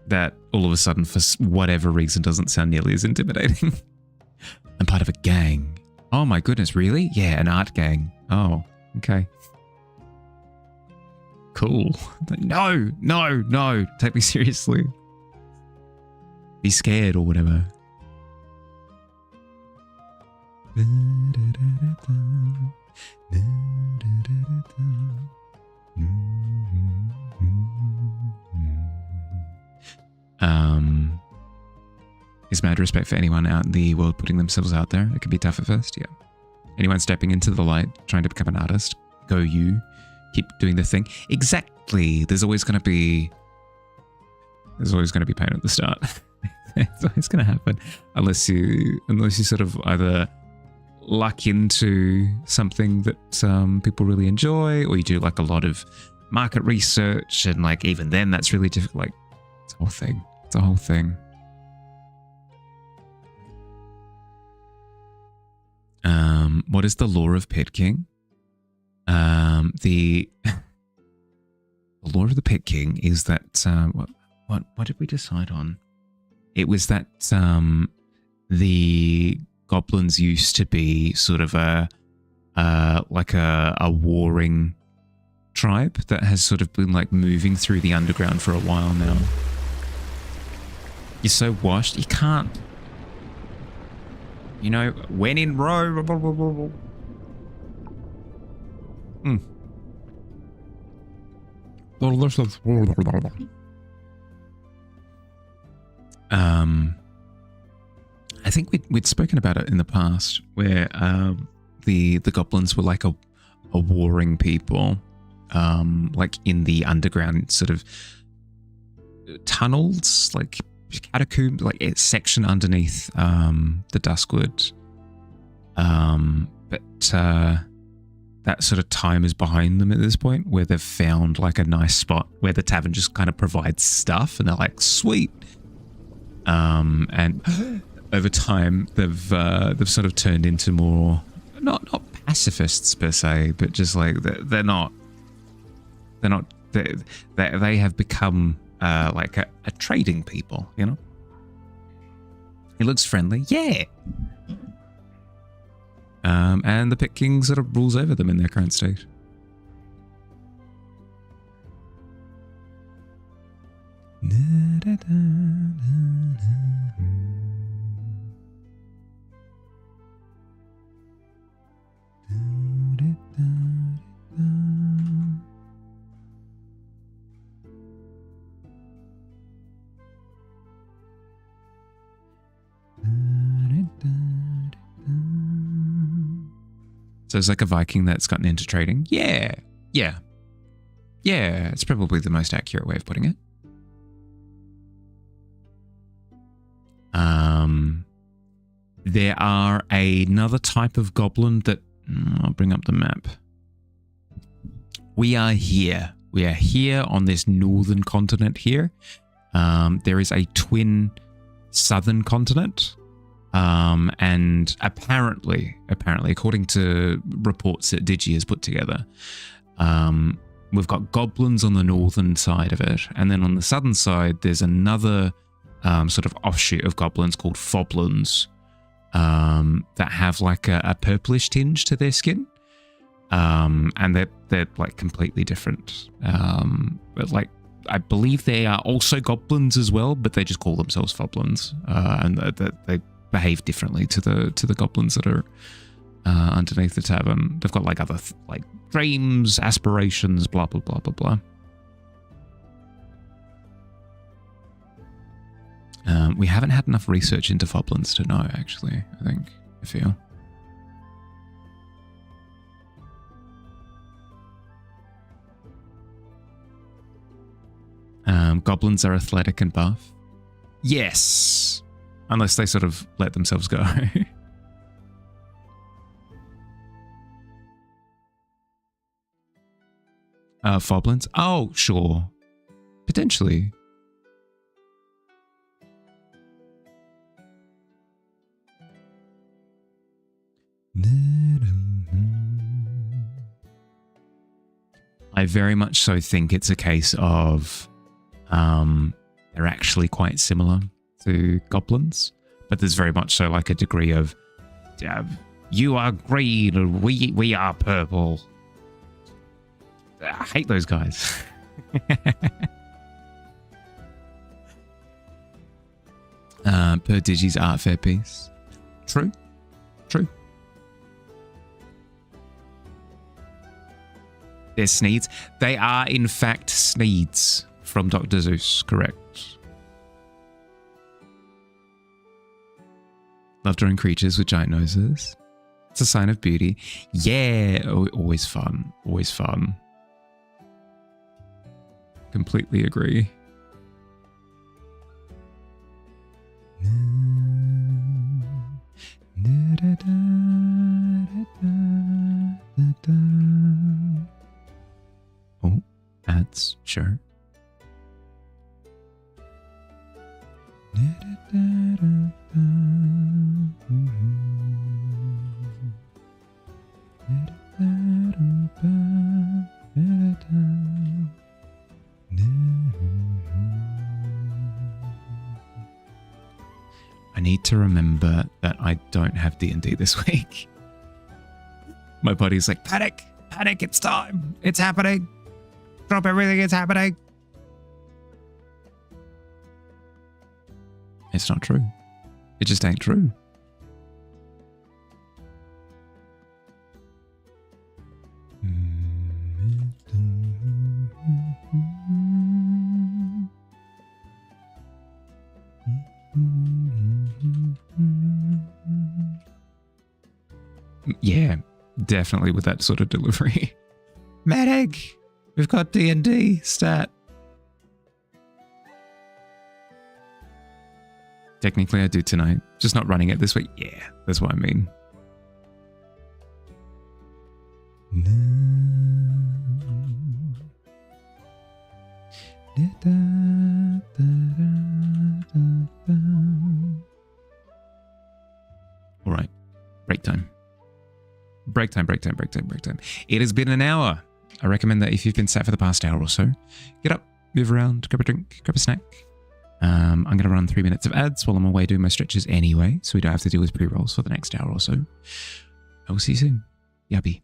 That all of a sudden, for whatever reason, doesn't sound nearly as intimidating. I'm part of a gang. Oh my goodness, really? Yeah, an art gang. Oh, okay. Cool. No, no, no. Take me seriously. Be scared or whatever. Is mad respect for anyone out in the world putting themselves out there. It can be tough at first, yeah. Anyone stepping into the light, trying to become an artist, go you. Keep doing the thing. Exactly. There's always going to be pain at the start. It's always going to happen unless you sort of either luck into something that people really enjoy, or you do like a lot of market research, and like even then that's really difficult. Like it's a whole thing. It's a whole thing. What is the law of Pit King? The law of the Pit King is that what did we decide on? It was that the goblins used to be sort of a warring tribe that has sort of been like moving through the underground for a while now. You're so washed, you can't. You know, when in Rome. I think we'd spoken about it in the past, where the goblins were like a warring people, like in the underground sort of tunnels, like catacombs, like a section underneath the Duskwood. But that sort of time is behind them at this point, where they've found like a nice spot where the tavern just kind of provides stuff, and they're like, sweet. And over time, they've sort of turned into more not pacifists per se, but just like they have become like a trading people, you know. It looks friendly, yeah. And the Pit King sort of rules over them in their current state. So it's like a Viking that's gotten into trading. Yeah. It's probably the most accurate way of putting it. There are another type of goblin that I'll bring up the map. We are here. We are here on this northern continent here. There is a twin southern continent. And apparently, according to reports that Digi has put together, we've got goblins on the northern side of it. And then on the southern side, there's another sort of offshoot of goblins called foblins that have like a purplish tinge to their skin. And they're like completely different. But like, I believe they are also goblins as well, but they just call themselves foblins. And they behave differently to the goblins that are underneath the tavern. They've got like other like dreams, aspirations, blah blah blah blah blah. We haven't had enough research into foblins to know, actually. I feel. Goblins are athletic and buff. Yes. Unless they sort of let themselves go. Foblins? Oh, sure. Potentially. I very much so think it's a case of they're actually quite similar to goblins, but there's very much so like a degree of you are green and we are purple. I hate those guys. Per Digi's art fair piece. True. They're Sneeds. They are in fact Sneeds from Dr. Zeus, correct. Love drawing creatures with giant noses. It's a sign of beauty. Yeah, always fun. Always fun. Completely agree. Oh, ads, sure. I need to remember that I don't have D&D this week. My body's like, panic, it's time, it's happening. Drop everything, it's happening. It's not true. It just ain't true. Yeah, definitely with that sort of delivery. Medic, we've got D&D stat. Technically I do tonight, just not running it this week. Yeah, that's what I mean. All right, break time. Break time. It has been an hour. I recommend that if you've been sat for the past hour or so, get up, move around, grab a drink, grab a snack. I'm going to run 3 minutes of ads while I'm away doing my stretches anyway, so we don't have to deal with pre-rolls for the next hour or so. I will see you soon. Yabby.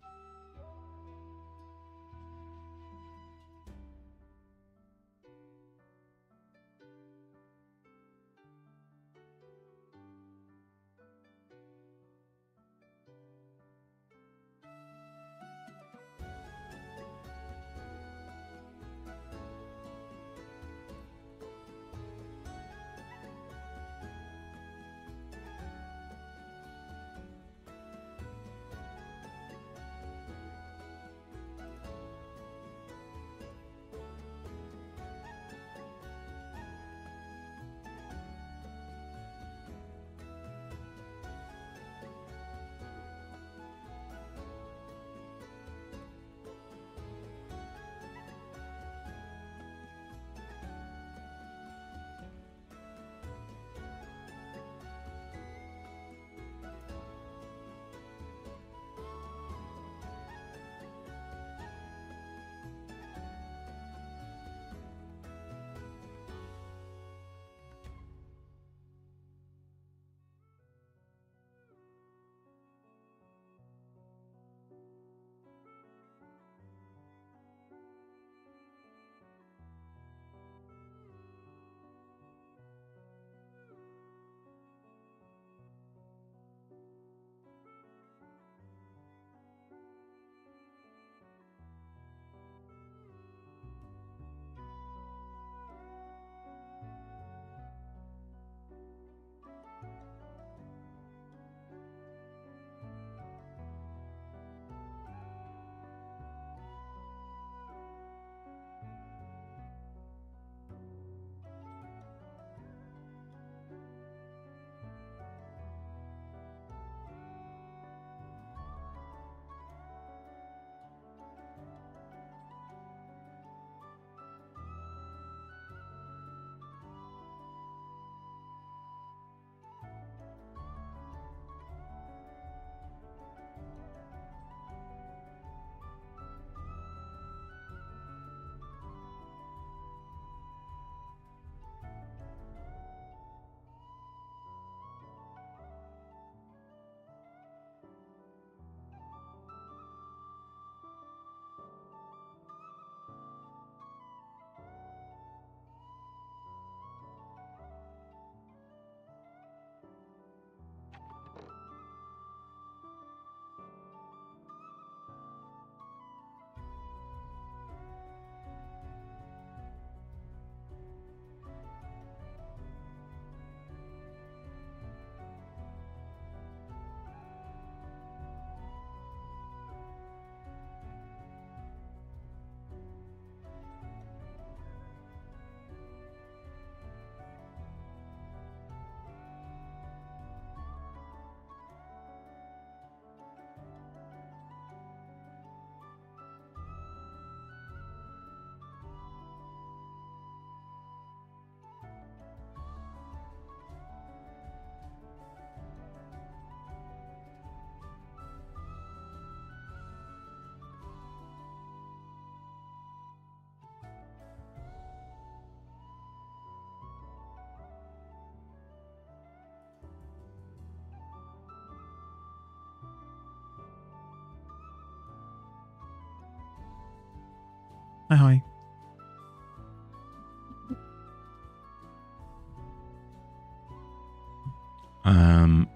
Hi.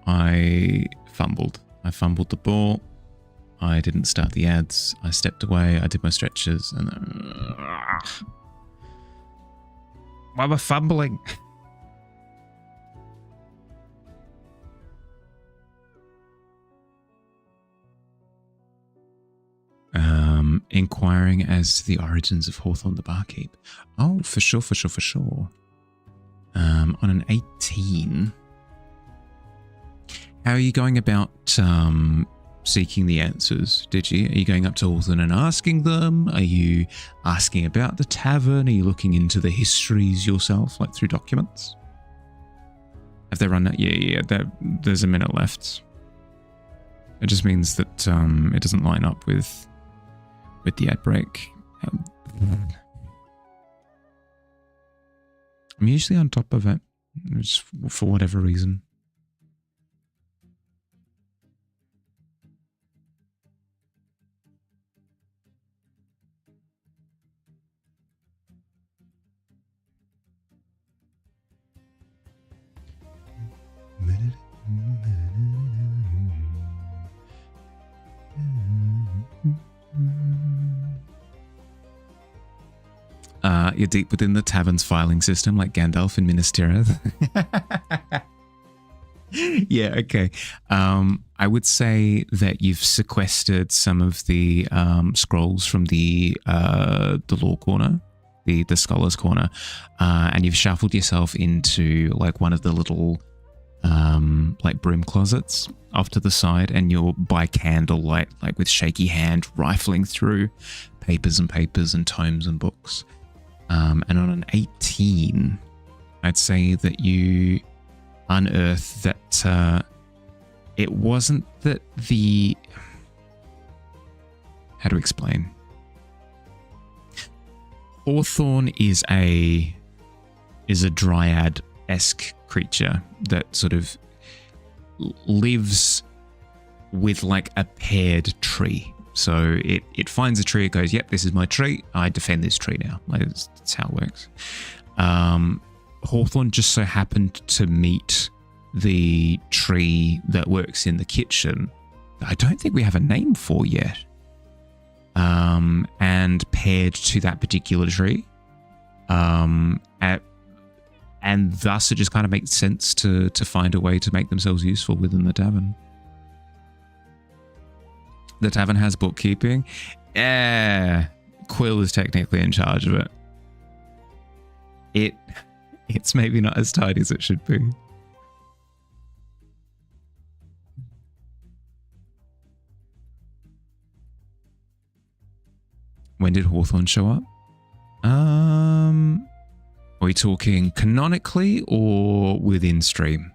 I fumbled the ball. I didn't start the ads. I stepped away. I did my stretches, and why am I fumbling? Inquiring as to the origins of Hawthorne the Barkeep. Oh, for sure. On an 18. How are you going about seeking the answers? Are you going up to Hawthorne and asking them? Are you asking about the tavern? Are you looking into the histories yourself, like through documents? Have they run out? Yeah. There's a minute left. It just means that it doesn't line up with the ad break. I'm usually on top of it, just for whatever reason. You're deep within the tavern's filing system, like Gandalf in Minas Tirith. Yeah, okay. I would say that you've sequestered some of the scrolls from the law corner, the scholar's corner, and you've shuffled yourself into like one of the little like broom closets off to the side, and you're by candlelight, like with shaky hand, rifling through papers and tomes and books. And on an 18, I'd say that you unearth that it wasn't that the... How to explain? Hawthorne is a dryad-esque creature that sort of lives with like a paired tree. So it finds a tree, it goes, yep, this is my tree. I defend this tree now. Like, that's how it works. Hawthorne just so happened to meet the tree that works in the kitchen. I don't think we have a name for yet. And paired to that particular tree. And thus it just kind of makes sense to find a way to make themselves useful within the tavern. The tavern has bookkeeping. Quill is technically in charge of it. It's maybe not as tidy as it should be. When did Hawthorne show up? Are we talking canonically or within stream?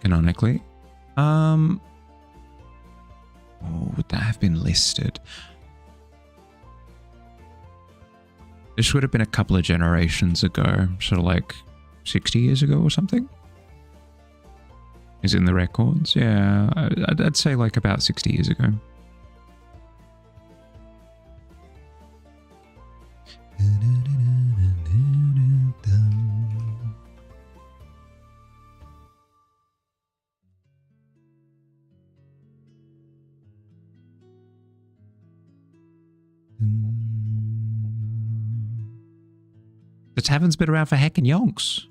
Canonically? Would that have been listed? This would have been a couple of generations ago, sort of like 60 years ago or something. Is it in the records? Yeah, I'd say like about 60 years ago. The tavern's been around for heckin' yonks.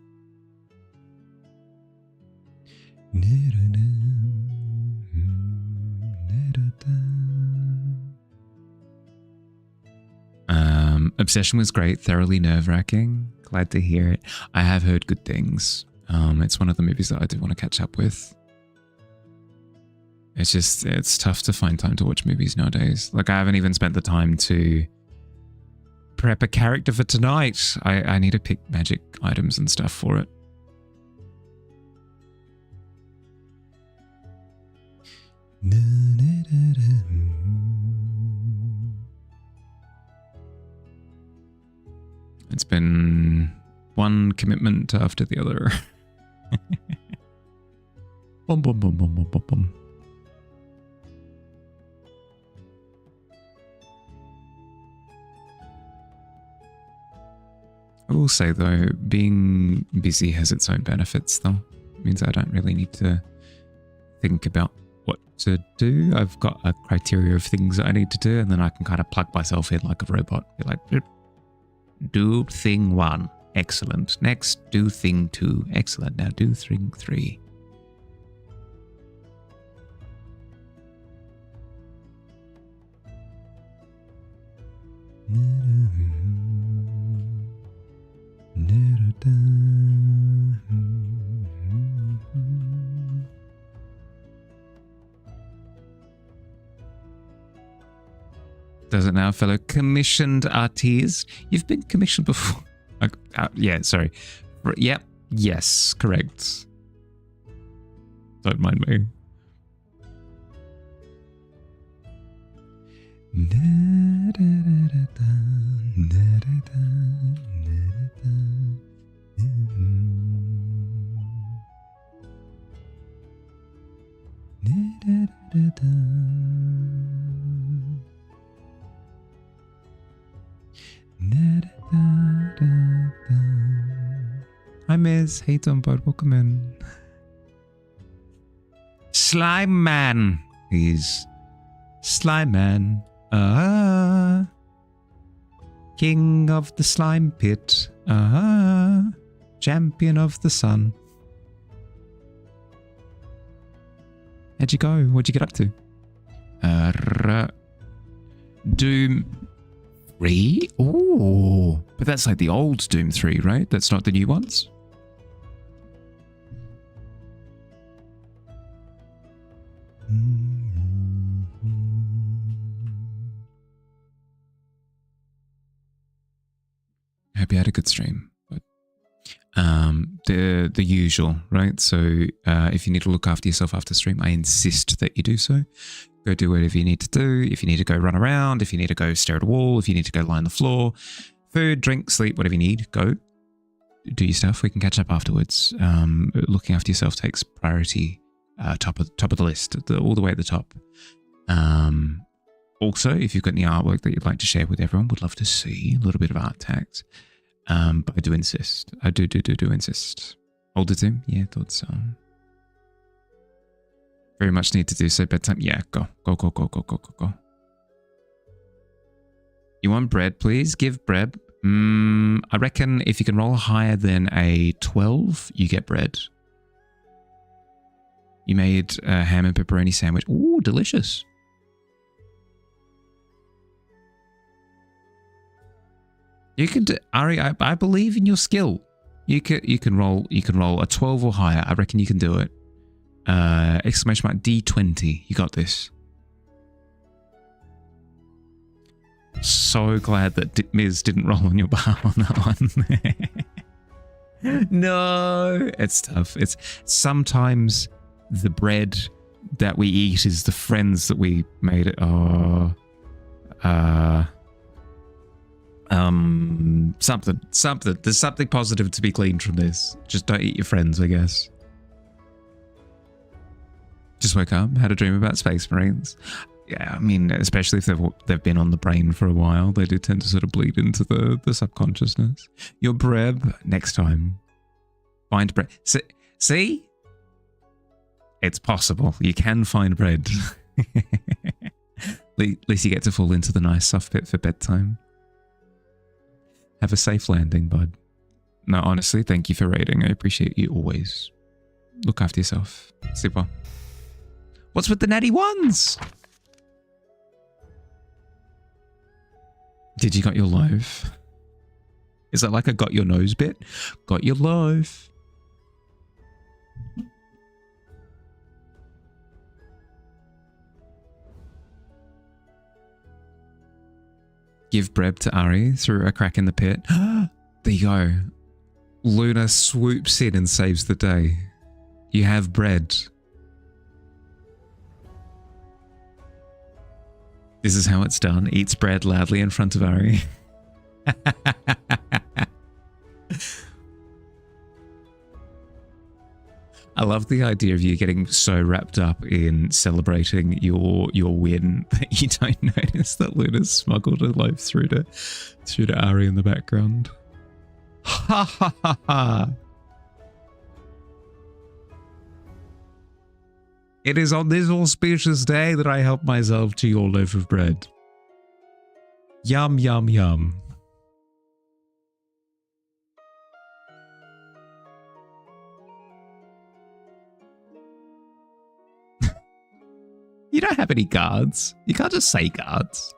Obsession was great, thoroughly nerve-wracking. Glad to hear it. I have heard good things. It's one of the movies that I do want to catch up with. It's tough to find time to watch movies nowadays. Like, I haven't even spent the time to prep a character for tonight. I need to pick magic items and stuff for it. It's been one commitment after the other. Bum, bum, bum, bum, bum, bum, bum. I will say though, being busy has its own benefits though. It means I don't really need to think about what to do. I've got a criteria of things that I need to do, and then I can kind of plug myself in like a robot. Be like, do thing 1. Excellent. Next, do thing 2. Excellent. Now do thing 3. Does it now, fellow commissioned artists? You've been commissioned before. Yeah, sorry. Yep. Yes, correct. Don't mind me. Hi, Miz. Hey, Dumbud. Welcome in. Slime Man. He's Slime Man. King of the slime pit. Champion of the sun. How'd you go? What'd you get up to? Doom 3? Oh, but that's like the old Doom 3, right? That's not the new ones? Hope you had a good stream. But the usual, right? So if you need to look after yourself after stream, I insist that you do so. Go do whatever you need to do. If you need to go run around, if you need to go stare at a wall, if you need to go lie on the floor, food, drink, sleep, whatever you need, go. Do your stuff. We can catch up afterwards. Looking after yourself takes priority, top of the list, all the way at the top. Also, if you've got any artwork that you'd like to share with everyone, would love to see a little bit of art tags. But I do insist. I do insist. Older Tim? Yeah, thought so. Very much need to do so. Bedtime? Yeah, go. You want bread, please? Give bread. I reckon if you can roll higher than a 12, you get bread. You made a ham and pepperoni sandwich. Ooh, delicious. You can do, Ari, I believe in your skill. You can roll a 12 or higher. I reckon you can do it. Exclamation mark D20. You got this. So glad that Miz didn't roll on your behalf on that one. No, it's tough. It's sometimes the bread that we eat is the friends that we made it. Something. There's something positive to be gleaned from this. Just don't eat your friends, I guess. Just woke up, had a dream about Space Marines. Yeah, I mean, especially if they've been on the brain for a while, they do tend to sort of bleed into the subconsciousness. Your breb, next time. Find bread. See? It's possible. You can find bread. At least you get to fall into the nice soft bit for bedtime. Have a safe landing, bud. No, honestly, thank you for raiding. I appreciate you always. Look after yourself. Sleep well. What's with the natty ones? Did you got your loaf? Is that like a got your nose bit? Got your loaf. Give bread to Ari through a crack in the pit. There you go. Luna swoops in and saves the day. You have bread. This is how it's done. Eats bread loudly in front of Ari. I love the idea of you getting so wrapped up in celebrating your win that you don't notice that Luna's smuggled a loaf through to Ari in the background. Ha ha ha ha! It is on this auspicious day that I help myself to your loaf of bread. Yum yum yum. You don't have any guards. You can't just say guards.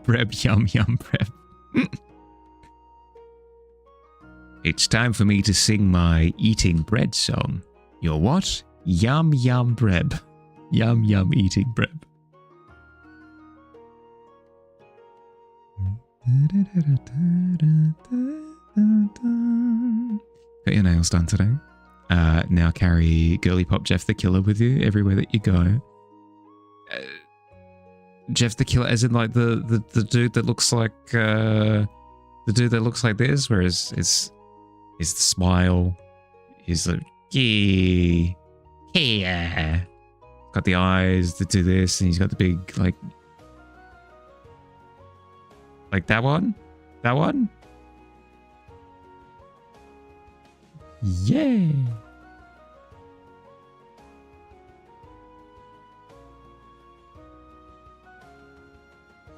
Prep, yum, yum, prep. It's time for me to sing my eating bread song. Your what? Yum, yum, breb. Yum, yum, eating breb. Got your nails done today. Now carry Girly Pop Jeff the Killer with you everywhere that you go. Jeff the Killer, as in like the dude that looks like the dude that looks like this, whereas it's the smile, he's like yeah, got the eyes that do this, and he's got the big like that one, yeah.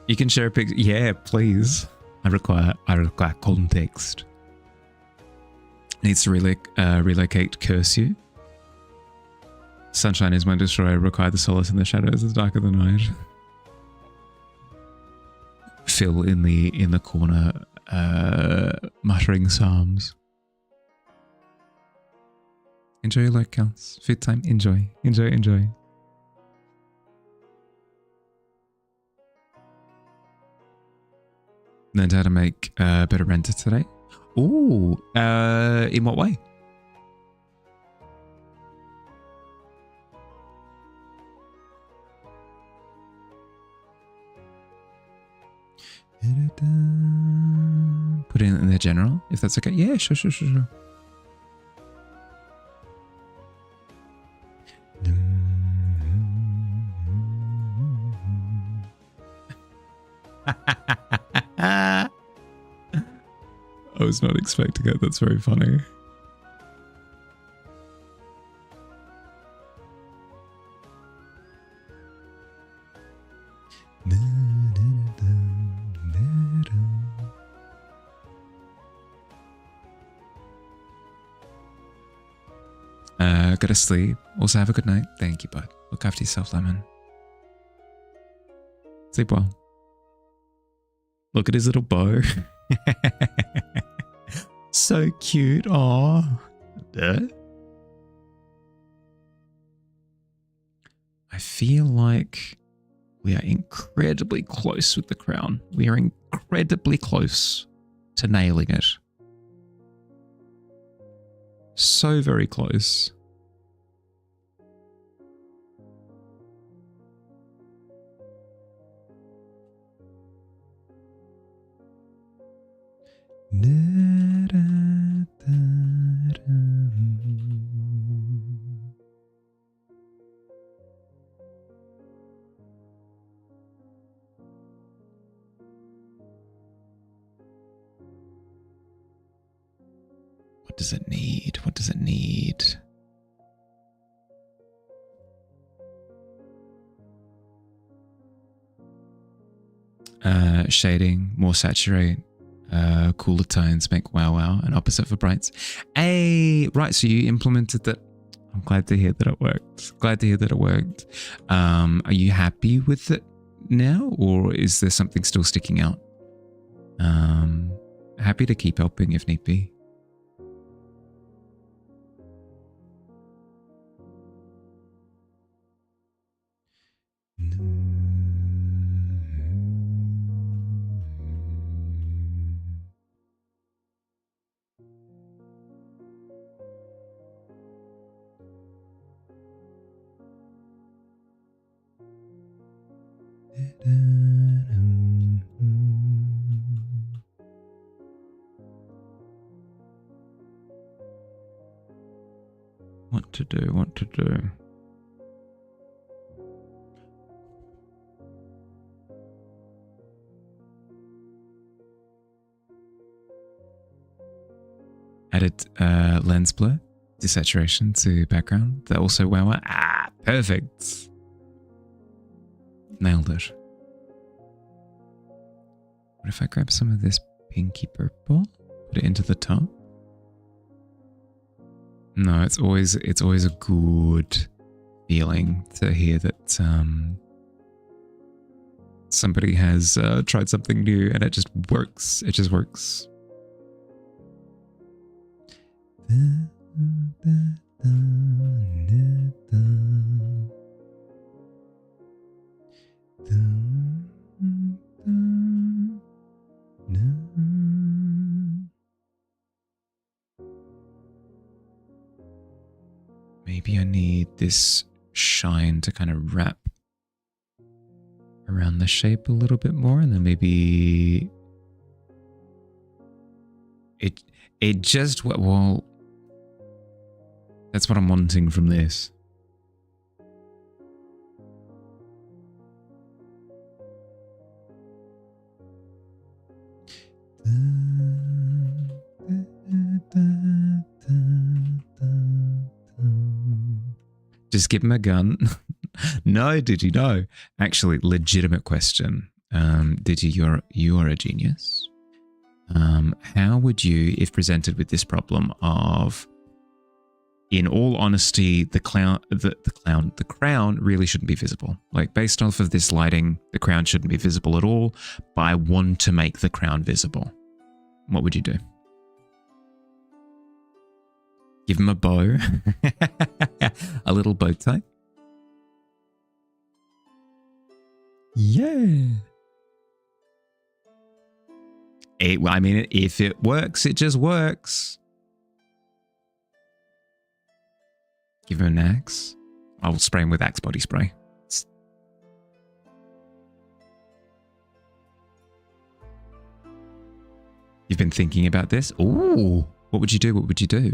You can share a picture. Yeah, please. I require context. Needs to relocate curse you. Sunshine is my destroyer. Require the solace in the shadows as dark of the night. Phil in the corner, muttering psalms. Enjoy your low counts. Food time. Enjoy. Learned how to make better render today. Ooh, in what way? Put it in the general, if that's okay. Yeah, sure. I was not expecting it. That's very funny. Go to sleep. Also have a good night. Thank you, bud. Look after yourself, Lemon. Sleep well. Look at his little bow. So cute. Aww. I feel like we are incredibly close with the crown. We are incredibly close to nailing it. So very close. What does it need? What does it need? Shading, more saturate, cooler tones, make wow, and opposite for brights. Hey, right, so you implemented that. I'm glad to hear that it worked. Are you happy with it now, or is there something still sticking out? Happy to keep helping if need be. to do, what to do. Added lens blur, desaturation to background. That also wow. Ah, perfect. Nailed it. What if I grab some of this pinky purple, put it into the top? No, it's always a good feeling to hear that somebody has tried something new and it just works. It just works. Maybe I need this shine to kind of wrap around the shape a little bit more, and then maybe it just, well, that's what I'm wanting from this. Just give him a gun. No, did you know? Actually, legitimate question. Did you? You are a genius. How would you, if presented with this problem of, in all honesty, the crown really shouldn't be visible. Like, based off of this lighting, the crown shouldn't be visible at all, but I want to make the crown visible. What would you do? Give him a bow. A little bow tie. Yeah. I mean, if it works, it just works. Give him an axe. I'll spray him with axe body spray. You've been thinking about this? Ooh. What would you do? What would you do?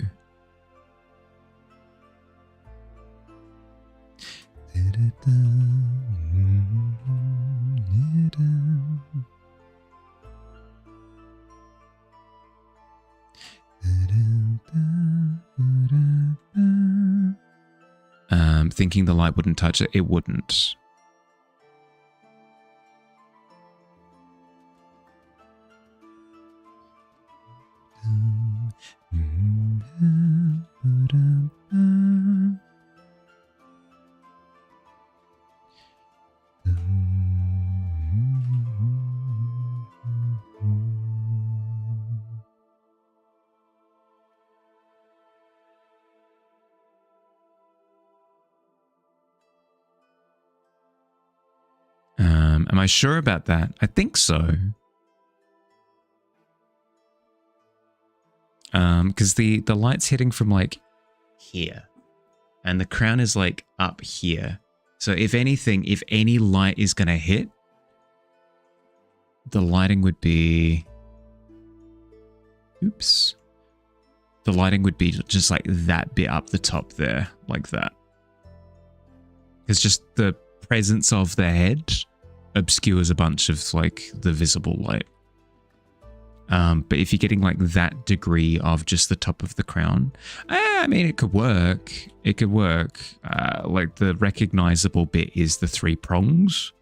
Thinking the light wouldn't touch it. It wouldn't. Am I sure about that? I think so. Because the light's hitting from like here, and the crown is like up here. So if anything, if any light is gonna hit, the lighting would be, oops. The lighting would be just like that bit up the top there, like that. It's just the presence of the head obscures a bunch of like the visible light. But if you're getting like that degree of just the top of the crown, I mean, it could work. It could work. Like the recognizable bit is the three prongs.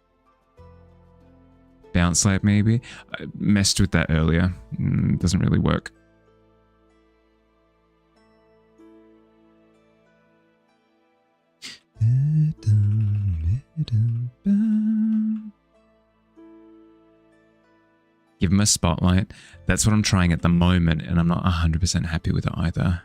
Bounce light maybe. I messed with that earlier. Doesn't really work. Give him a spotlight. That's what I'm trying at the moment, and I'm not 100% happy with it either.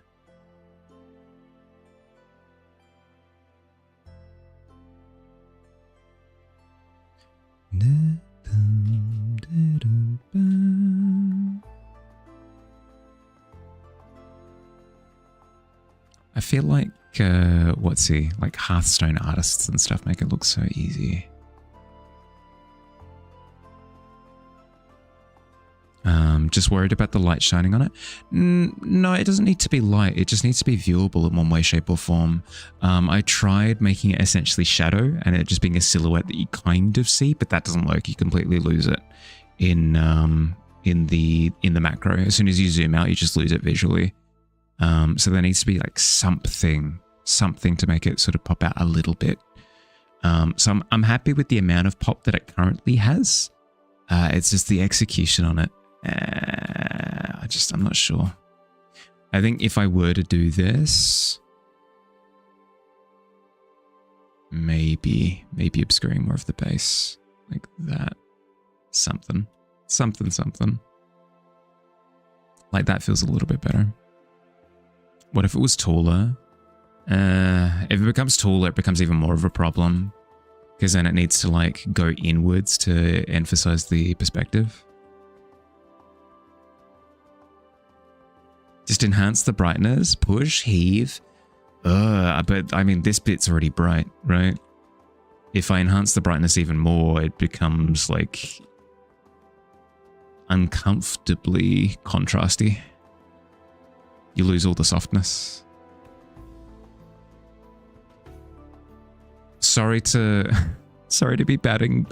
I feel like, what's he? Like Hearthstone artists and stuff make it look so easy. Just worried about the light shining on it. No, it doesn't need to be light. It just needs to be viewable in one way, shape or form. I tried making it essentially shadow and it just being a silhouette that you kind of see, but that doesn't work. You completely lose it in the macro. As soon as you zoom out, you just lose it visually. So there needs to be like something to make it sort of pop out a little bit. So I'm happy with the amount of pop that it currently has. It's just the execution on it. I'm not sure. I think if I were to do this, maybe obscuring more of the base like that. Something. Like that feels a little bit better. What if it was taller? If it becomes taller, it becomes even more of a problem because then it needs to like go inwards to emphasize the perspective. Just enhance the brightness, push, heave. But I mean, this bit's already bright, right? If I enhance the brightness even more, it becomes like uncomfortably contrasty. You lose all the softness. Sorry to be battering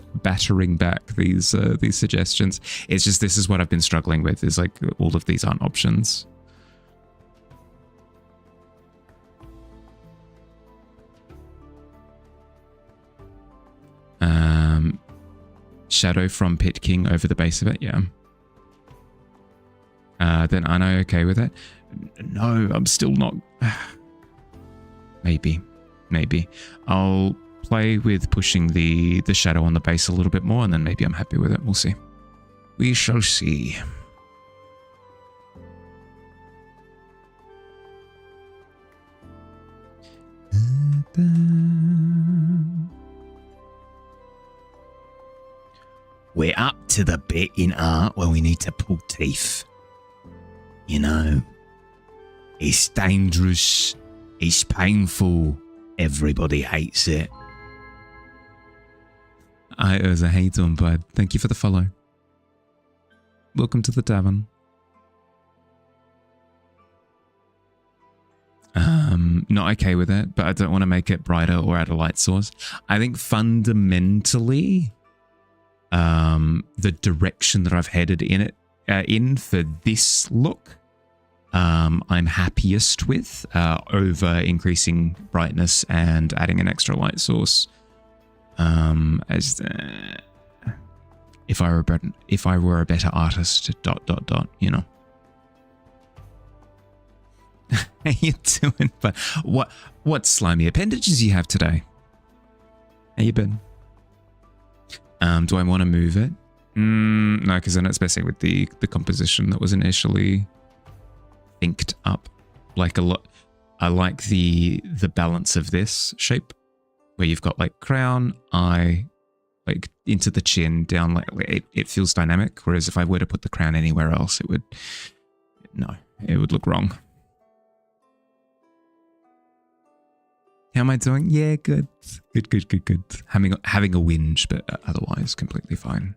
back these suggestions. It's just this is what I've been struggling with. Is like all of these aren't options. Shadow from Pit King over the base of it, yeah. Then aren't I okay with it? No, I'm still not. Maybe. I'll play with pushing the shadow on the base a little bit more, and then maybe I'm happy with it. We'll see. We shall see. We're up to the bit in art where we need to pull teeth. You know, it's dangerous, it's painful, everybody hates it. It was a hate on, bud. Thank you for the follow. Welcome to the Tavern. Not okay with it, but I don't want to make it brighter or add a light source. I think fundamentally, the direction that I've headed in for this look, I'm happiest with over increasing brightness and adding an extra light source. If I were a better artist, ... you know. How you doing? But what slimy appendages you have today? How you been? Do I want to move it? No, because then it's messing with the composition that was initially thinked up. Like a lot. I like the balance of this shape, where you've got like crown, eye, like into the chin, down. Like it feels dynamic. Whereas if I were to put the crown anywhere else, it would look wrong. How am I doing? Yeah, good. Good. Having a whinge, but otherwise completely fine.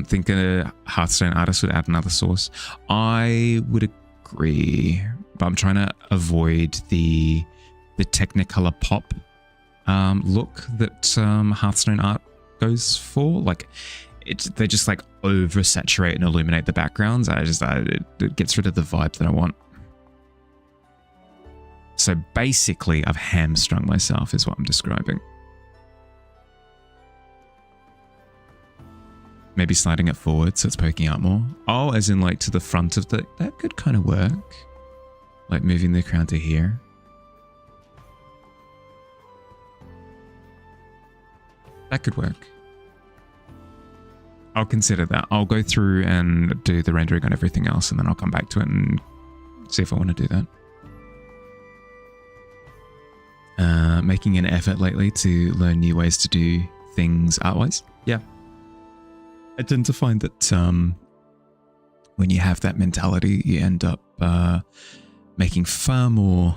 Think a Hearthstone artist would add another source. I would agree, but I'm trying to avoid the Technicolor pop look that Hearthstone art goes for. Like, they just like oversaturate and illuminate the backgrounds. It gets rid of the vibe that I want. So basically, I've hamstrung myself, is what I'm describing. Maybe sliding it forward so it's poking out more. Oh, as in like to the front of that could kind of work. Like moving the crown to here. That could work. I'll consider that. I'll go through and do the rendering on everything else, and then I'll come back to it and see if I want to do that. Making an effort lately to learn new ways to do things art-wise. Yeah. I tend to find that when you have that mentality, you end up making far more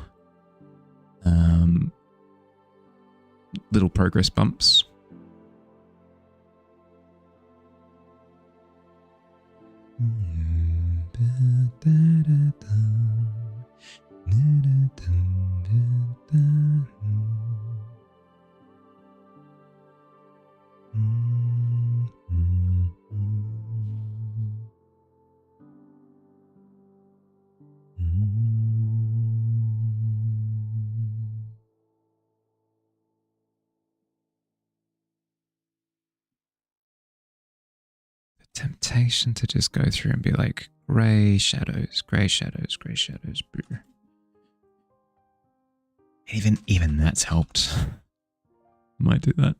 little progress bumps. Temptation to just go through and be like, grey shadows, grey shadows, grey shadows. Brr. Even that's helped. Might do that.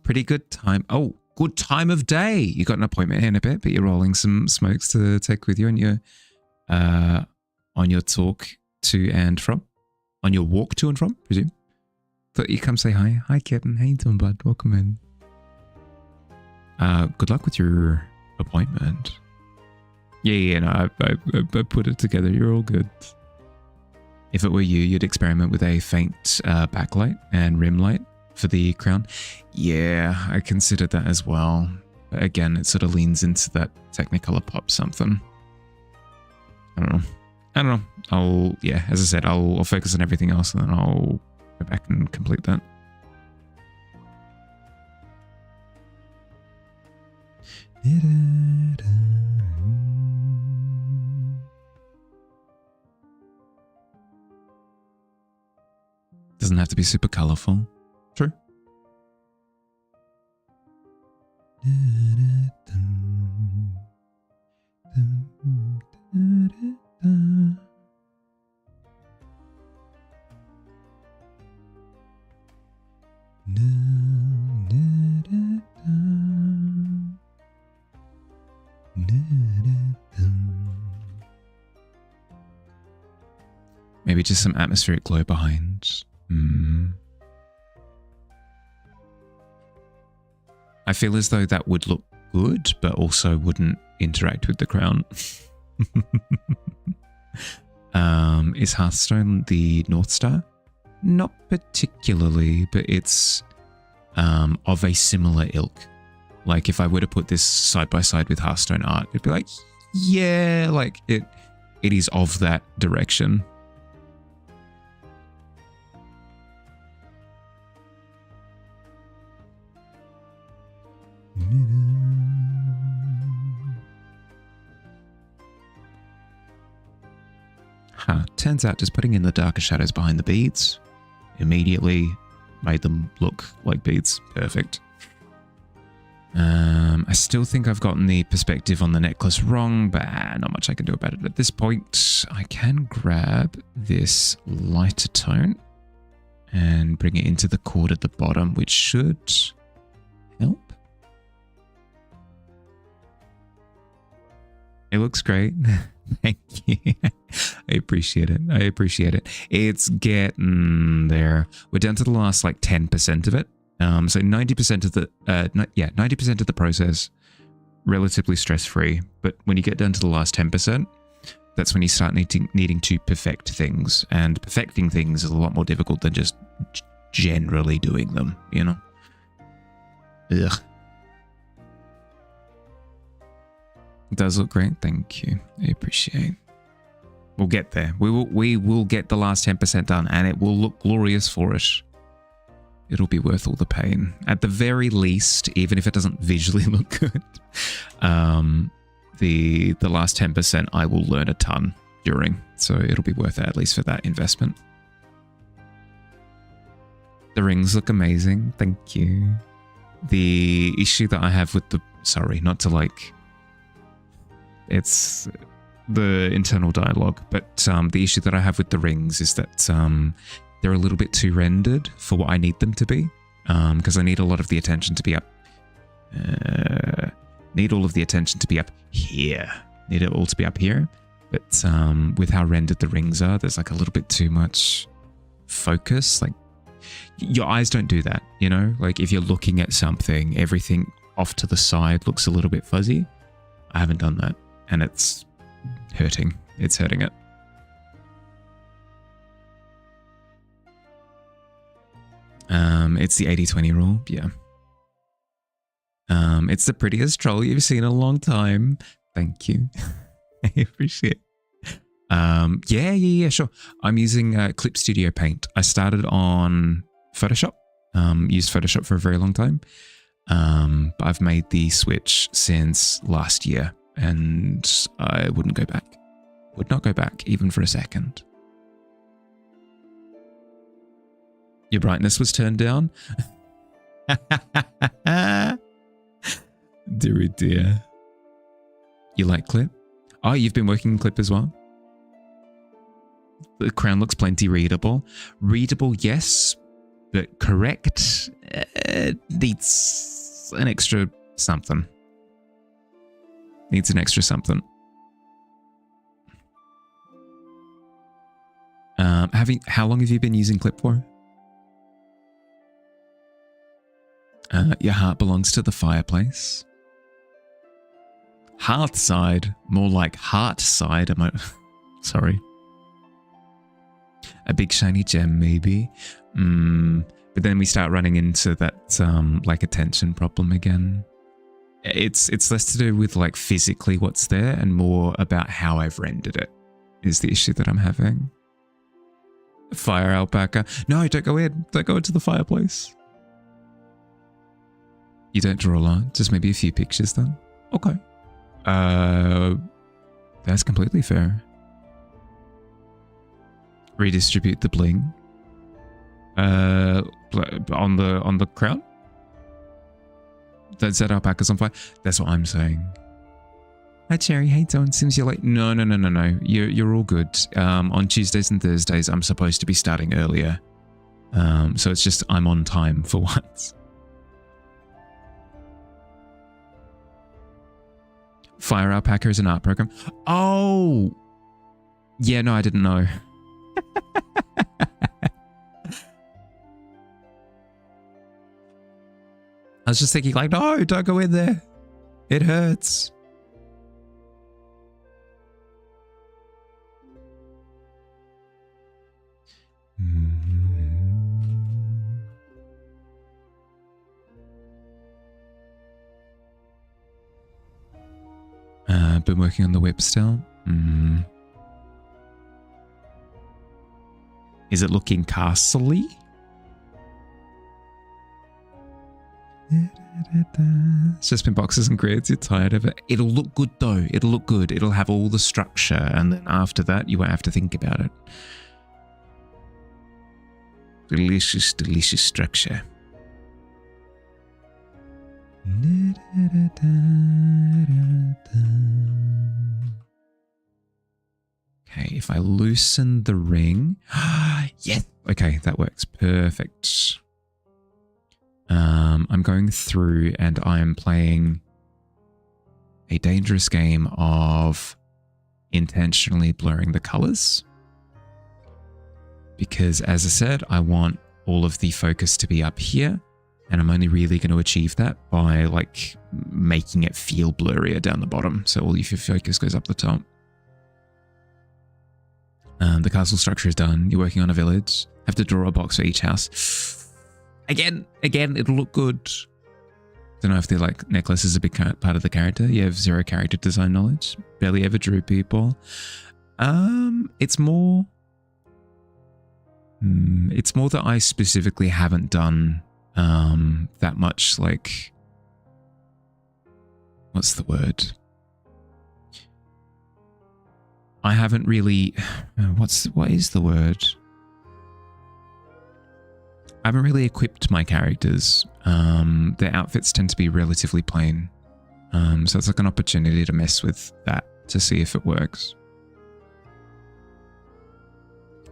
Pretty good time. Oh, good time of day. You got an appointment in a bit, but you're rolling some smokes to take with you on your talk to and from, on your walk to and from, presume. Thought you come say hi. Hi, kitten. How you doing, bud? Welcome in. Good luck with your appointment. Yeah, no, I put it together. You're all good. If it were you, you'd experiment with a faint backlight and rim light for the crown. Yeah, I considered that as well. But again, it sort of leans into that Technicolor pop something. I don't know. Yeah, as I said, I'll focus on everything else and then I'll go back and complete that. Doesn't have to be super colorful. True. Maybe just some atmospheric glow behind. I feel as though that would look good, but also wouldn't interact with the crown. Is Hearthstone the North Star? Not particularly, but it's of a similar ilk. Like if I were to put this side by side with Hearthstone art, it'd be like, yeah, like it is of that direction. Turns out just putting in the darker shadows behind the beads immediately made them look like beads. Perfect. I still think I've gotten the perspective on the necklace wrong, but not much I can do about it at this point. I can grab this lighter tone and bring it into the chord at the bottom, which should help. It looks great. Thank you. I appreciate it. It's getting there. We're down to the last like 10% of it. So 90% of the 90% of the process, relatively stress-free. But when you get down to the last 10%, that's when you start needing to perfect things. And perfecting things is a lot more difficult than just generally doing them, you know? Ugh. It does look great. Thank you. I appreciate it. We'll get there. We will get the last 10% done and it will look glorious for it. It'll be worth all the pain. At the very least, even if it doesn't visually look good, the last 10% I will learn a ton during. So it'll be worth it at least for that investment. The rings look amazing. Thank you. The issue that I have with the... Sorry, not to like... It's the internal dialogue, but the issue that I have with the rings is that they're a little bit too rendered for what I need them to be, because I need a lot of the attention to be up. Need all of the attention to be up here. Need it all to be up here, but with how rendered the rings are, there's like a little bit too much focus. Like your eyes don't do that, you know. Like if you're looking at something, everything off to the side looks a little bit fuzzy. I haven't done that. And it's hurting. It's hurting it. It's the 80-20 rule. Yeah. It's the prettiest troll you've seen in a long time. Thank you. I appreciate it. Yeah, sure. I'm using Clip Studio Paint. I started on Photoshop. Used Photoshop for a very long time. But I've made the switch since last year, and I wouldn't go back. Would not go back even for a second. Your brightness was turned down? Dear, dear. You like Clip? Oh, you've been working in Clip as well? The crown looks plenty readable. Readable, yes, but correct needs an extra something. Needs an extra something. How long have you been using Clip for? Your heart belongs to the fireplace. Heart side, more like heart side. Am I? Sorry. A big shiny gem, maybe. But then we start running into that like attention problem again. It's less to do with like physically what's there and more about how I've rendered it is the issue that I'm having. Fire alpaca. No, don't go in. Don't go into the fireplace. You don't draw a lot, just maybe a few pictures then. Okay. That's completely fair. Redistribute the bling. On the crown? Don't set alpacas on fire. That's what I'm saying. Hi Cherry, hey Don. Seems you're late. No. You're all good. On Tuesdays and Thursdays, I'm supposed to be starting earlier. So it's just I'm on time for once. Fire Alpaca is an art program. Oh! Yeah, no, I didn't know. I was just thinking like, no, don't go in there. It hurts. Been working on the whip still. Is it looking castle-y? It's just been boxes and grids. You're tired of it. It'll look good though. It'll look good. It'll have all the structure, and then after that, you won't have to think about it. Delicious, delicious structure. Okay, if I loosen the ring. Yes. Okay, that works. Perfect. I'm going through and I am playing a dangerous game of intentionally blurring the colors. Because as I said, I want all of the focus to be up here. And I'm only really going to achieve that by like making it feel blurrier down the bottom. So all of your focus goes up the top. The castle structure is done. You're working on a village. Have to draw a box for each house. Again, it'll look good. Don't know if the like necklace is a big part of the character. You have zero character design knowledge. Barely ever drew people. It's more that I specifically haven't done that much like, what's the word? I haven't really, what is the word? I haven't really equipped my characters. Their outfits tend to be relatively plain. So it's like an opportunity to mess with that to see if it works.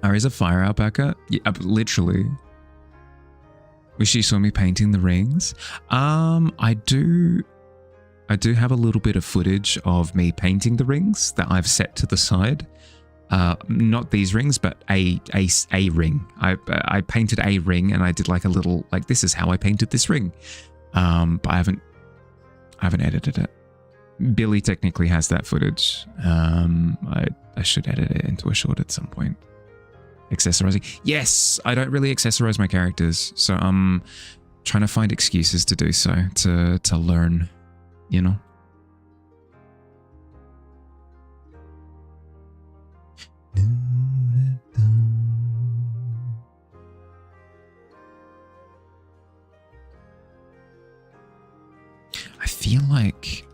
Is a fire alpaca? Yeah, literally. Wish you saw me painting the rings. I do have a little bit of footage of me painting the rings that I've set to the side. Not these rings, but a ring. I painted a ring and I did like a little, like, this is how I painted this ring. But I haven't edited it. Billy technically has that footage. I should edit it into a short at some point. Accessorizing. Yes, I don't really accessorize my characters, so I'm trying to find excuses to do so, to learn, you know? I feel like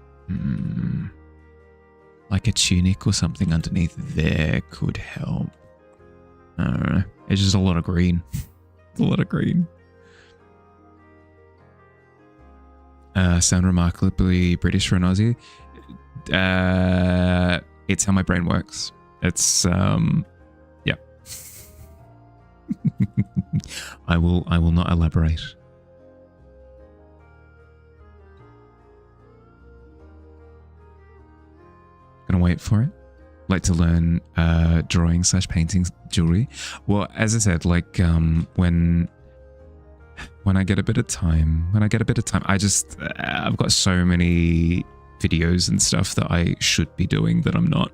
a tunic or something underneath there could help. I don't know. It's just a lot of green. A lot of green. Sound remarkably British for an Aussie. It's how my brain works. It's yeah. I will not elaborate. Gonna wait for it. Like to learn drawing / painting jewelry. Well, as I said, like when I get a bit of time, I've got so many videos and stuff that I should be doing that I'm not.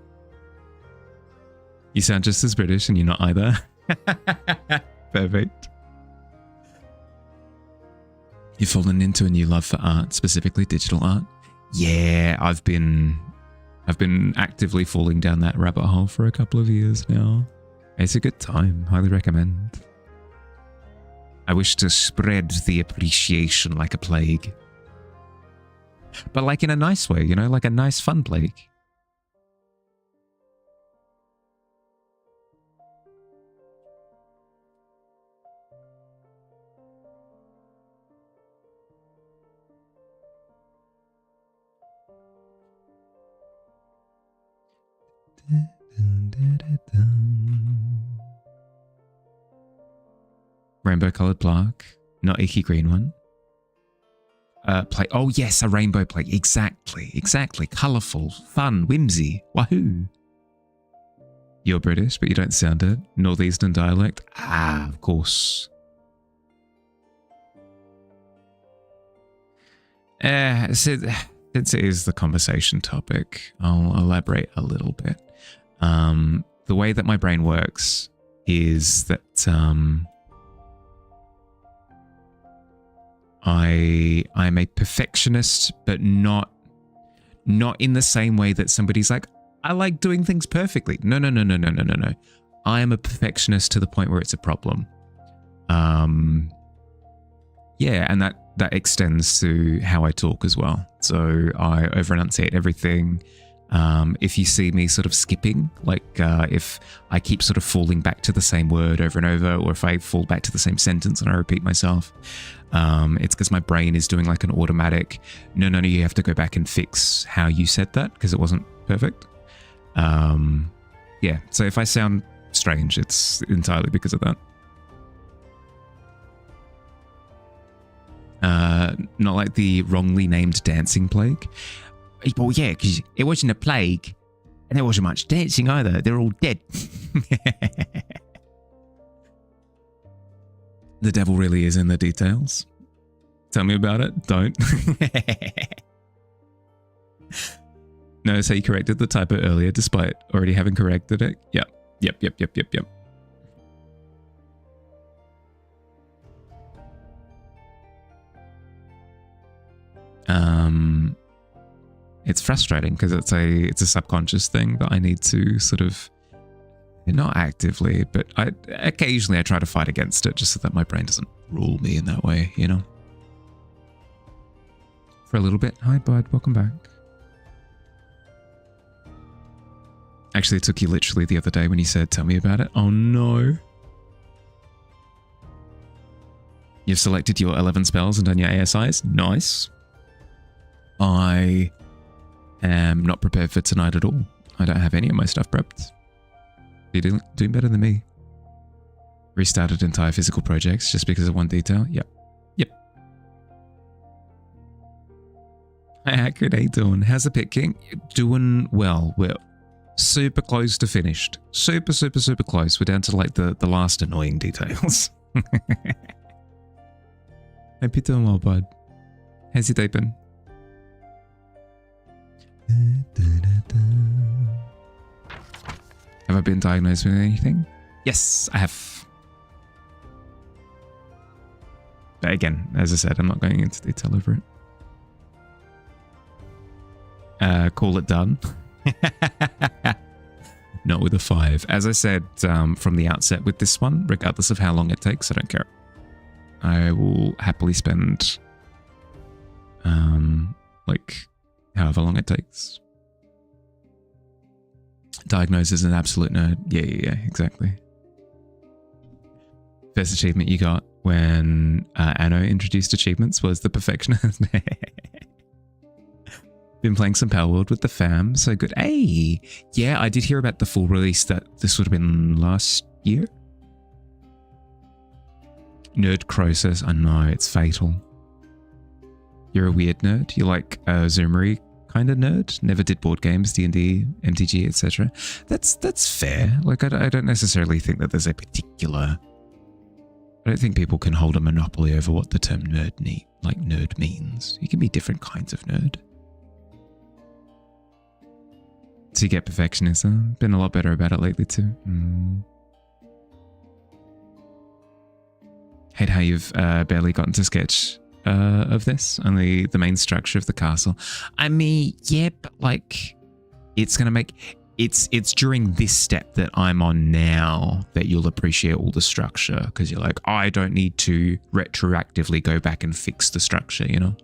You sound just as British and you're not either. Perfect. You've fallen into a new love for art, specifically digital art. Yeah, I've been actively falling down that rabbit hole for a couple of years now. It's a good time. Highly recommend. I wish to spread the appreciation like a plague. But like in a nice way, you know, like a nice fun plague. Rainbow colored plaque, not icky green one. Plate. Oh yes, a rainbow plate. Exactly. Colourful, fun, whimsy. Wahoo! You're British, but you don't sound it. Northeastern dialect. Ah, of course. Since it is the conversation topic, I'll elaborate a little bit. The way that my brain works is that I'm a perfectionist, but not in the same way that somebody's like, I like doing things perfectly. No. I am a perfectionist to the point where it's a problem. Yeah, and that extends to how I talk as well. So I over-enunciate everything. If you see me sort of skipping, like if I keep sort of falling back to the same word over and over, or if I fall back to the same sentence and I repeat myself, it's because my brain is doing like an automatic, no, you have to go back and fix how you said that because it wasn't perfect. Yeah, so if I sound strange, it's entirely because of that. Not like the wrongly named dancing plague. Well, yeah, because it wasn't a plague, and there wasn't much dancing either. They're all dead. The devil really is in the details. Tell me about it. Don't. Notice how you corrected the typo earlier, despite already having corrected it. Yep. It's frustrating because it's a subconscious thing that I need to sort of, not actively, but occasionally I try to fight against it just so that my brain doesn't rule me in that way, you know? For a little bit. Hi, bud. Welcome back. Actually, it took you literally the other day when you said, tell me about it. Oh, no. You've selected your 11 spells and done your ASIs. Nice. I am not prepared for tonight at all. I don't have any of my stuff prepped. You're doing better than me. Restarted entire physical projects just because of one detail. Yep. Hi, Hackett. How you doing? How's the Pit King? Doing well. We're super close to finished. Super close. We're down to like the last annoying details. Hope you're doing well, bud. How's your day been? Have I been diagnosed with anything? Yes, I have. But again, as I said, I'm not going into detail over it. Call it done. Not with a 5. As I said from the outset with this one, regardless of how long it takes, I don't care. I will happily spend like however long it takes. Diagnose as an absolute nerd. Yeah, exactly. First achievement you got when Anno introduced achievements was the perfectionist. Been playing some Power World with the fam, so good. Hey, yeah, I did hear about the full release that this would have been last year. Nerd Crow says, I know, it's fatal. You're a weird nerd. You're like a Zoomery kind of nerd. Never did board games, D&D, MTG, etc. That's fair. Like, I don't necessarily think that there's a particular... I don't think people can hold a monopoly over what the term nerd means. You can be different kinds of nerd. So you get perfectionism. Been a lot better about it lately too. Hate how you've barely gotten to sketch of this, only the main structure of the castle. I mean, yeah, but like, it's going to make... It's during this step that I'm on now that you'll appreciate all the structure, because you're like, oh, I don't need to retroactively go back and fix the structure, you know?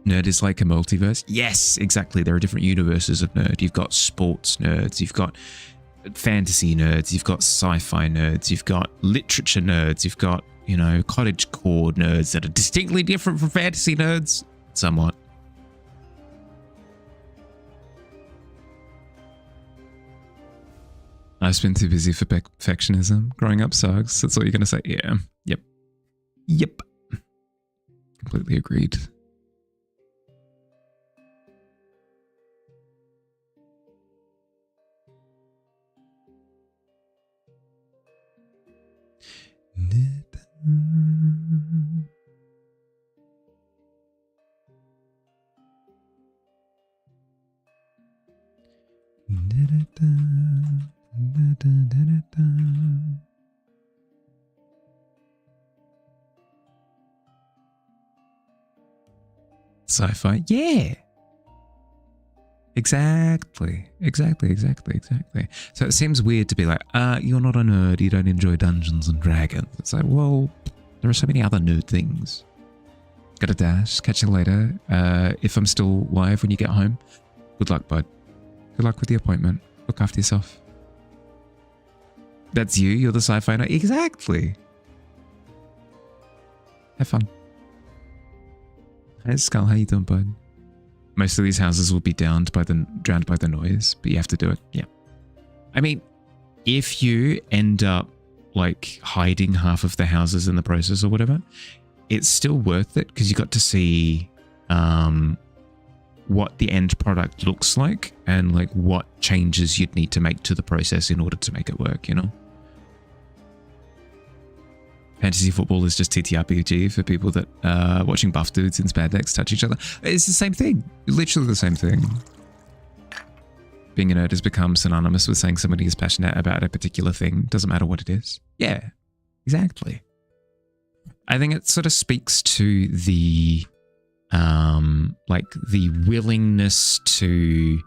Nerd is like a multiverse. Yes, exactly. There are different universes of nerd. You've got sports nerds. You've got fantasy nerds. You've got sci-fi nerds. You've got literature nerds. You've got, you know, cottagecore nerds that are distinctly different from fantasy nerds. Somewhat. I've been too busy for perfectionism. Growing up sucks. That's all you're going to say. Yeah. Yep. Completely agreed. Sci-fi, yeah. Exactly. So it seems weird to be like, you're not a nerd, you don't enjoy Dungeons and Dragons. It's like, well, there are so many other nerd things. Gotta dash, catch you later. If I'm still live when you get home, good luck, bud. Good luck with the appointment. Look after yourself. That's you, you're the sci-fi nerd. Exactly. Have fun. Hey, Skull, how you doing, bud? Most of these houses will be drowned by the noise, but you have to do it. Yeah. I mean, if you end up like hiding half of the houses in the process or whatever, it's still worth it because you got to see what the end product looks like and like what changes you'd need to make to the process in order to make it work, you know? Fantasy football is just TTRPG for people that watching buff dudes in spandex touch each other. It's the same thing. Literally the same thing. Being a nerd has become synonymous with saying somebody is passionate about a particular thing. Doesn't matter what it is. Yeah, exactly. I think it sort of speaks to the like the willingness to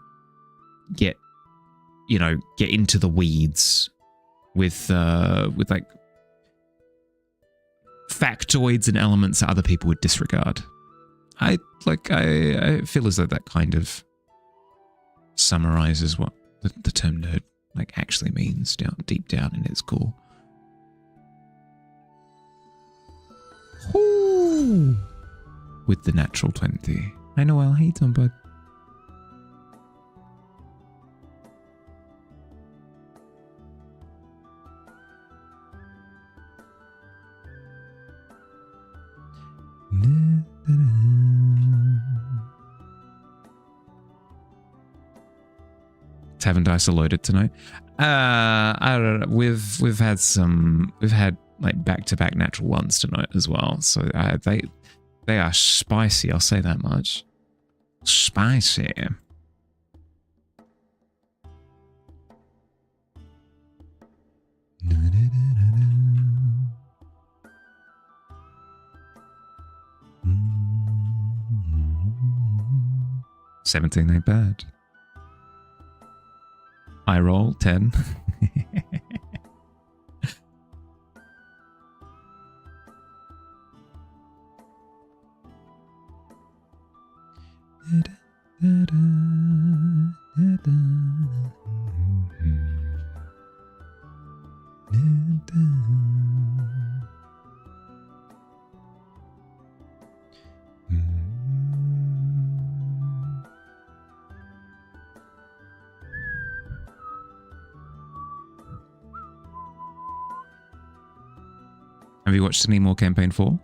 get into the weeds with like factoids and elements that other people would disregard. I feel as though that kind of summarizes what the term nerd like actually means deep down in its core. Ooh. With the natural 20. Hi Noel, how you doing, bud? Tavern dice are loaded tonight. I don't know. We've had like back-to-back natural ones tonight as well. So they are spicy. I'll say that much. Spicy. 17 ain't bad. I roll 10. Have you watched any more Campaign 4?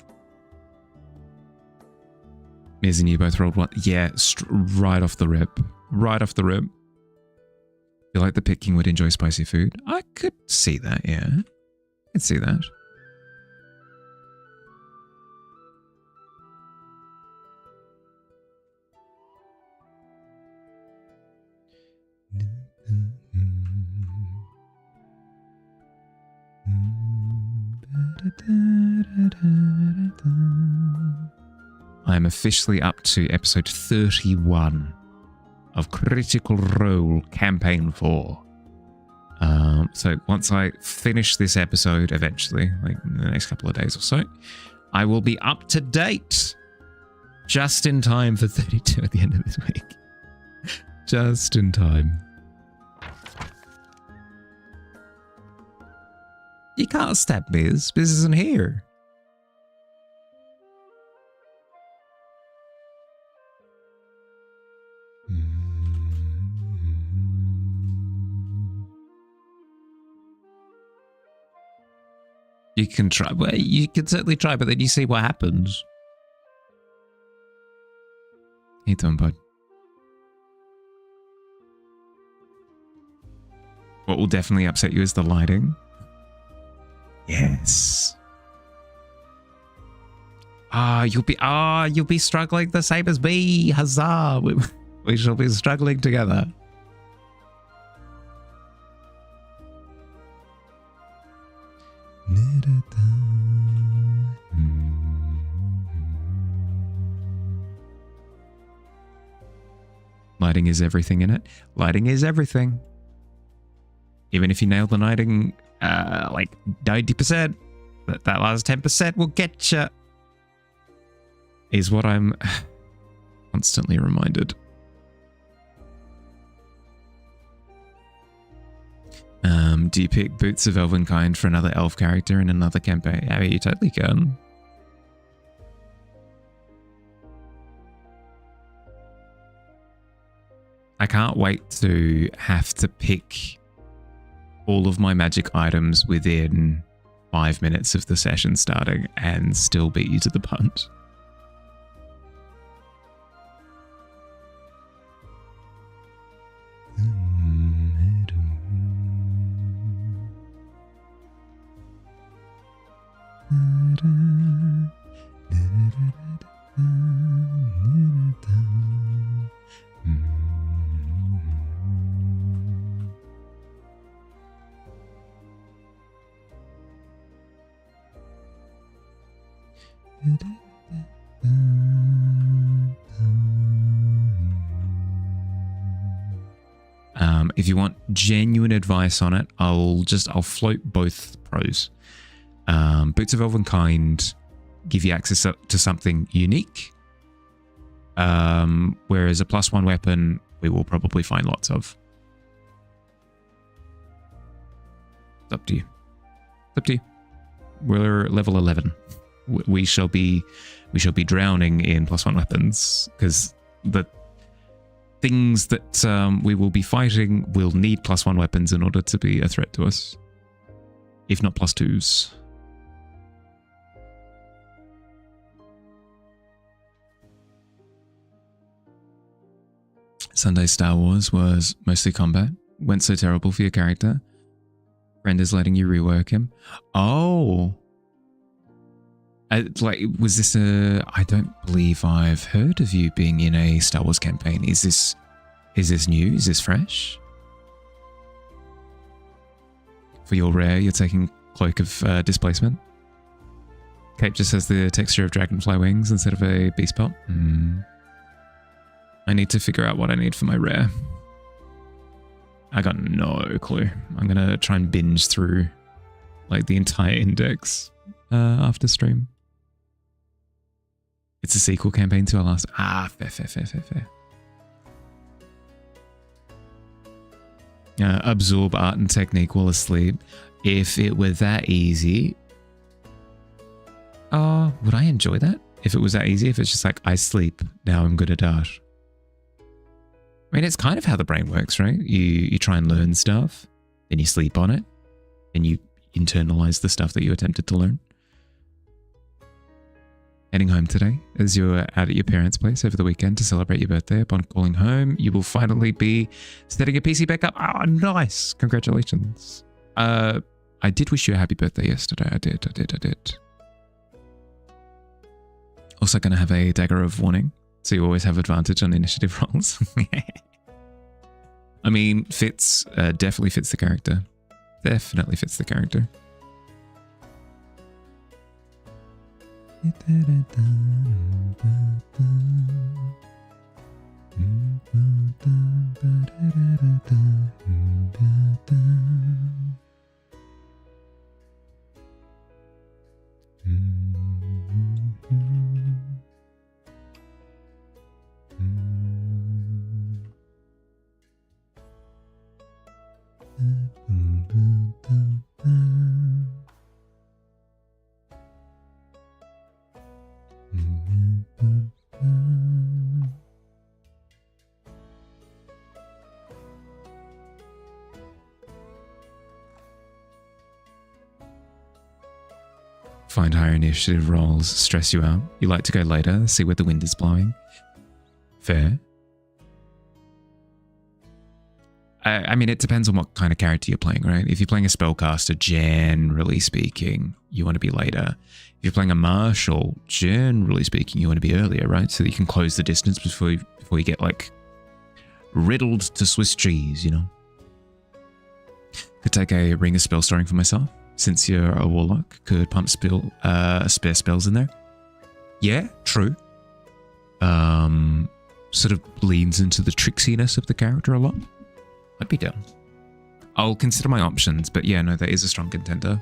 Miz and you both rolled one. Yeah, right off the rip. Right off the rip. Feel like the Pit King would enjoy spicy food. I could see that, yeah. I could see that. I am officially up to episode 31 of Critical Role Campaign 4. So once I finish this episode eventually, like in the next couple of days or so, I will be up to date just in time for 32 at the end of this week. Just in time. You can't stab Biz. Biz isn't here. You can try. Well, you can certainly try, but then you see what happens. How you doing, bud? What will definitely upset you is the lighting. Yes. You'll be struggling the same as me. Huzzah! We shall be struggling together. Lighting is everything in it. Lighting is everything. Even if you nail the lighting, like 90%, that last 10% will get you. Is what I'm constantly reminded. Do you pick Boots of Elvenkind for another elf character in another campaign? I mean, you totally can. I can't wait to have to pick all of my magic items within 5 minutes of the session starting and still beat you to the punch. If you want genuine advice on it, I'll float both pros. Boots of Elvenkind give you access to something unique, whereas a +1 weapon we will probably find lots of. It's up to you. It's up to you. We're level 11. We shall be drowning in +1 weapons because the things that we will be fighting will need +1 weapons in order to be a threat to us, if not +2s. Sunday Star Wars was mostly combat. Went so terrible for your character. Friend is letting you rework him. Oh. Was this I don't believe I've heard of you being in a Star Wars campaign. Is this new? Is this fresh? For your rare, you're taking Cloak of Displacement. Cape just has the texture of dragonfly wings instead of a beast pelt. I need to figure out what I need for my rare. I got no clue. I'm going to try and binge through like the entire index after stream. It's a sequel campaign to our last... fair. Absorb art and technique while asleep. If it were that easy... would I enjoy that? If it was that easy? If it's just like, I sleep, now I'm good at art. I mean, it's kind of how the brain works, right? You try and learn stuff, then you sleep on it, and you internalize the stuff that you attempted to learn. Heading home today, as you were out at your parents' place over the weekend to celebrate your birthday. Upon calling home, you will finally be setting your PC back up. Oh, nice. Congratulations. I did wish you a happy birthday yesterday. I did. Also going to have a dagger of warning, so you always have advantage on initiative rolls. I mean, definitely fits the character. Definitely fits the character. Find higher initiative rolls stress you out. You like to go later, see where the wind is blowing. Fair. I mean, it depends on what kind of character you're playing, right? If you're playing a spellcaster, generally speaking, you want to be later. If you're playing a martial, generally speaking, you want to be earlier, right? So that you can close the distance before you get, like, riddled to Swiss cheese, you know? Could take a ring of spell storing for myself. Since you're a warlock, could pump spare spells in there. Yeah, true. Sort of leans into the tricksiness of the character a lot. I'd be down. I'll consider my options, but yeah, no, that is a strong contender.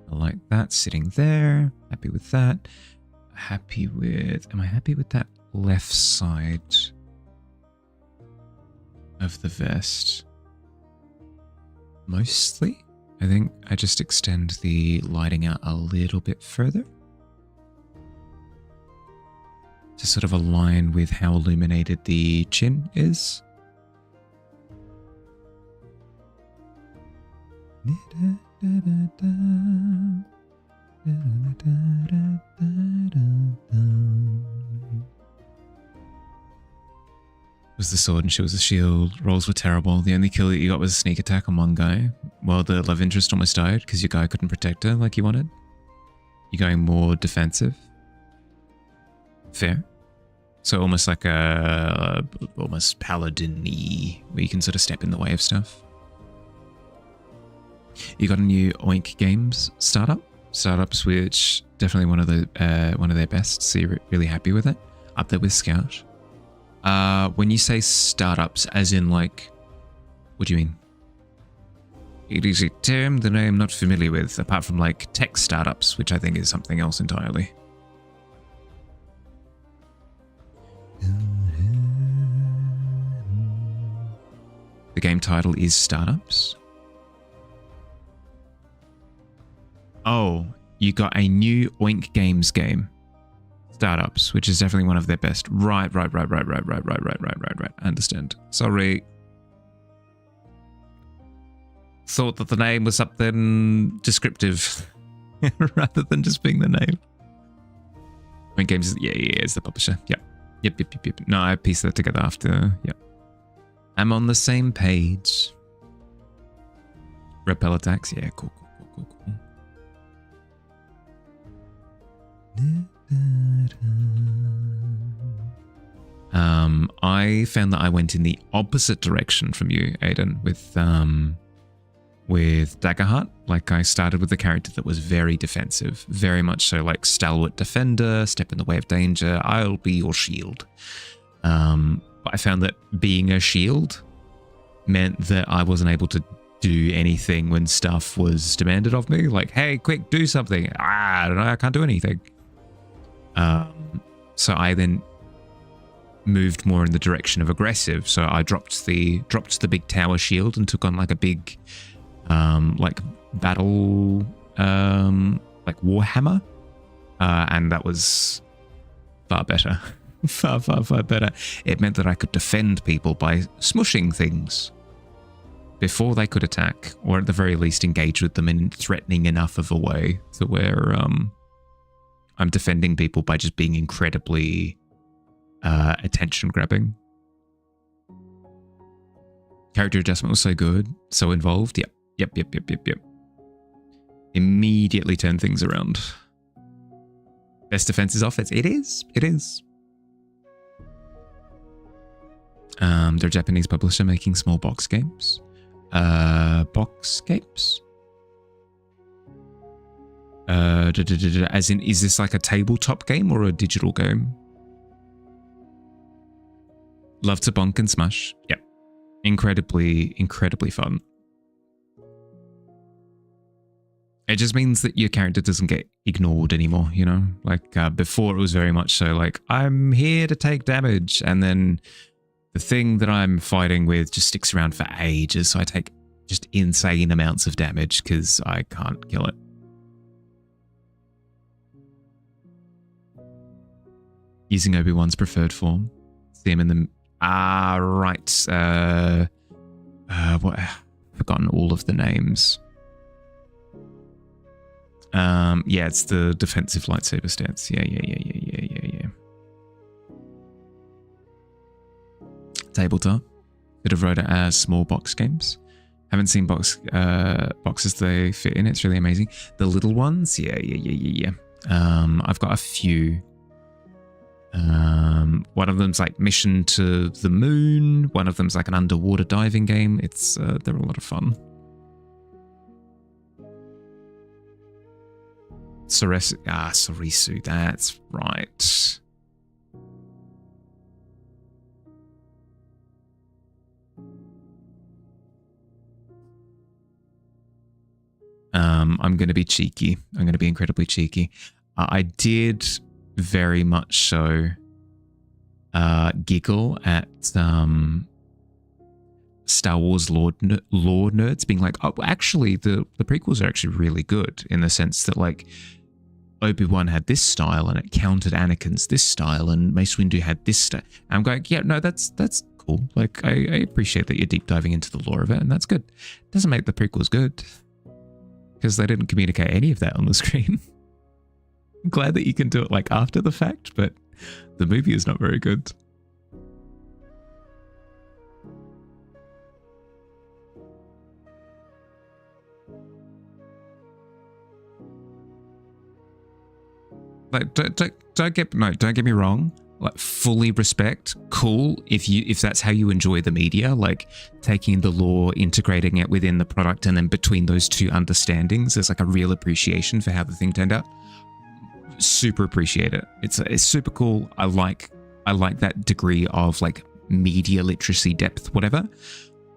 I like that sitting there. Happy with that. Am I happy with that left side of the vest? Mostly. I think I just extend the lighting out a little bit further to sort of align with how illuminated the chin is. Was the sword and she was the shield. Rolls were terrible. The only kill that you got was a sneak attack on one guy. Well, the love interest almost died because your guy couldn't protect her like you wanted. You're going more defensive. Fair. So almost like a almost paladin-y, where you can sort of step in the way of stuff. You got a new Oink Games startup. Startups, which definitely one of their best. So you're really happy with it. Up there with Scout. When you say startups, as in like, what do you mean? It is a term that I am not familiar with, apart from like tech startups, which I think is something else entirely. The game title is Startups. Oh, you got a new Oink Games game. Startups, which is definitely one of their best. Right. I understand. Sorry. Thought that the name was something descriptive rather than just being the name. Oink Games is, yeah, it's the publisher. Yep. No, I pieced that together after. Yep. I'm on the same page. Repel attacks. Yeah, cool. I found that I went in the opposite direction from you, Aiden, with Daggerheart. Like, I started with a character that was very defensive, very much so like stalwart defender, step in the way of danger, I'll be your shield. But I found that being a shield meant that I wasn't able to do anything when stuff was demanded of me. Like, hey, quick, do something. I don't know, I can't do anything. So I then moved more in the direction of aggressive. So I dropped the big tower shield and took on like a big like battle like warhammer, and that was far better. far better. It meant that I could defend people by smushing things before they could attack, or at the very least engage with them in threatening enough of a way to where I'm defending people by just being incredibly attention grabbing. Character adjustment was so good, so involved. Yep. Immediately turn things around. Best defense is offense. It is. They're a Japanese publisher making small box games. Boxscapes? As in, is this like a tabletop game or a digital game? Love to bonk and smash. Yep. Incredibly fun. It just means that your character doesn't get ignored anymore, you know? Like, before it was very much so like, I'm here to take damage, and then the thing that I'm fighting with just sticks around for ages, so I take just insane amounts of damage because I can't kill it. Using Obi-Wan's preferred form. See him in the... right. What? I've forgotten all of the names. Yeah, it's the defensive lightsaber stance. Yeah. Tabletop. Could have wrote it as small box games. Haven't seen boxes they fit in. It's really amazing. The little ones, yeah. I've got a few. One of them's like Mission to the Moon. One of them's like an underwater diving game. It's they're a lot of fun. Sorisu, that's right. I'm going to be cheeky. I'm going to be incredibly cheeky. I did very much so giggle at Star Wars lore nerds being like, oh, actually, the prequels are actually really good in the sense that, like, Obi-Wan had this style and it countered Anakin's this style, and Mace Windu had this style. I'm going, yeah, no, that's cool. Like, I appreciate that you're deep diving into the lore of it, and that's good. It doesn't make the prequels good because they didn't communicate any of that on the screen. I'm glad that you can do it like after the fact, but the movie is not very good. Like, don't get me wrong. Like, fully respect, cool. If that's how you enjoy the media, like taking the lore, integrating it within the product, and then between those two understandings, there's like a real appreciation for how the thing turned out. Super appreciate it. It's super cool. I like that degree of like media literacy depth, whatever.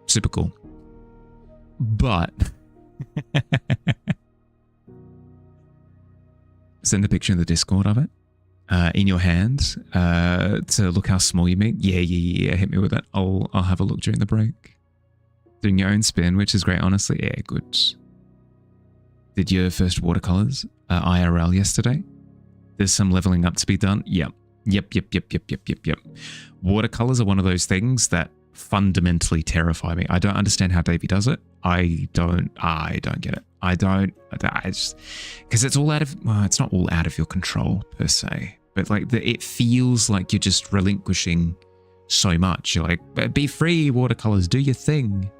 Super cool. But send a picture in the Discord of it. In your hand to look how small you make. Yeah. Hit me with it. I'll have a look during the break. Doing your own spin, which is great, honestly. Yeah, good. Did your first watercolors IRL yesterday? There's some leveling up to be done. Yep. Watercolors are one of those things that fundamentally terrify me. I don't understand how Davey does it. I don't get it. I just, because it's all out of, well, it's not all out of your control per se, but like it feels like you're just relinquishing so much. You're like, be free, watercolors, do your thing.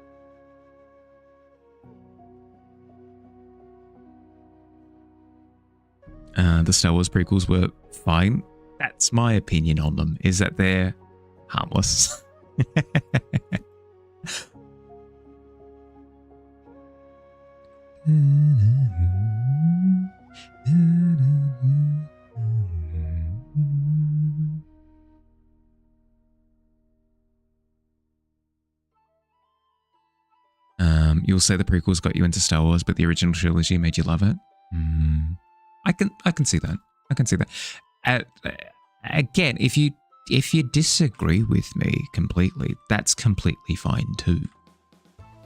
The Star Wars prequels were fine. That's my opinion on them, is that they're harmless. You'll say the prequels got you into Star Wars, but the original trilogy made you love it. I can see that. I can see that. Again, if you disagree with me completely, that's completely fine too.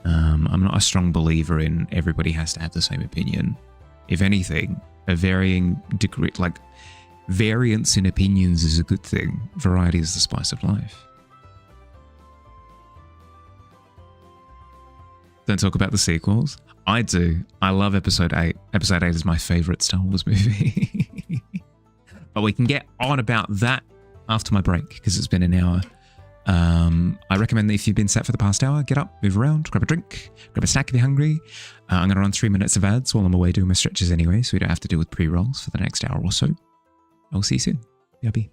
I'm not a strong believer in everybody has to have the same opinion. If anything, a varying degree, like variance in opinions is a good thing. Variety is the spice of life. Don't talk about the sequels. I do. I love Episode 8. Episode 8 is my favorite Star Wars movie. But we can get on about that after my break because it's been an hour. I recommend that if you've been sat for the past hour, get up, move around, grab a drink, grab a snack if you're hungry. I'm going to run 3 minutes of ads while I'm away doing my stretches anyway, so we don't have to deal with pre-rolls for the next hour or so. I'll see you soon. BRB.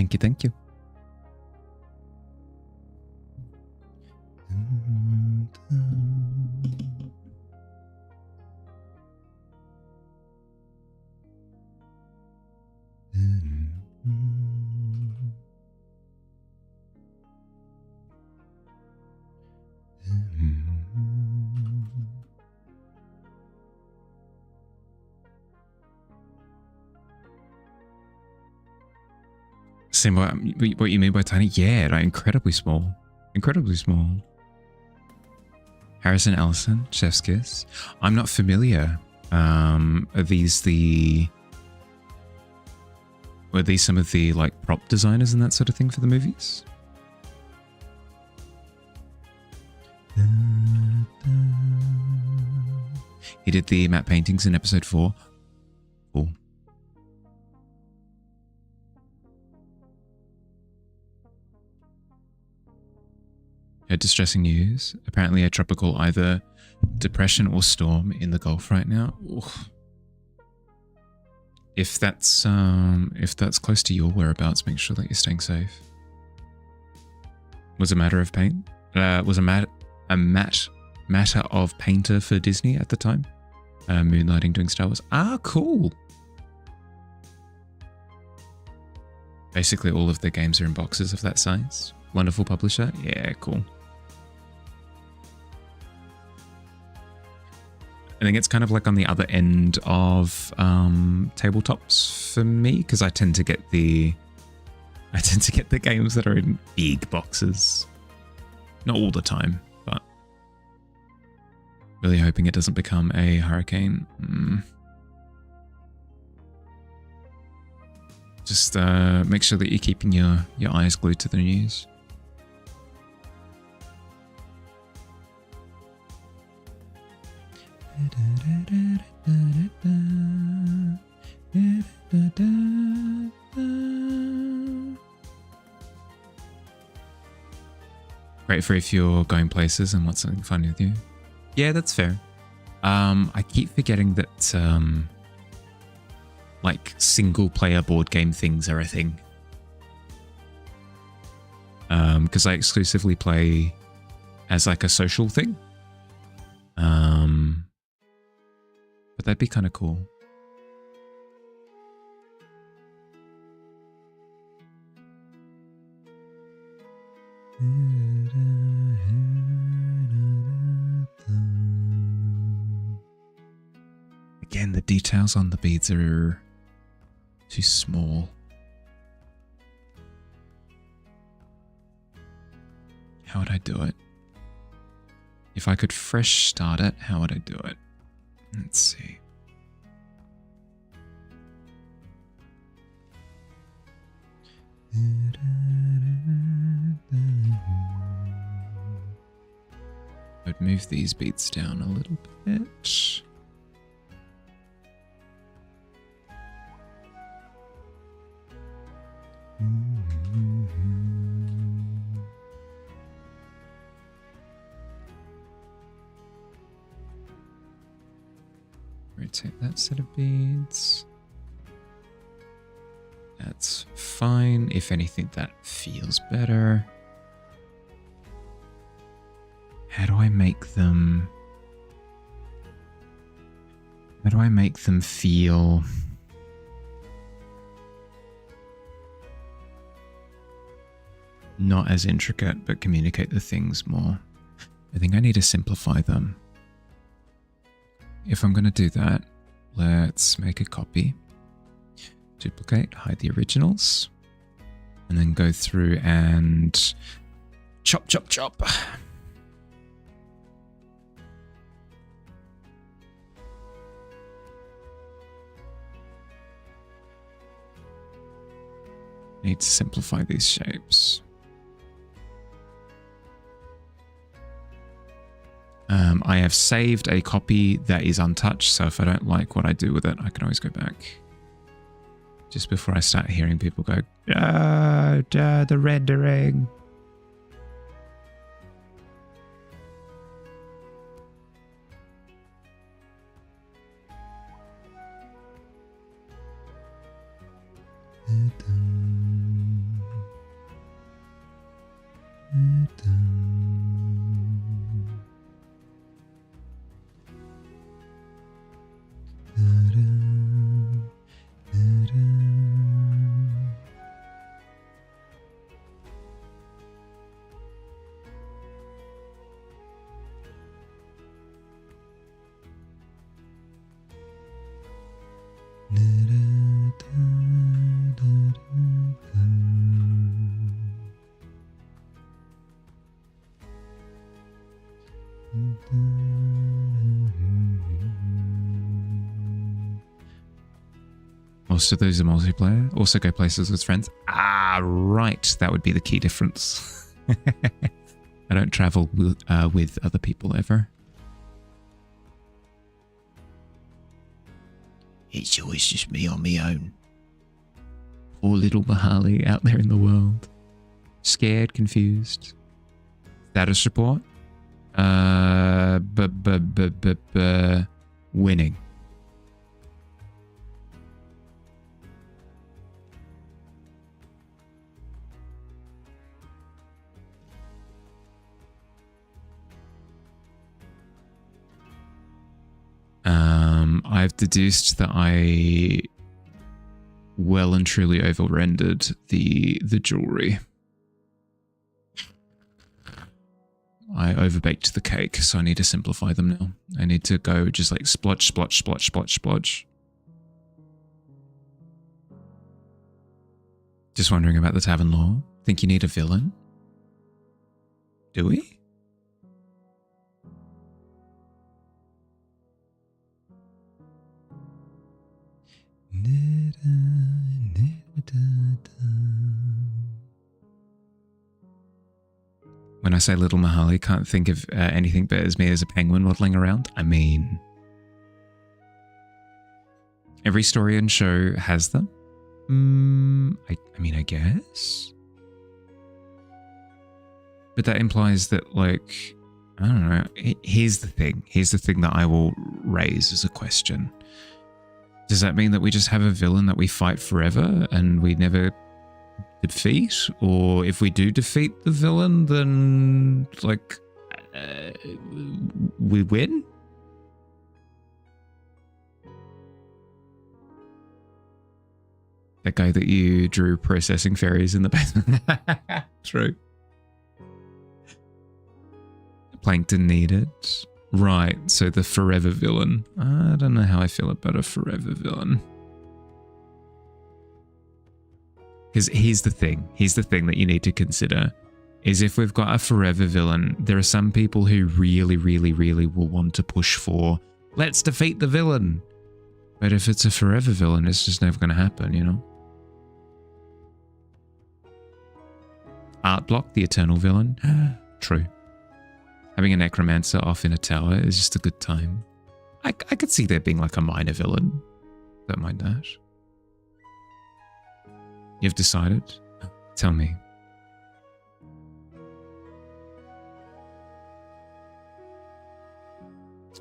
Thank you, thank you. Same what you mean by tiny? Yeah, like incredibly small. Incredibly small. Harrison Ellison, Chef's Kiss. I'm not familiar. Are these were these some of the like prop designers and that sort of thing for the movies? He did the matte paintings in episode 4. Cool. Distressing news. Apparently a tropical either depression or storm in the Gulf right now. Oof. If that's close to your whereabouts, make sure that you're staying safe. Was a matter of paint? Was a matter of painter for Disney at the time. Moonlighting doing Star Wars. Ah, cool. Basically all of their games are in boxes of that size. Wonderful publisher. Yeah, cool. I think it's kind of like on the other end of tabletops for me, because I tend to get the games that are in big boxes. Not all the time, but really hoping it doesn't become a hurricane. Just make sure that you're keeping your eyes glued to the news. Great for if you're going places and want something fun with you. Yeah, that's fair. I keep forgetting that like single player board game things are a thing. Because I exclusively play as like a social thing. But that'd be kind of cool. Again, the details on the beads are too small. How would I do it? If I could fresh start it, how would I do it? Let's see. I'd move these beats down a little bit. Rotate that set of beads. That's fine. If anything, that feels better. How do I make them feel not as intricate, but communicate the things more? I think I need to simplify them. If I'm going to do that, let's make a copy, duplicate, hide the originals, and then go through and chop, chop, chop. Need to simplify these shapes. I have saved a copy that is untouched, so if I don't like what I do with it, I can always go back. Just before I start hearing people go, the rendering. Most of those are multiplayer. Also go places with friends. Ah, right. That would be the key difference. I don't travel with other people ever. It's always just me on my own. Poor little Mahali out there in the world. Scared, confused. Status report. Winning. I've deduced that I well and truly over-rendered the jewelry. I overbaked the cake, so I need to simplify them now. I need to go just like splotch, splotch, splotch, splotch, splotch. Just wondering about the tavern lore. Think you need a villain? Do we? When I say little Mahali, can't think of anything but as me as a penguin waddling around. I mean, every story and show has them. I mean, I guess. But that implies that, like, I don't know. Here's the thing. Here's the thing that I will raise as a question. Does that mean that we just have a villain that we fight forever and we never defeat? Or if we do defeat the villain, then, like, we win? That guy that you drew processing fairies in the basement. True. Plankton needed. Right, so the forever villain. I don't know how I feel about a forever villain. Because here's the thing that you need to consider, is if we've got a forever villain, there are some people who really, really, really will want to push for, let's defeat the villain. But if it's a forever villain, it's just never going to happen, you know? Art block, the eternal villain. True. Having a necromancer off in a tower is just a good time. I could see there being like a minor villain. Don't mind that. You've decided? Tell me.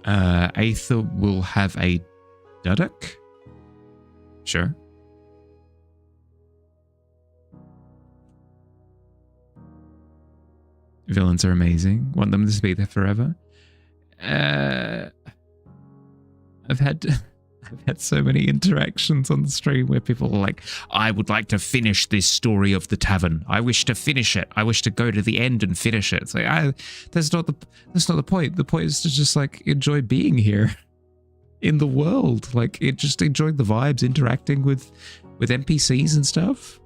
Aether will have a Duduk? Sure. Villains are amazing. Want them to be there forever. I've had so many interactions on the stream where people are like, I would like to finish this story of the tavern. I wish to finish it. I wish to go to the end and finish it. It's like, that's not the point. The point is to just like enjoy being here in the world. Like just enjoying the vibes, interacting with NPCs and stuff.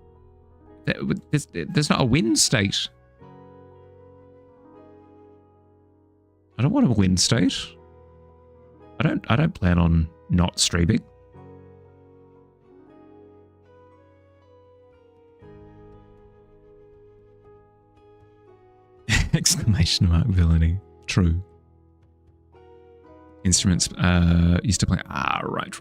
There's not a win state. I don't want a win state. I don't plan on not streaming. Exclamation mark villainy. True. Instruments used to play. Ah, right.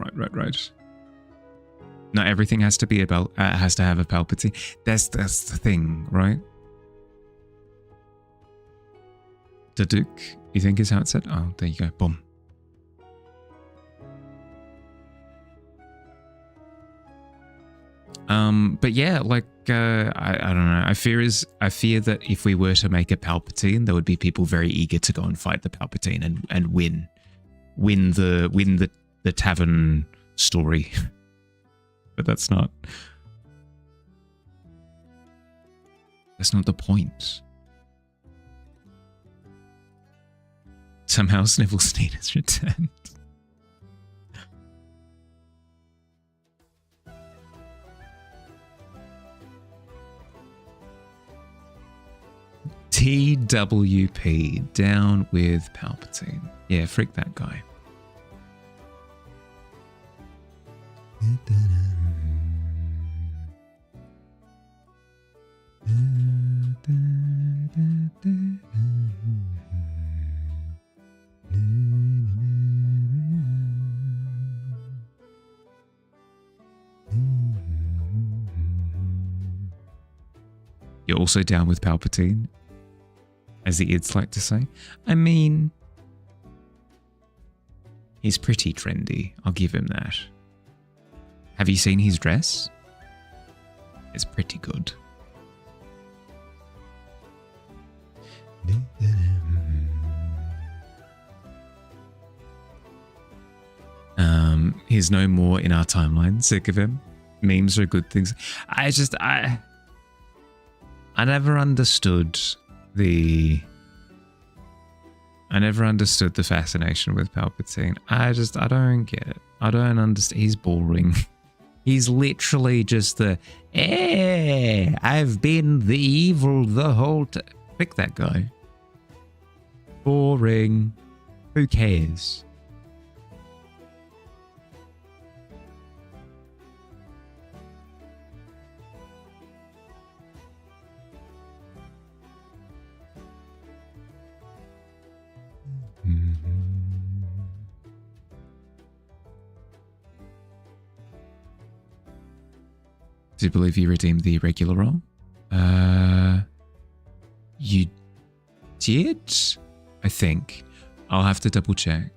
Not everything has to be about has to have a Palpatine. That's the thing, right? Duduk, you think is how it's said? Oh, there you go. Boom. But yeah, like I don't know. I fear that if we were to make a Palpatine, there would be people very eager to go and fight the Palpatine and win the tavern story. But that's not the point. Somehow Snivelstein has returned. PWP, down with Palpatine. Yeah, freak that guy. You're also down with Palpatine, as the ids like to say. I mean, he's pretty trendy. I'll give him that. Have you seen his dress? It's pretty good. He's no more in our timeline. Sick of him. Memes are good things. I never understood the fascination with Palpatine. I don't get it. I don't understand. He's boring. He's literally just I've been the evil the whole time. Pick that guy. Boring. Who cares? Do you believe you redeemed the regular role? You did? I think. I'll have to double check.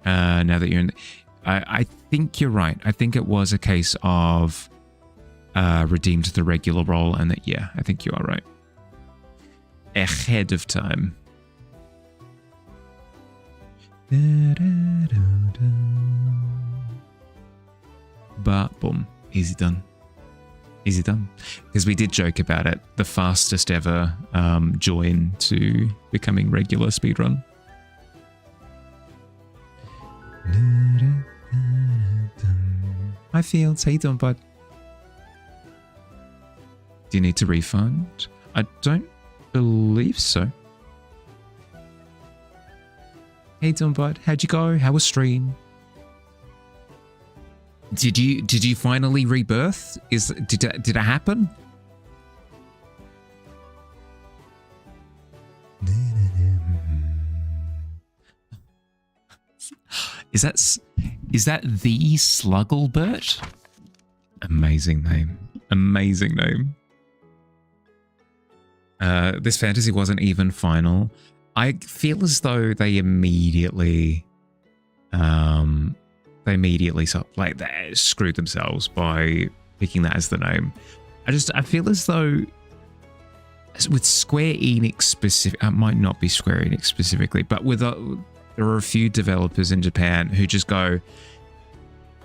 Now that you're in... I think you're right. I think it was a case of redeemed the regular role and that, yeah, I think you are right. Ahead of time. But, boom. Easy done. Easy done. Because we did joke about it. The fastest ever join to becoming regular speedrun. Hi Fields, how you doing, bud? Do you need to refund? I don't believe so. How you doing, bud? How'd you go? How was stream? Did you finally rebirth? Did it happen? Is that the Slugglebert? Amazing name. Amazing name. This fantasy wasn't even final. I feel as though they immediately they screwed themselves by picking that as the name. I feel as though with Square Enix specific, it might not be Square Enix specifically, but with there are a few developers in Japan who just go,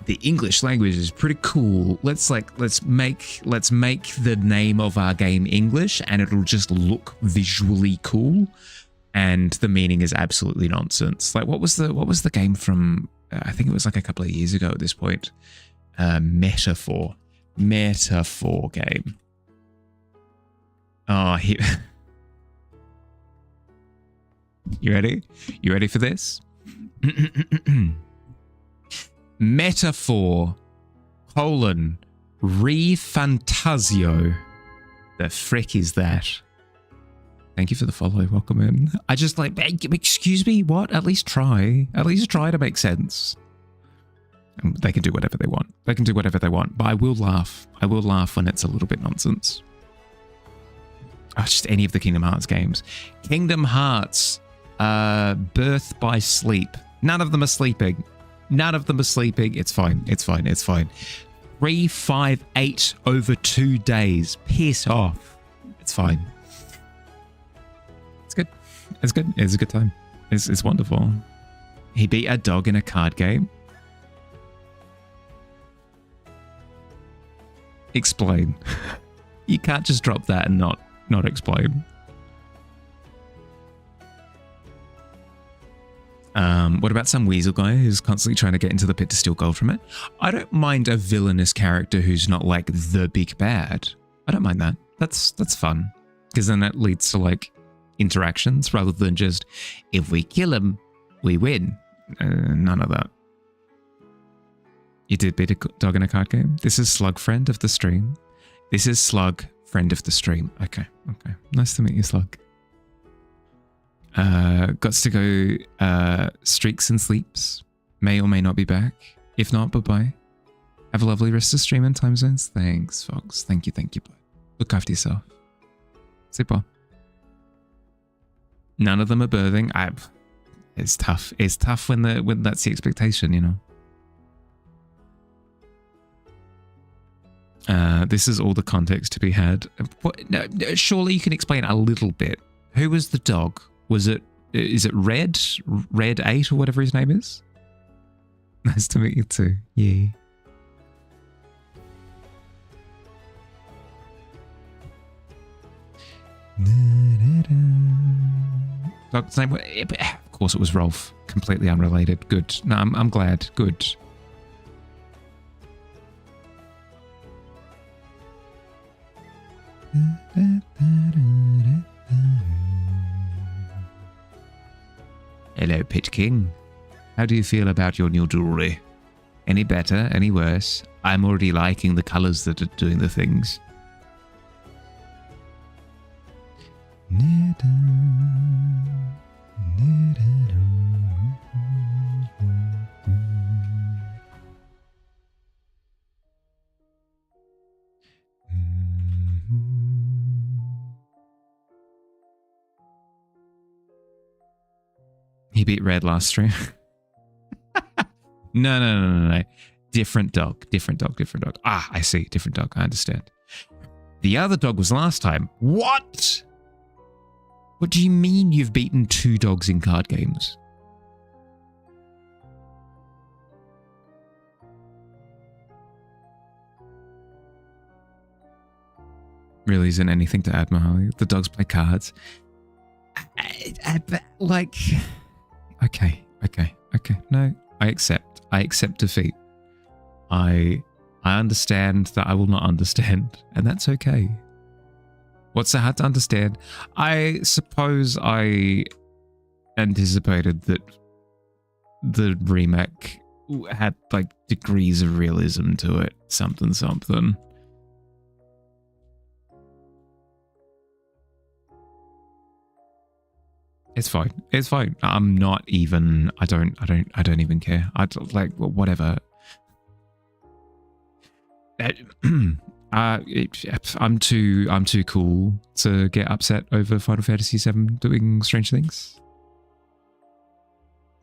the English language is pretty cool. Let's make the name of our game English and it'll just look visually cool. And the meaning is absolutely nonsense. Like what was the game from I think it was like a couple of years ago at this point. Metaphor game. Oh, you ready? You ready for this? Metaphor : Refantasio. The frick is that? Thank you for the follow. Welcome in. I just like, excuse me, what? At least try. At least try to make sense. And they can do whatever they want. They can do whatever they want. But I will laugh. I will laugh when it's a little bit nonsense. Oh, just any of the Kingdom Hearts games. Kingdom Hearts, Birth by Sleep. None of them are sleeping. None of them are sleeping. It's fine. It's fine. It's fine. 358 over 2 days. Piss off. It's fine. It's good. It's good. It's a good time. It's wonderful. He beat a dog in a card game. Explain. You can't just drop that and not explain. What about some weasel guy who's constantly trying to get into the pit to steal gold from it? I don't mind a villainous character who's not like the big bad. I don't mind that. That's fun. Because then that leads to like interactions rather than just, if we kill him, we win. None of that. You did beat a dog in a card game? This is Slug, friend of the stream. This is Slug, friend of the stream. Okay. Nice to meet you, Slug. Gots to go streaks and sleeps. May or may not be back. If not, bye-bye. Have a lovely rest of stream and time zones. Thanks, Fox. Thank you, bud. Look after yourself. Super. None of them are birthing. It's tough. It's tough when that's the expectation, you know. This is all the context to be had. No, surely you can explain a little bit. Who was the dog? Is it Red 8 or whatever his name is? Nice to meet you too. Yeah. Dog's name? Of course it was Rolf. Completely unrelated. Good. No, I'm glad. Good. Hello, Pit King. How do you feel about your new jewelry? Any better? Any worse? I'm already liking the colors that are doing the things. He beat Red last stream. No. Different dog. Ah, I see. Different dog. I understand. The other dog was last time. What? What do you mean you've beaten 2 dogs in card games? Really isn't anything to add, Mahali. The dogs play cards. Like... Okay. No, I accept defeat. I understand that I will not understand, and that's okay. What's so hard to understand? I suppose I anticipated that the remake had like degrees of realism to it. Something. It's fine. I'm not even. I don't even care. Like whatever. I'm too cool to get upset over Final Fantasy VII doing strange things.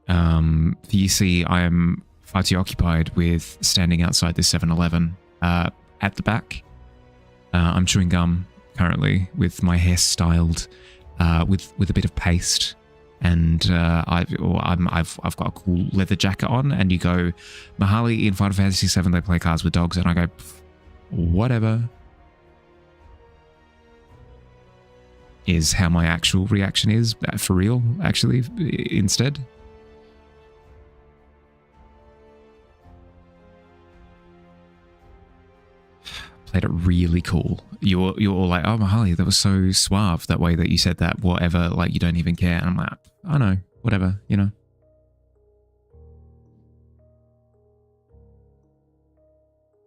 You see, I am far too occupied with standing outside this 7-Eleven at the back. I'm chewing gum currently with my hair styled. With a bit of paste, and I've got a cool leather jacket on. And you go, Mahali in Final Fantasy VII, they play cards with dogs, and I go, whatever. Is how my actual reaction is for real. Actually, instead. Played it really cool. You're all like, oh, Mahali, that was so suave that way that you said that, whatever, like you don't even care. And I'm like, I know, whatever, you know.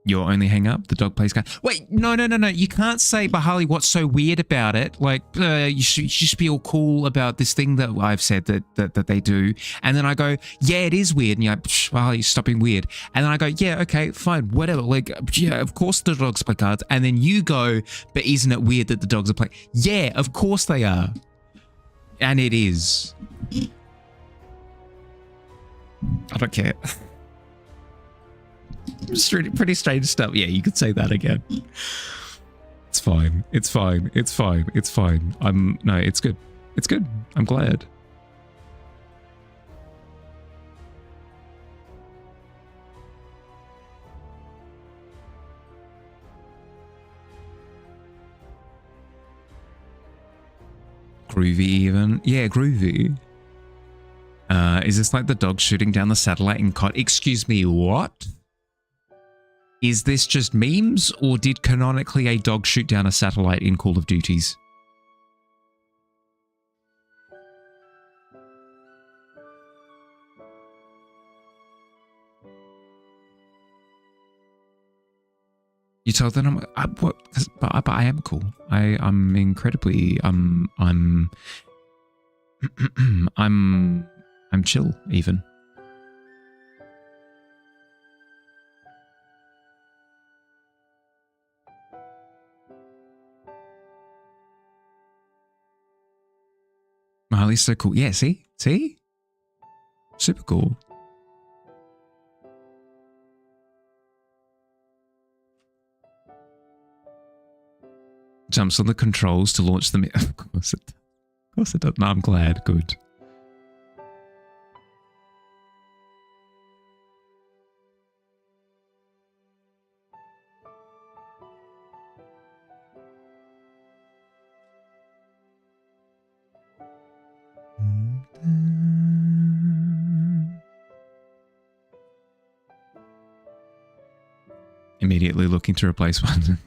Your only hang up, the dog plays card. Wait, no. You can't say, Mahali, what's so weird about it? Like, you should just be all cool about this thing that I've said that they do. And then I go, yeah, it is weird. And you're like, Mahali, stop being weird. And then I go, yeah, okay, fine, whatever. Like, yeah, of course the dogs play cards. And then you go, but isn't it weird that the dogs are playing? Yeah, of course they are. And it is. I don't care. Pretty strange stuff. Yeah, you could say that again. It's fine. It's fine. No, it's good. It's good. I'm glad. Groovy even. Yeah, groovy. Is this like the dog shooting down the satellite in COD? Excuse me, what? Is this just memes, or did canonically a dog shoot down a satellite in Call of Duties? You told them what? But I am cool. I'm incredibly I'm I'm chill even. Marley's so cool. Yeah, see? Super cool. Jumps on the controls to launch them. Of course it does. No, I'm glad. Good. Immediately looking to replace one.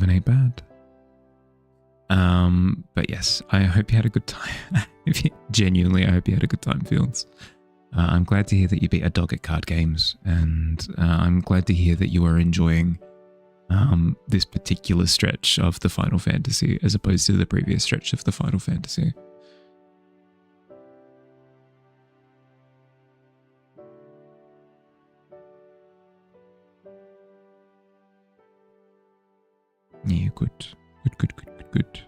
Ain't bad. But yes, I hope you had a good time. Genuinely, I hope you had a good time, Fields. I'm glad to hear that you beat a dog at card games, and I'm glad to hear that you are enjoying this particular stretch of the Final Fantasy as opposed to the previous stretch of the Final Fantasy. Yeah, good. Good.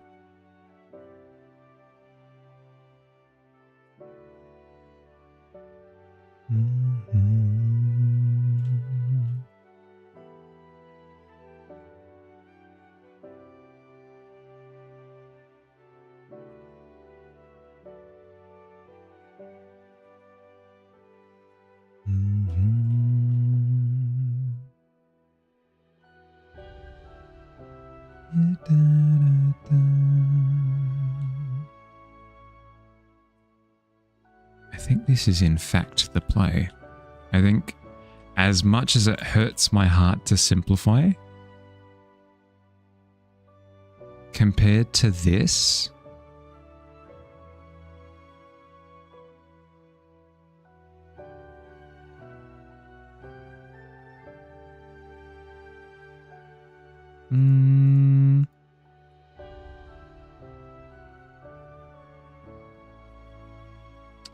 I think this is in fact the play. I think as much as it hurts my heart to simplify, compared to this,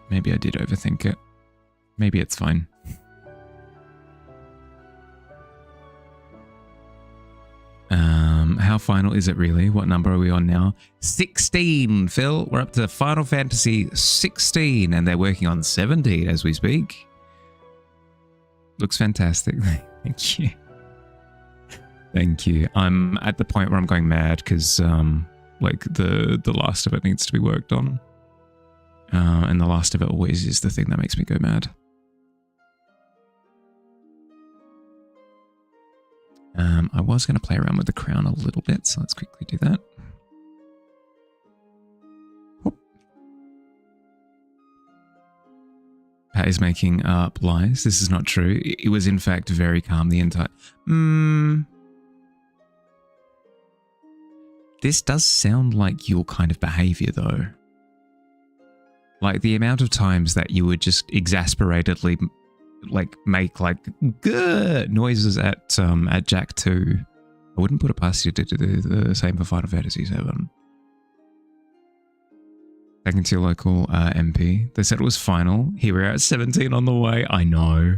maybe I did overthink it. Maybe it's fine. How final is it really? What number are we on now? 16, Phil. We're up to Final Fantasy 16, and they're working on 17 as we speak. Looks fantastic. Thank you. Thank you. I'm at the point where I'm going mad because like the last of it needs to be worked on. And the last of it always is the thing that makes me go mad. I was going to play around with the crown a little bit, so let's quickly do that. Whoop. Pat is making up lies. This is not true. It was in fact very calm the entire... This does sound like your kind of behavior though. Like the amount of times that you would just exasperatedly like make like good noises at Jack 2. I wouldn't put it past you to do the same for Final Fantasy 7. Taken to your local MP. They said it was final. Here we're at 17 on the way. I know.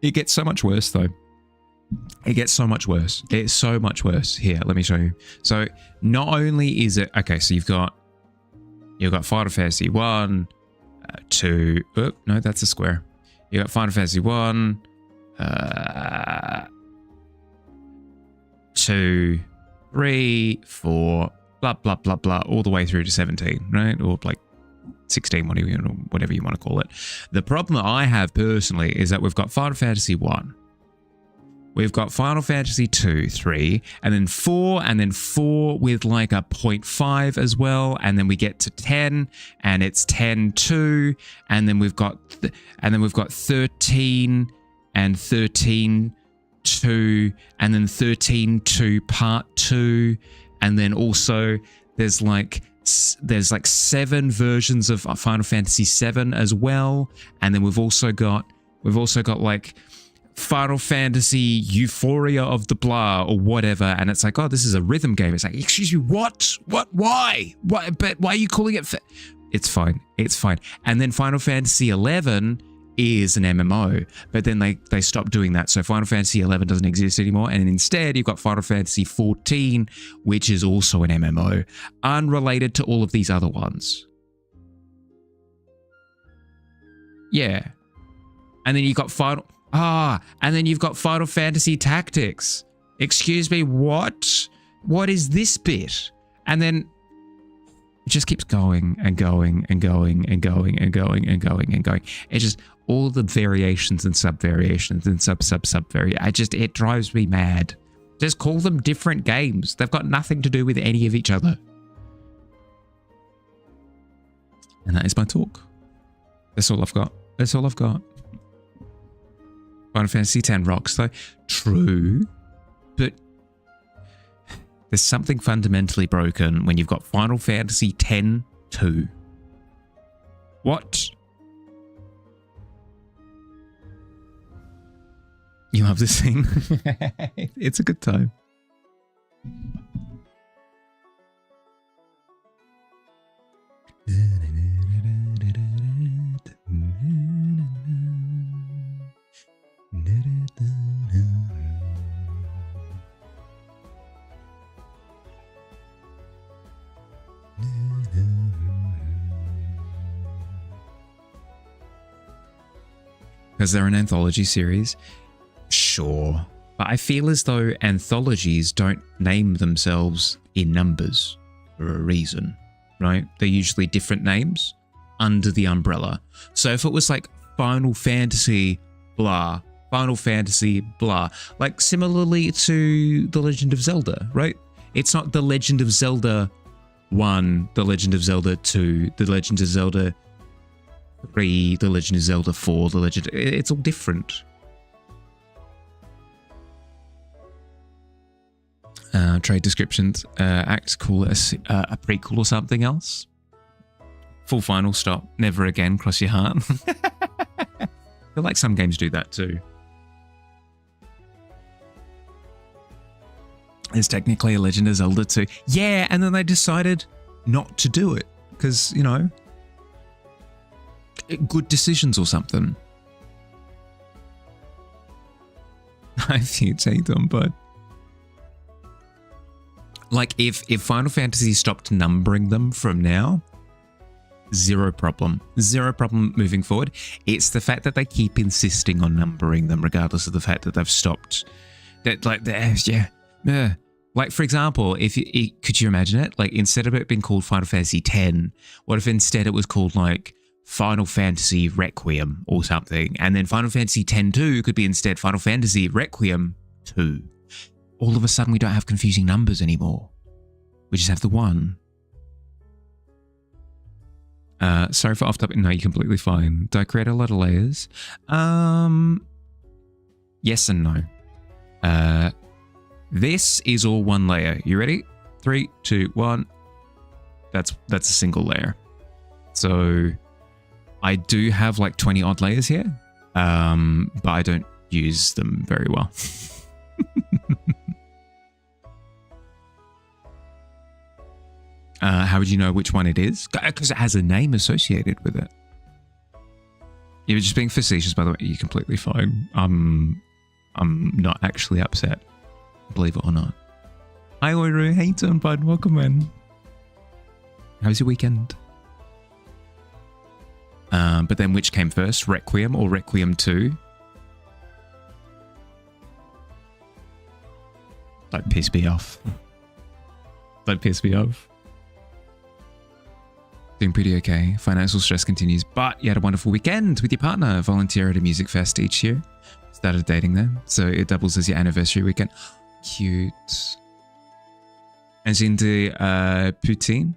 It gets so much worse though. It gets so much worse. It's so much worse. Here, let me show you. So not only is it okay, so you've got Final Fantasy 1, 2. Oh, no, that's a square. You got Final Fantasy 1, 2, 3, 4, blah blah blah blah, all the way through to 17, right? Or like 16, whatever you want to call it. The problem that I have personally is that we've got Final Fantasy 1. We've got Final Fantasy 2, 3, and then 4, and then 4 with like a 0.5 as well, and then we get to 10, and it's 10, 2, and then we've got 13 and 13, 2, and then 13, 2 part 2, and then also there's like 7 versions of Final Fantasy 7 as well, and then we've also got like Final Fantasy Euphoria of the blah or whatever, and it's like, oh, this is a rhythm game. It's like, excuse me, what, why, but why are you calling it? It's fine, And then Final Fantasy 11 is an MMO, but then they stopped doing that, so Final Fantasy 11 doesn't exist anymore, and instead you've got Final Fantasy 14, which is also an MMO, unrelated to all of these other ones. Yeah, and then you got Final Fantasy Tactics. Excuse me, what? What is this bit? And then it just keeps going and going and going and going and going and going and going. It's just all the variations and sub-variations and sub-variations. It drives me mad. Just call them different games. They've got nothing to do with any of each other. And that is my talk. That's all I've got. Final Fantasy X rocks though. True. But there's something fundamentally broken when you've got Final Fantasy X-2. What? You love this thing? It's a good time. Because they're an anthology series, sure. But I feel as though anthologies don't name themselves in numbers for a reason, right? They're usually different names under the umbrella. So if it was like Final Fantasy blah, Final Fantasy blah, like similarly to The Legend of Zelda, right? It's not The Legend of Zelda 1, The Legend of Zelda 2, The Legend of Zelda 3, The Legend of Zelda 4, it's all different. Trade descriptions, acts call it a prequel or something else. Full final stop, never again, cross your heart. I feel like some games do that too. There's technically a Legend of Zelda 2. Yeah, and then they decided not to do it because, you know, good decisions or something. I think it's them, but like if Final Fantasy stopped numbering them from now, zero problem moving forward. It's the fact that they keep insisting on numbering them, regardless of the fact that they've stopped. That like, yeah. Like for example, could you imagine it? Like instead of it being called Final Fantasy X, what if instead it was called like Final Fantasy Requiem or something, and then Final Fantasy X-2 could be instead Final Fantasy Requiem 2. All of a sudden we don't have confusing numbers anymore. We just have the one. Sorry for off topic. No, you're completely fine. Do I create a lot of layers? Yes and no. This is all one layer. You ready? 3, 2, 1. That's a single layer. So I do have like 20 odd layers here, but I don't use them very well. How would you know which one it is? Because it has a name associated with it. You're just being facetious, by the way. You're completely fine. I'm not actually upset, believe it or not. Hi, Oiru. Hey, Turnbud. Welcome in. How was your weekend? But then which came first, Requiem or Requiem 2? Don't piss me off. Don't piss me off. Doing pretty okay. Financial stress continues, but you had a wonderful weekend with your partner. Volunteer at a music fest each year. Started dating them, so it doubles as your anniversary weekend. Cute. And she's into Poutine,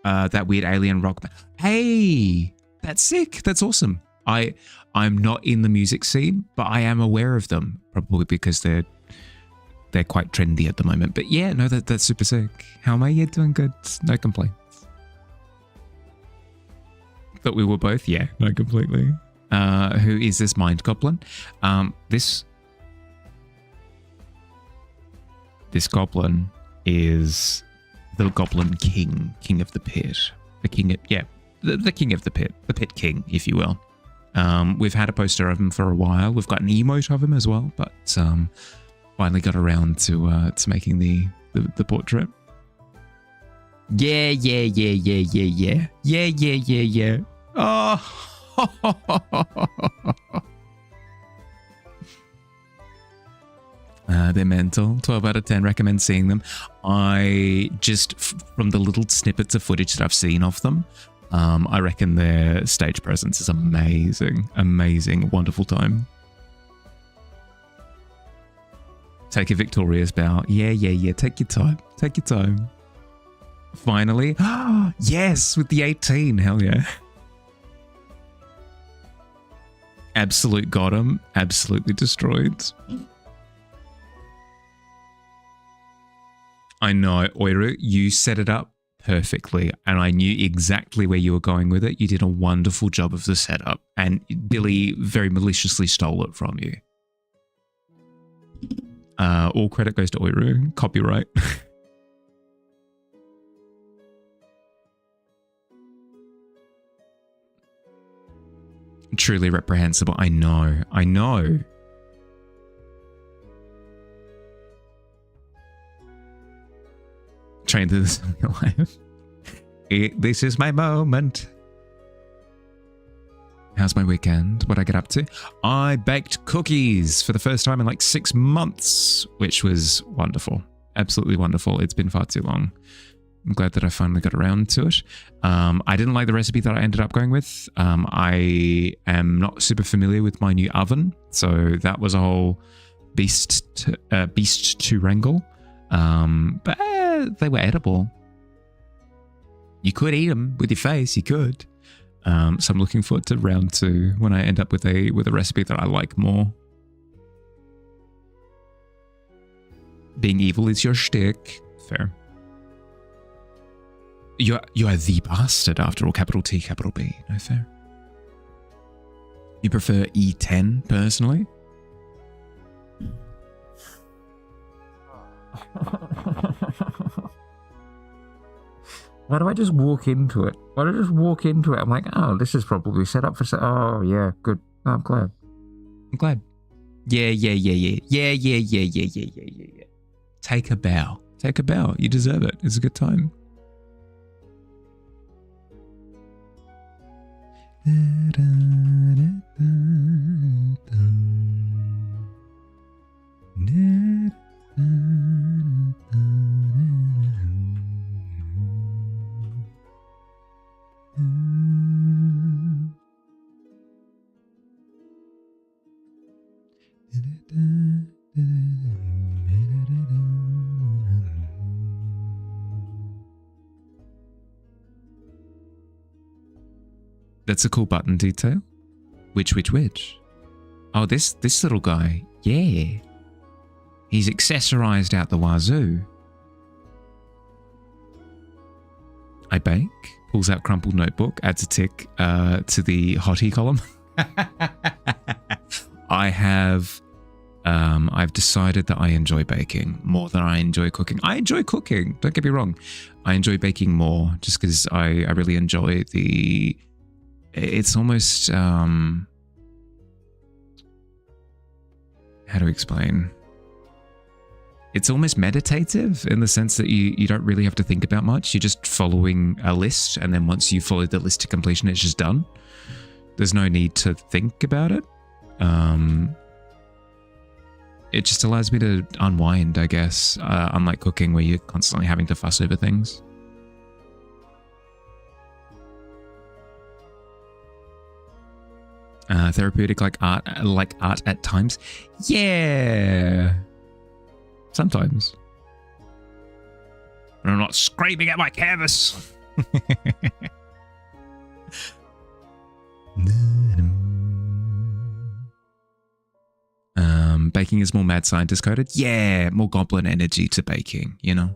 that weird alien rock band. Hey, that's sick. That's awesome. I'm not in the music scene, but I am aware of them, probably because they're quite trendy at the moment. But yeah, no, that's super sick. How am I? Yeah, doing good. No complaints. But we were both, yeah, no, completely. Who is this mind goblin? This goblin is the Goblin King, King of the Pit. The king of the pit, the pit king, if you will. We've had a poster of him for a while. We've got an emote of him as well, but finally got around to making the portrait. Yeah. Oh. They're mental. 12 out of 10. Recommend seeing them. I just, from the little snippets of footage that I've seen of them, I reckon their stage presence is amazing. Amazing. Wonderful time. Take a victorious bow. Yeah. Take your time. Take your time. Finally. Yes, with the 18. Hell yeah. Absolute got him. Absolutely destroyed. I know, Oiru, you set it up perfectly, and I knew exactly where you were going with it. You did a wonderful job of the setup, and Billy very maliciously stole it from you. All credit goes to Oiru. Copyright. Truly reprehensible. I know. Train to this in your life. This is my moment. How's my weekend? What'd I get up to? I baked cookies for the first time in like 6 months, which was wonderful. Absolutely wonderful. It's been far too long. I'm glad that I finally got around to it. I didn't like the recipe that I ended up going with. I am not super familiar with my new oven, so that was a whole beast to wrangle. But they were edible. You could eat them with your face. You could. So I'm looking forward to round 2 when I end up with a recipe that I like more. Being evil is your shtick. Fair. You are the bastard after all. Capital T, capital B. No fair. You prefer E10 personally? Why do I just walk into it? I'm like, oh, this is probably set up for... Oh, yeah, good. Oh, I'm glad. Yeah. Take a bow. You deserve it. It's a good time. That's a cool button detail. Which? Oh, this little guy. Yeah. He's accessorized out the wazoo. I bake. Pulls out crumpled notebook. Adds a tick to the hottie column. I've decided that I enjoy baking more than I enjoy cooking. I enjoy cooking. Don't get me wrong. I enjoy baking more just because I really enjoy the... It's almost... how to explain? It's almost meditative in the sense that you don't really have to think about much. You're just following a list, and then once you follow the list to completion, it's just done. There's no need to think about it. It just allows me to unwind, I guess, unlike cooking where you're constantly having to fuss over things. Therapeutic like art at times. Yeah. Sometimes. I'm not screaming at my canvas. Baking is more mad scientist coded. Yeah, more goblin energy to baking, you know.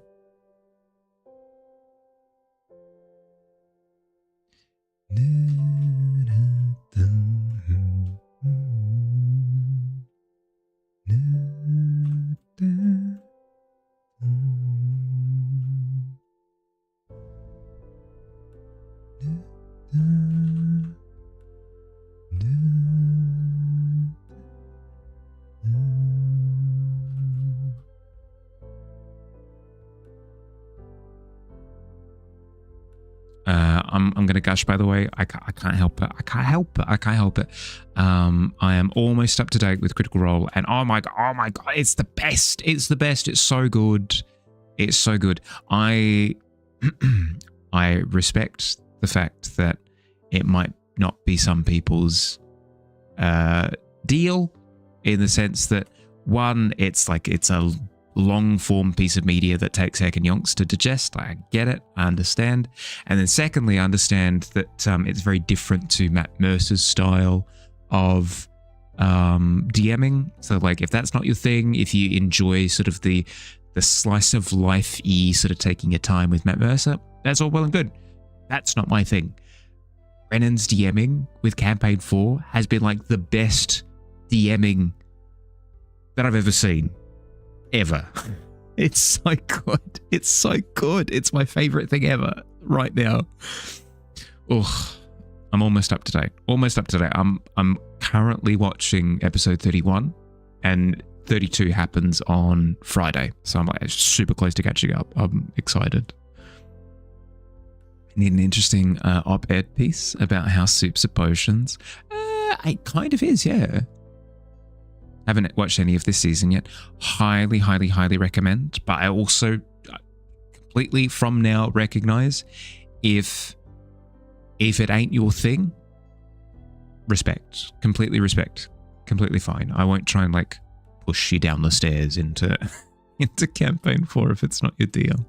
I'm gonna gush, by the way. I can't help it. I can't help it. I am almost up to date with Critical Role, and oh my god, it's the best. It's the best. It's so good. It's so good. I respect the fact that it might not be some people's deal, in the sense that, one, it's a long form piece of media that takes heck and yonks to digest. I get it. I understand. And then secondly, I understand that it's very different to Matt Mercer's style of DMing. So like, if that's not your thing, if you enjoy sort of the slice of life-y sort of taking your time with Matt Mercer, that's all well and good. That's not my thing. Brennan's DMing with Campaign 4 has been like the best DMing that I've ever seen. Ever. It's so good. It's so good. It's my favorite thing ever right now. Oh, I'm almost up to date. I'm currently watching episode 31, and 32 happens on Friday. So I'm like super close to catching up. I'm excited. Need an interesting op-ed piece about how soups are potions. It kind of is, yeah. Haven't watched any of this season yet. Highly, highly, highly recommend. But I also completely from now recognize if it ain't your thing, respect. Completely respect. Completely fine. I won't try and like push you down the stairs into Campaign 4 if it's not your deal.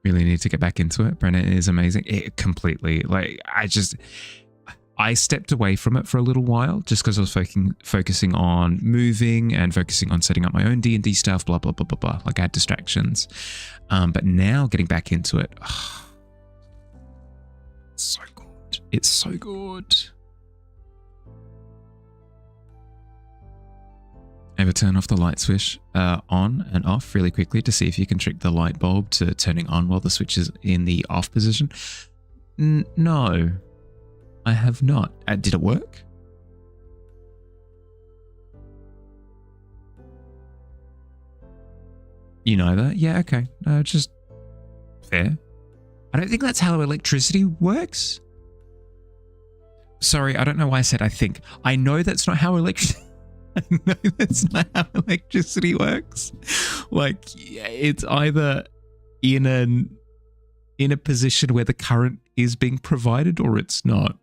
Really need to get back into it. Brennan is amazing. It completely, like, I stepped away from it for a little while just because I was focusing on moving and focusing on setting up my own D&D stuff, blah, blah, blah, blah, blah. Like, I had distractions. But now getting back into it, it's so good. It's so good. Ever turn off the light switch on and off really quickly to see if you can trick the light bulb to turning on while the switch is in the off position? No, I have not. Did it work? You know that? Yeah, okay. No, just fair. I don't think that's how electricity works. Sorry, I don't know why I said I think. I know that's not how electricity... I know that's not how electricity works. Like, it's either in a position where the current is being provided or it's not.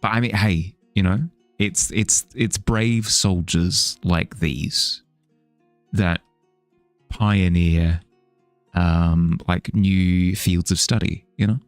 But I mean, hey, you know, it's brave soldiers like these that pioneer like new fields of study, you know?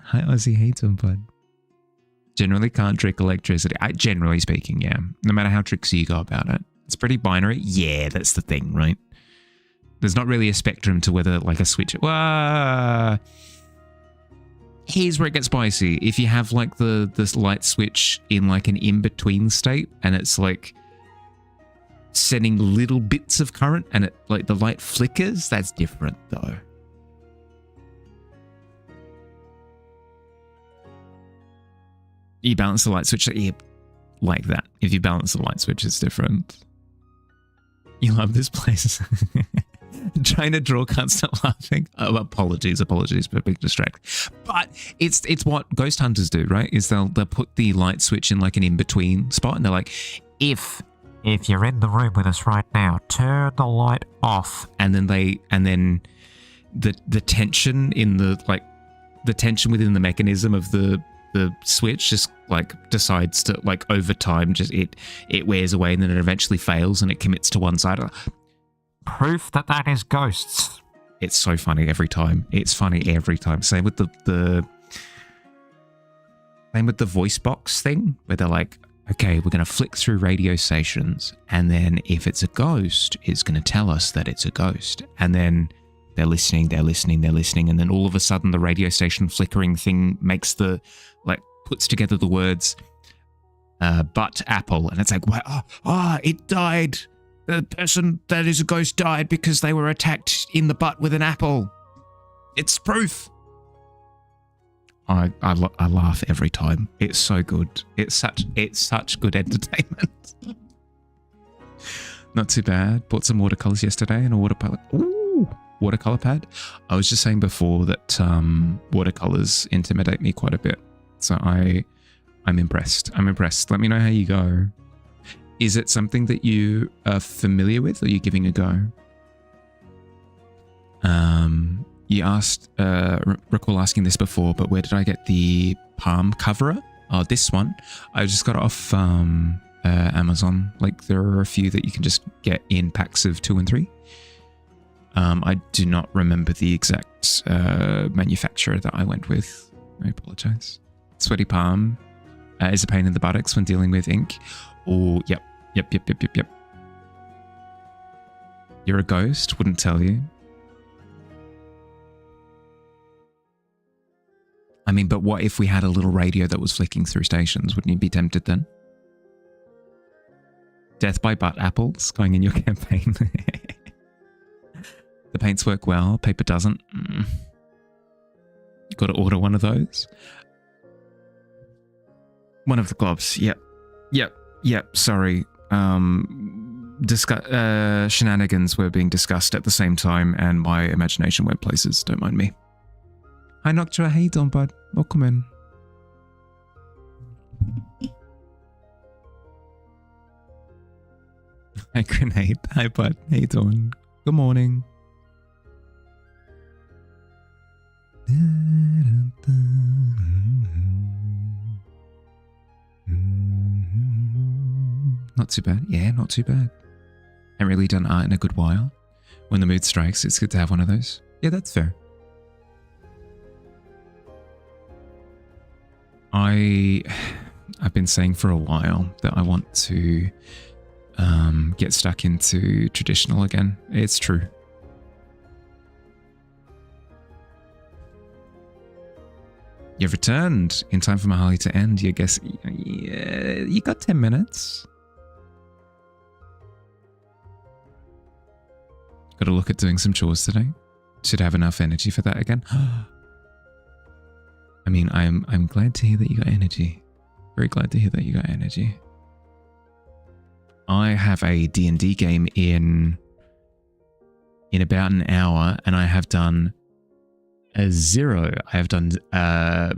Hi Ozzy, hey bud. Generally can't trick electricity. Generally speaking, yeah. No matter how tricksy you go about it. It's pretty binary. Yeah, that's the thing, right? There's not really a spectrum to whether like a switch... Here's where it gets spicy. If you have like this light switch in like an in-between state and it's like sending little bits of current and it like the light flickers, that's different though. You balance the light switch like that. If you balance the light switch, it's different. You love this place. Trying to draw, can't stop laughing. Oh, apologies for big distract. But it's what ghost hunters do, right? Is they'll put the light switch in like an in-between spot, and they're like, if you're in the room with us right now, turn the light off. And then the tension in the tension within the mechanism of the switch just like decides to like over time just it wears away, and then it eventually fails and it commits to one side. Proof that is ghosts. It's so funny every time. It's funny every time. Same with the voice box thing, where they're like, okay, we're going to flick through radio stations, and then if it's a ghost, it's going to tell us that it's a ghost. And then they're listening, and then all of a sudden the radio station flickering thing makes puts together the words but apple, and it's like, it died. The person that is a ghost died because they were attacked in the butt with an apple. It's proof. I laugh every time. It's so good. It's such good entertainment. Not too bad. Bought some watercolors yesterday and a watercolor. Ooh, watercolor pad. I was just saying before that watercolors intimidate me quite a bit. So I'm impressed. Let me know how you go. Is it something that you are familiar with, or are you giving a go? You asked, recall asking this before, but where did I get the palm coverer? Oh, this one. I just got it off Amazon. Like, there are a few that you can just get in packs of 2 and 3. I do not remember the exact manufacturer that I went with. I apologize. Sweaty palm is a pain in the buttocks when dealing with ink. Oh, yep. You're a ghost? Wouldn't tell you. I mean, but what if we had a little radio that was flicking through stations? Wouldn't you be tempted then? Death by butt apples going in your campaign. The paints work well, paper doesn't. Got to order one of those. One of the globs. Yep. Sorry. Shenanigans were being discussed at the same time, and my imagination went places. Don't mind me. Hi, Noctua. How you doing, bud? Welcome in. Hi, Grenade. Hi, bud. How you doing? Good morning. Not too bad. Yeah, not too bad. Haven't really done art in a good while. When the mood strikes, it's good to have one of those. Yeah, that's fair. I've been saying for a while that I want to get stuck into traditional again. It's true. You've returned in time for Mahali to end. You guess, yeah, you got 10 minutes. Got to look at doing some chores today. Should have enough energy for that again. I mean, I'm glad to hear that you got energy. Very glad to hear that you got energy. I have a D&D game in about an hour, and I have done a 0. I have done a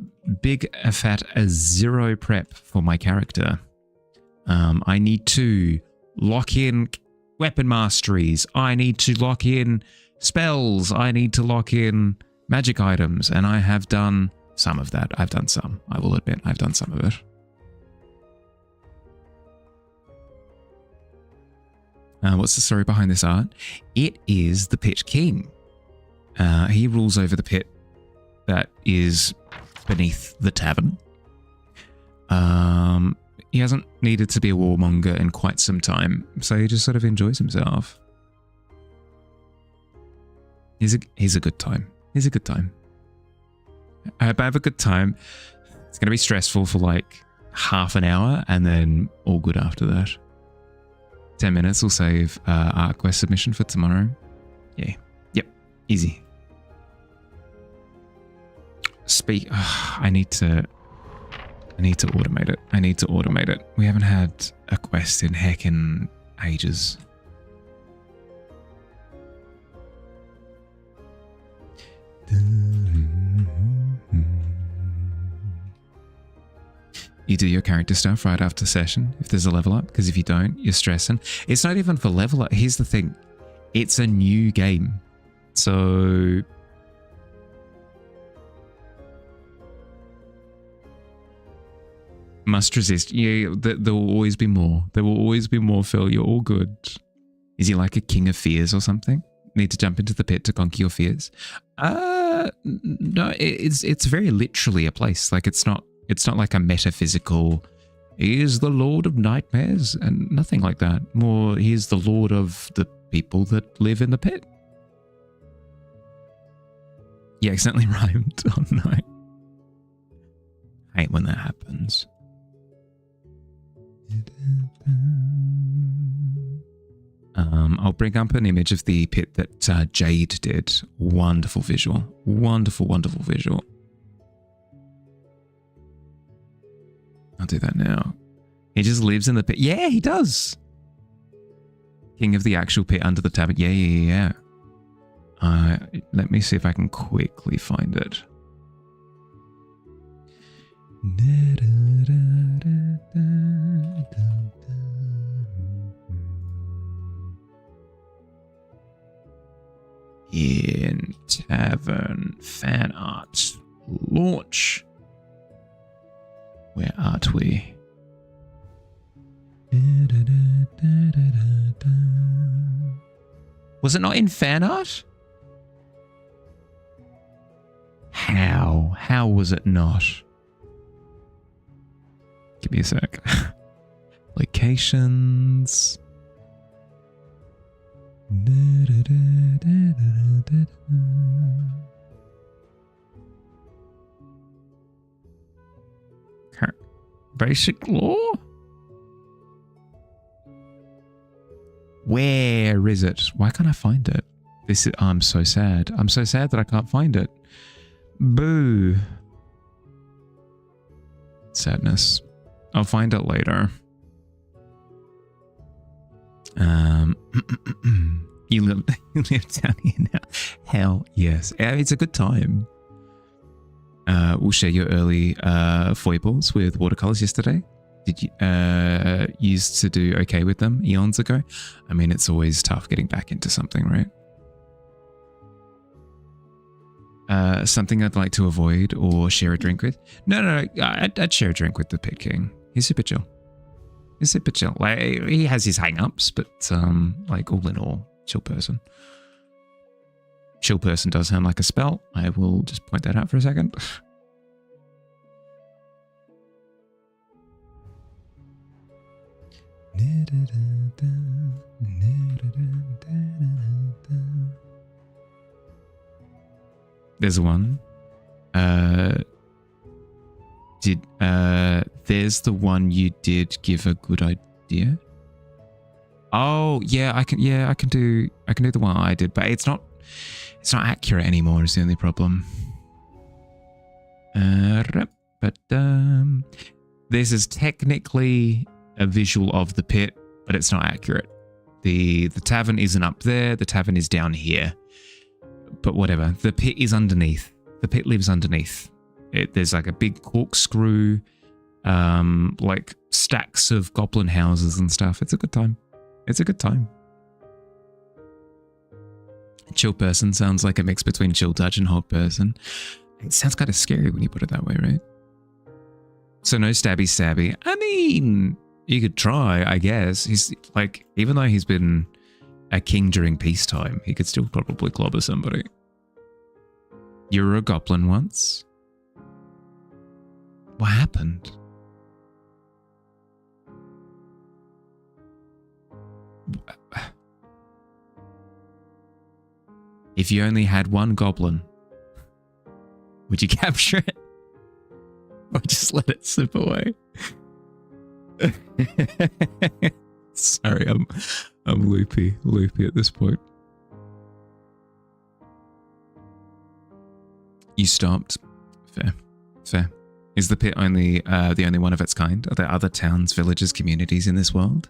fat 0 prep for my character. I need to lock in weapon masteries. I need to lock in spells. I need to lock in magic items, and I have done some of that. I've done some. I will admit I've done some of it. What's the story behind this art? It is the Pit King. He rules over the pit that is beneath the tavern. He hasn't needed to be a warmonger in quite some time, so he just sort of enjoys himself. He's a good time. He's a good time. I hope I have a good time. It's going to be stressful for like half an hour, and then all good after that. 10 minutes will save art quest submission for tomorrow. Yeah. Yep. Easy. I need to automate it. I need to automate it. We haven't had a quest in heckin' ages. You do your character stuff right after session if there's a level up, because if you don't, you're stressing. It's not even for level up. Here's the thing. It's a new game. So must resist. Yeah, there will always be more. There will always be more, Phil. You're all good. Is he like a king of fears or something? Need to jump into the pit to conquer your fears? No, it's very literally a place. Like it's not like a metaphysical, he is the lord of nightmares and nothing like that. More, he is the lord of the people that live in the pit. You accidentally rhymed. Oh no. I hate when that happens. I'll bring up an image of the pit that Jade did. Wonderful visual. Wonderful, wonderful visual. I'll do that now. He just lives in the pit. Yeah, he does. King of the actual pit under the tavern. Yeah. Let me see if I can quickly find it. In Tavern fan art launch. Where art we? Was it not in fan art? How? How was it not? Give me a sec. Locations. Basic lore? Where is it? Why can't I find it? I'm so sad. I'm so sad that I can't find it. Boo. Sadness. I'll find it later. You live down here now. Hell yes. It's a good time. We'll share your early foibles with watercolors yesterday. Did you used to do okay with them eons ago? I mean, it's always tough getting back into something, right? Something I'd like to avoid or share a drink with? No. I'd share a drink with the Pit King. He's super chill. He's super chill. Like, he has his hang-ups, but like all in all, chill person. Chill person does sound like a spell. I will just point that out for a second. There's one. There's the one you did give a good idea. Oh yeah, I can do the one I did, but it's not accurate anymore is the only problem. But this is technically a visual of the pit, but it's not accurate. The tavern isn't up there, the tavern is down here. But whatever, the pit is underneath. The pit lives underneath. There's like a big corkscrew, like stacks of goblin houses and stuff. It's a good time. It's a good time. Chill person sounds like a mix between chill touch and hot person. It sounds kind of scary when you put it that way, right? So no stabby. I mean, you could try, I guess. He's like, even though he's been a king during peacetime, he could still probably clobber somebody. You were a goblin once? What happened? If you only had one goblin, would you capture it? Or just let it slip away? Sorry, I'm loopy at this point. You stopped. Fair. Is the pit only the only one of its kind? Are there other towns, villages, communities in this world?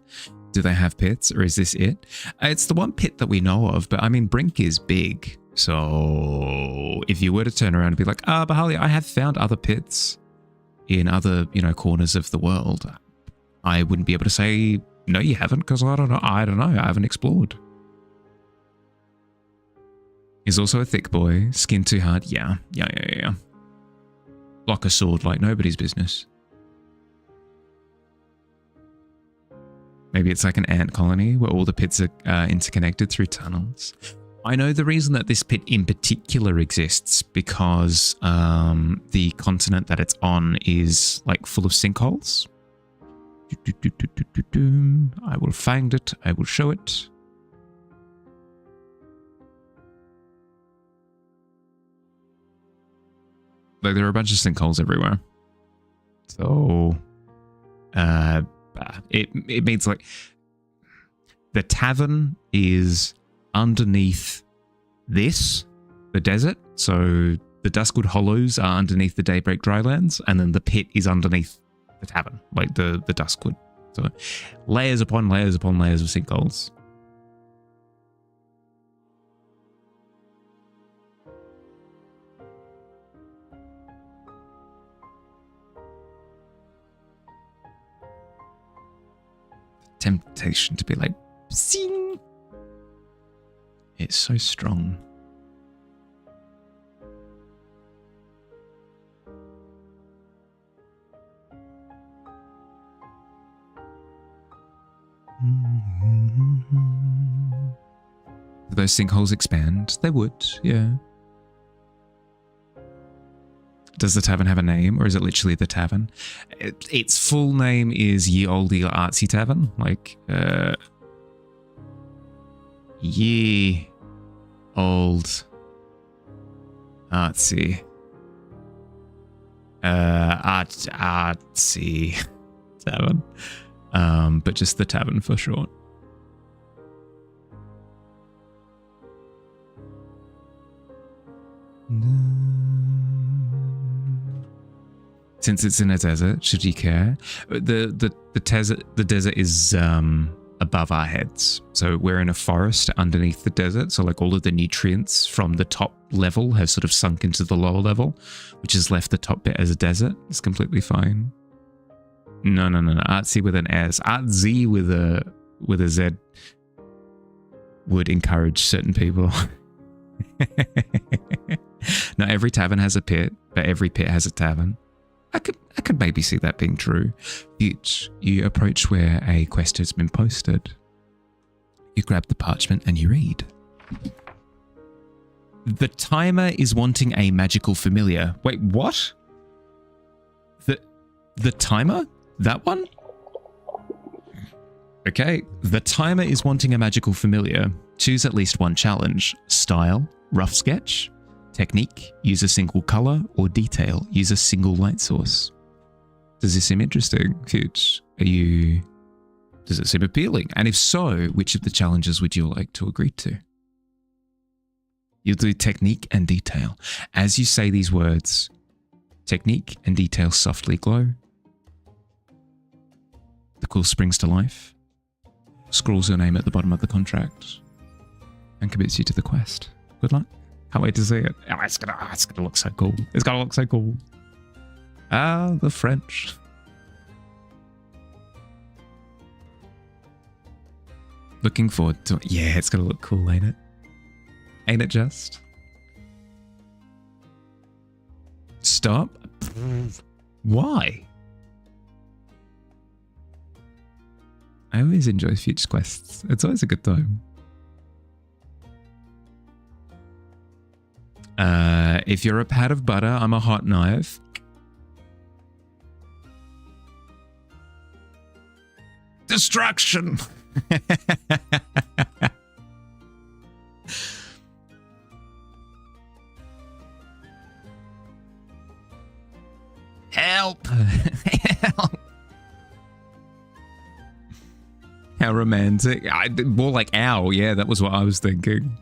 Do they have pits, or is this it? It's the one pit that we know of, but I mean, Brink is big. So if you were to turn around and be like, Bahali, I have found other pits in other, corners of the world, I wouldn't be able to say, no, you haven't, because I don't know. I haven't explored. He's also a thick boy, skin too hard. Yeah. Block a sword like nobody's business. Maybe it's like an ant colony where all the pits are interconnected through tunnels. I know the reason that this pit in particular exists because the continent that it's on is like full of sinkholes. I will find it. I will show it. Like there are a bunch of sinkholes everywhere. So it means like the tavern is underneath the desert. So the Duskwood Hollows are underneath the Daybreak Drylands, and then the pit is underneath the tavern, like the Duskwood. So layers upon layers upon layers of sinkholes. Temptation to be like, sing. It's so strong. Do those sinkholes expand? They would, yeah. Does the tavern have a name, or is it literally the tavern? Its full name is Ye Olde Artsy Tavern. Like, Ye Old Artsy. Artsy Tavern. But just the tavern for short. Since it's in a desert, should you care? The desert is above our heads. So we're in a forest underneath the desert. So like all of the nutrients from the top level have sort of sunk into the lower level, which has left the top bit as a desert. It's completely fine. No. Artsy with an S. Artsy with a Z would encourage certain people. Now every tavern has a pit, but every pit has a tavern. I could maybe see that being true. You approach where a quest has been posted. You grab the parchment and you read. The timer is wanting a magical familiar. Wait, what? The timer? That one? Okay. The timer is wanting a magical familiar. Choose at least one challenge. Style, rough sketch. Technique, use a single color, or detail, use a single light source. Does this seem interesting, Fuge? Does it seem appealing? And if so, which of the challenges would you like to agree to? You'll do technique and detail. As you say these words, technique and detail softly glow. The quill springs to life, scrawls your name at the bottom of the contract, and commits you to the quest. Good luck. Can't wait to see it. Oh, it's gonna look so cool. It's gonna look so cool. Ah, the French. Looking forward to it. Yeah, it's gonna look cool, ain't it? Ain't it just? Stop. Why? I always enjoy Future quests. It's always a good time. If you're a pat of butter, I'm a hot knife. Destruction! Help! Help! How How romantic. More like ow. Yeah, that was what I was thinking.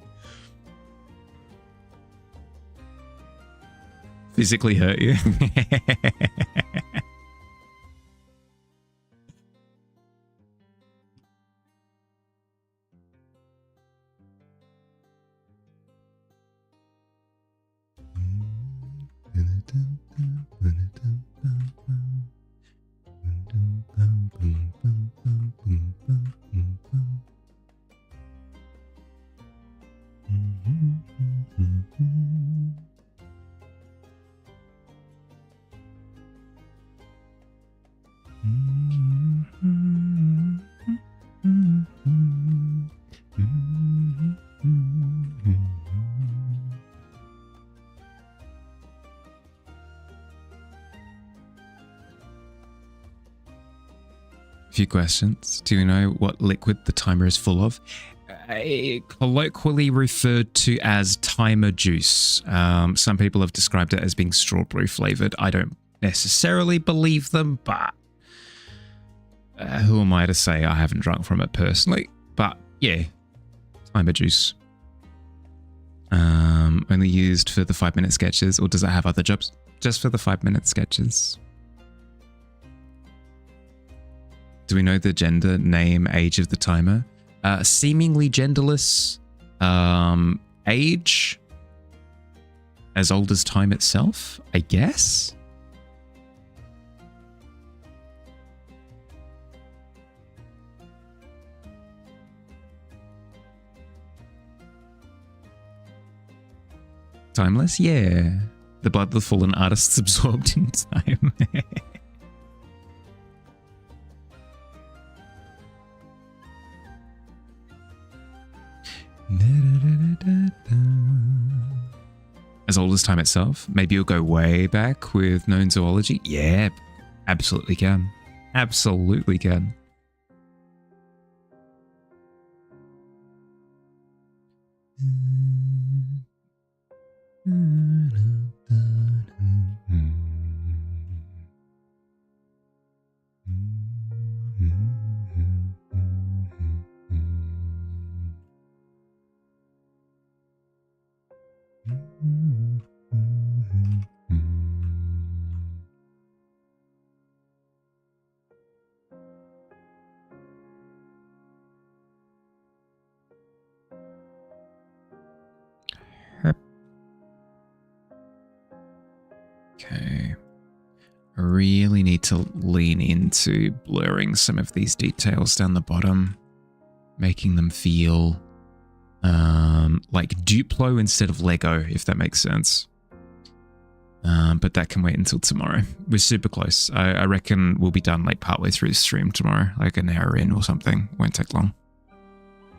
Physically hurt you. Few questions. Do you know what liquid the timer is full of? Colloquially referred to as timer juice. Some people have described it as being strawberry flavored. I don't necessarily believe them, but who am I to say? I haven't drunk from it personally, but yeah, timer juice. Only used for the 5-minute sketches, or does it have other jobs? Just for the 5-minute sketches. Do we know the gender, name, age of the timer? Seemingly genderless. Age? As old as time itself, I guess? Timeless? Yeah. The blood of the fallen artists absorbed in time. As old as time itself? Maybe you'll go way back with known zoology? Yeah, absolutely can. Absolutely can. Okay. I really need to lean into blurring some of these details down the bottom, making them feel like Duplo instead of Lego, if that makes sense. But that can wait until tomorrow. We're super close. I reckon we'll be done like partway through the stream tomorrow, like an hour in or something. Won't take long.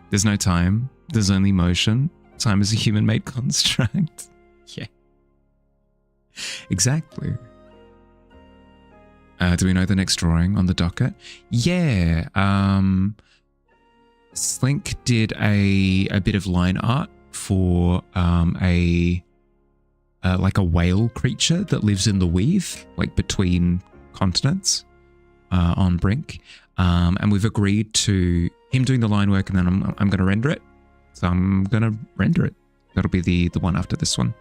There's no time. There's only motion. Time is a human-made construct. Yeah. Exactly. Do we know the next drawing on the docket? Yeah. Slink did a bit of line art for like a whale creature that lives in the weave, like between continents on Brink. And we've agreed to him doing the line work, and then I'm going to render it. So I'm going to render it. That'll be the one after this one.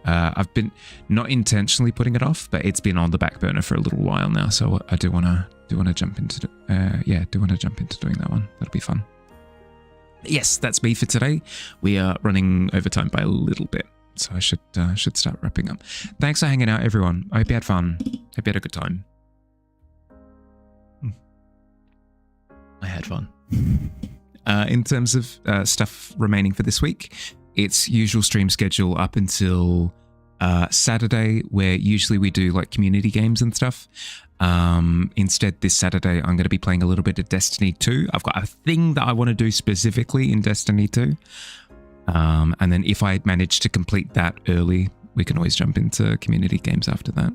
I've been not intentionally putting it off, but it's been on the back burner for a little while now. So I do want to jump into doing that one. That'll be fun. Yes, that's me for today. We are running overtime by a little bit, so I should start wrapping up. Thanks for hanging out, everyone. I hope you had fun. Hope you had a good time. I had fun. In terms of stuff remaining for this week, it's usual stream schedule up until Saturday, where usually we do like community games and stuff. Instead, this Saturday, I'm going to be playing a little bit of Destiny 2. I've got a thing that I want to do specifically in Destiny 2. And then if I manage to complete that early, we can always jump into community games after that.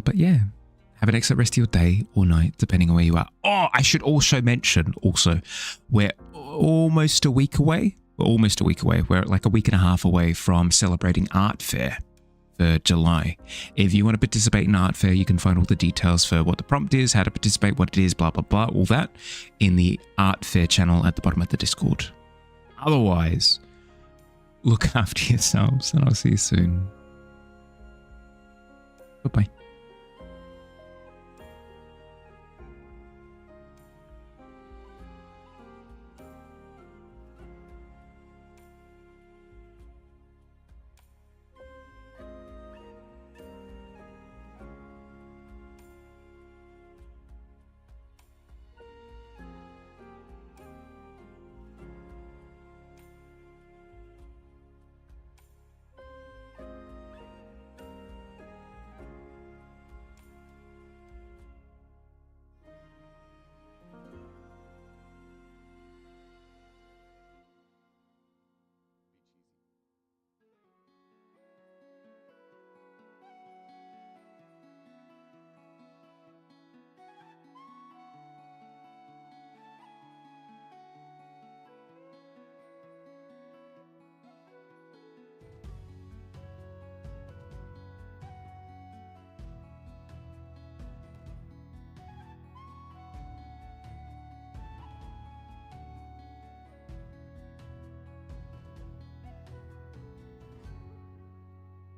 But yeah, have an excellent rest of your day or night, depending on where you are. Oh, I should also mention, we're almost a week away. We're like a week and a half away from celebrating Art Fair for July. If you want to participate in Art Fair, you can find all the details for what the prompt is, how to participate, what it is, blah, blah, blah, all that in the Art Fair channel at the bottom of the Discord. Otherwise, look after yourselves and I'll see you soon. Bye-bye.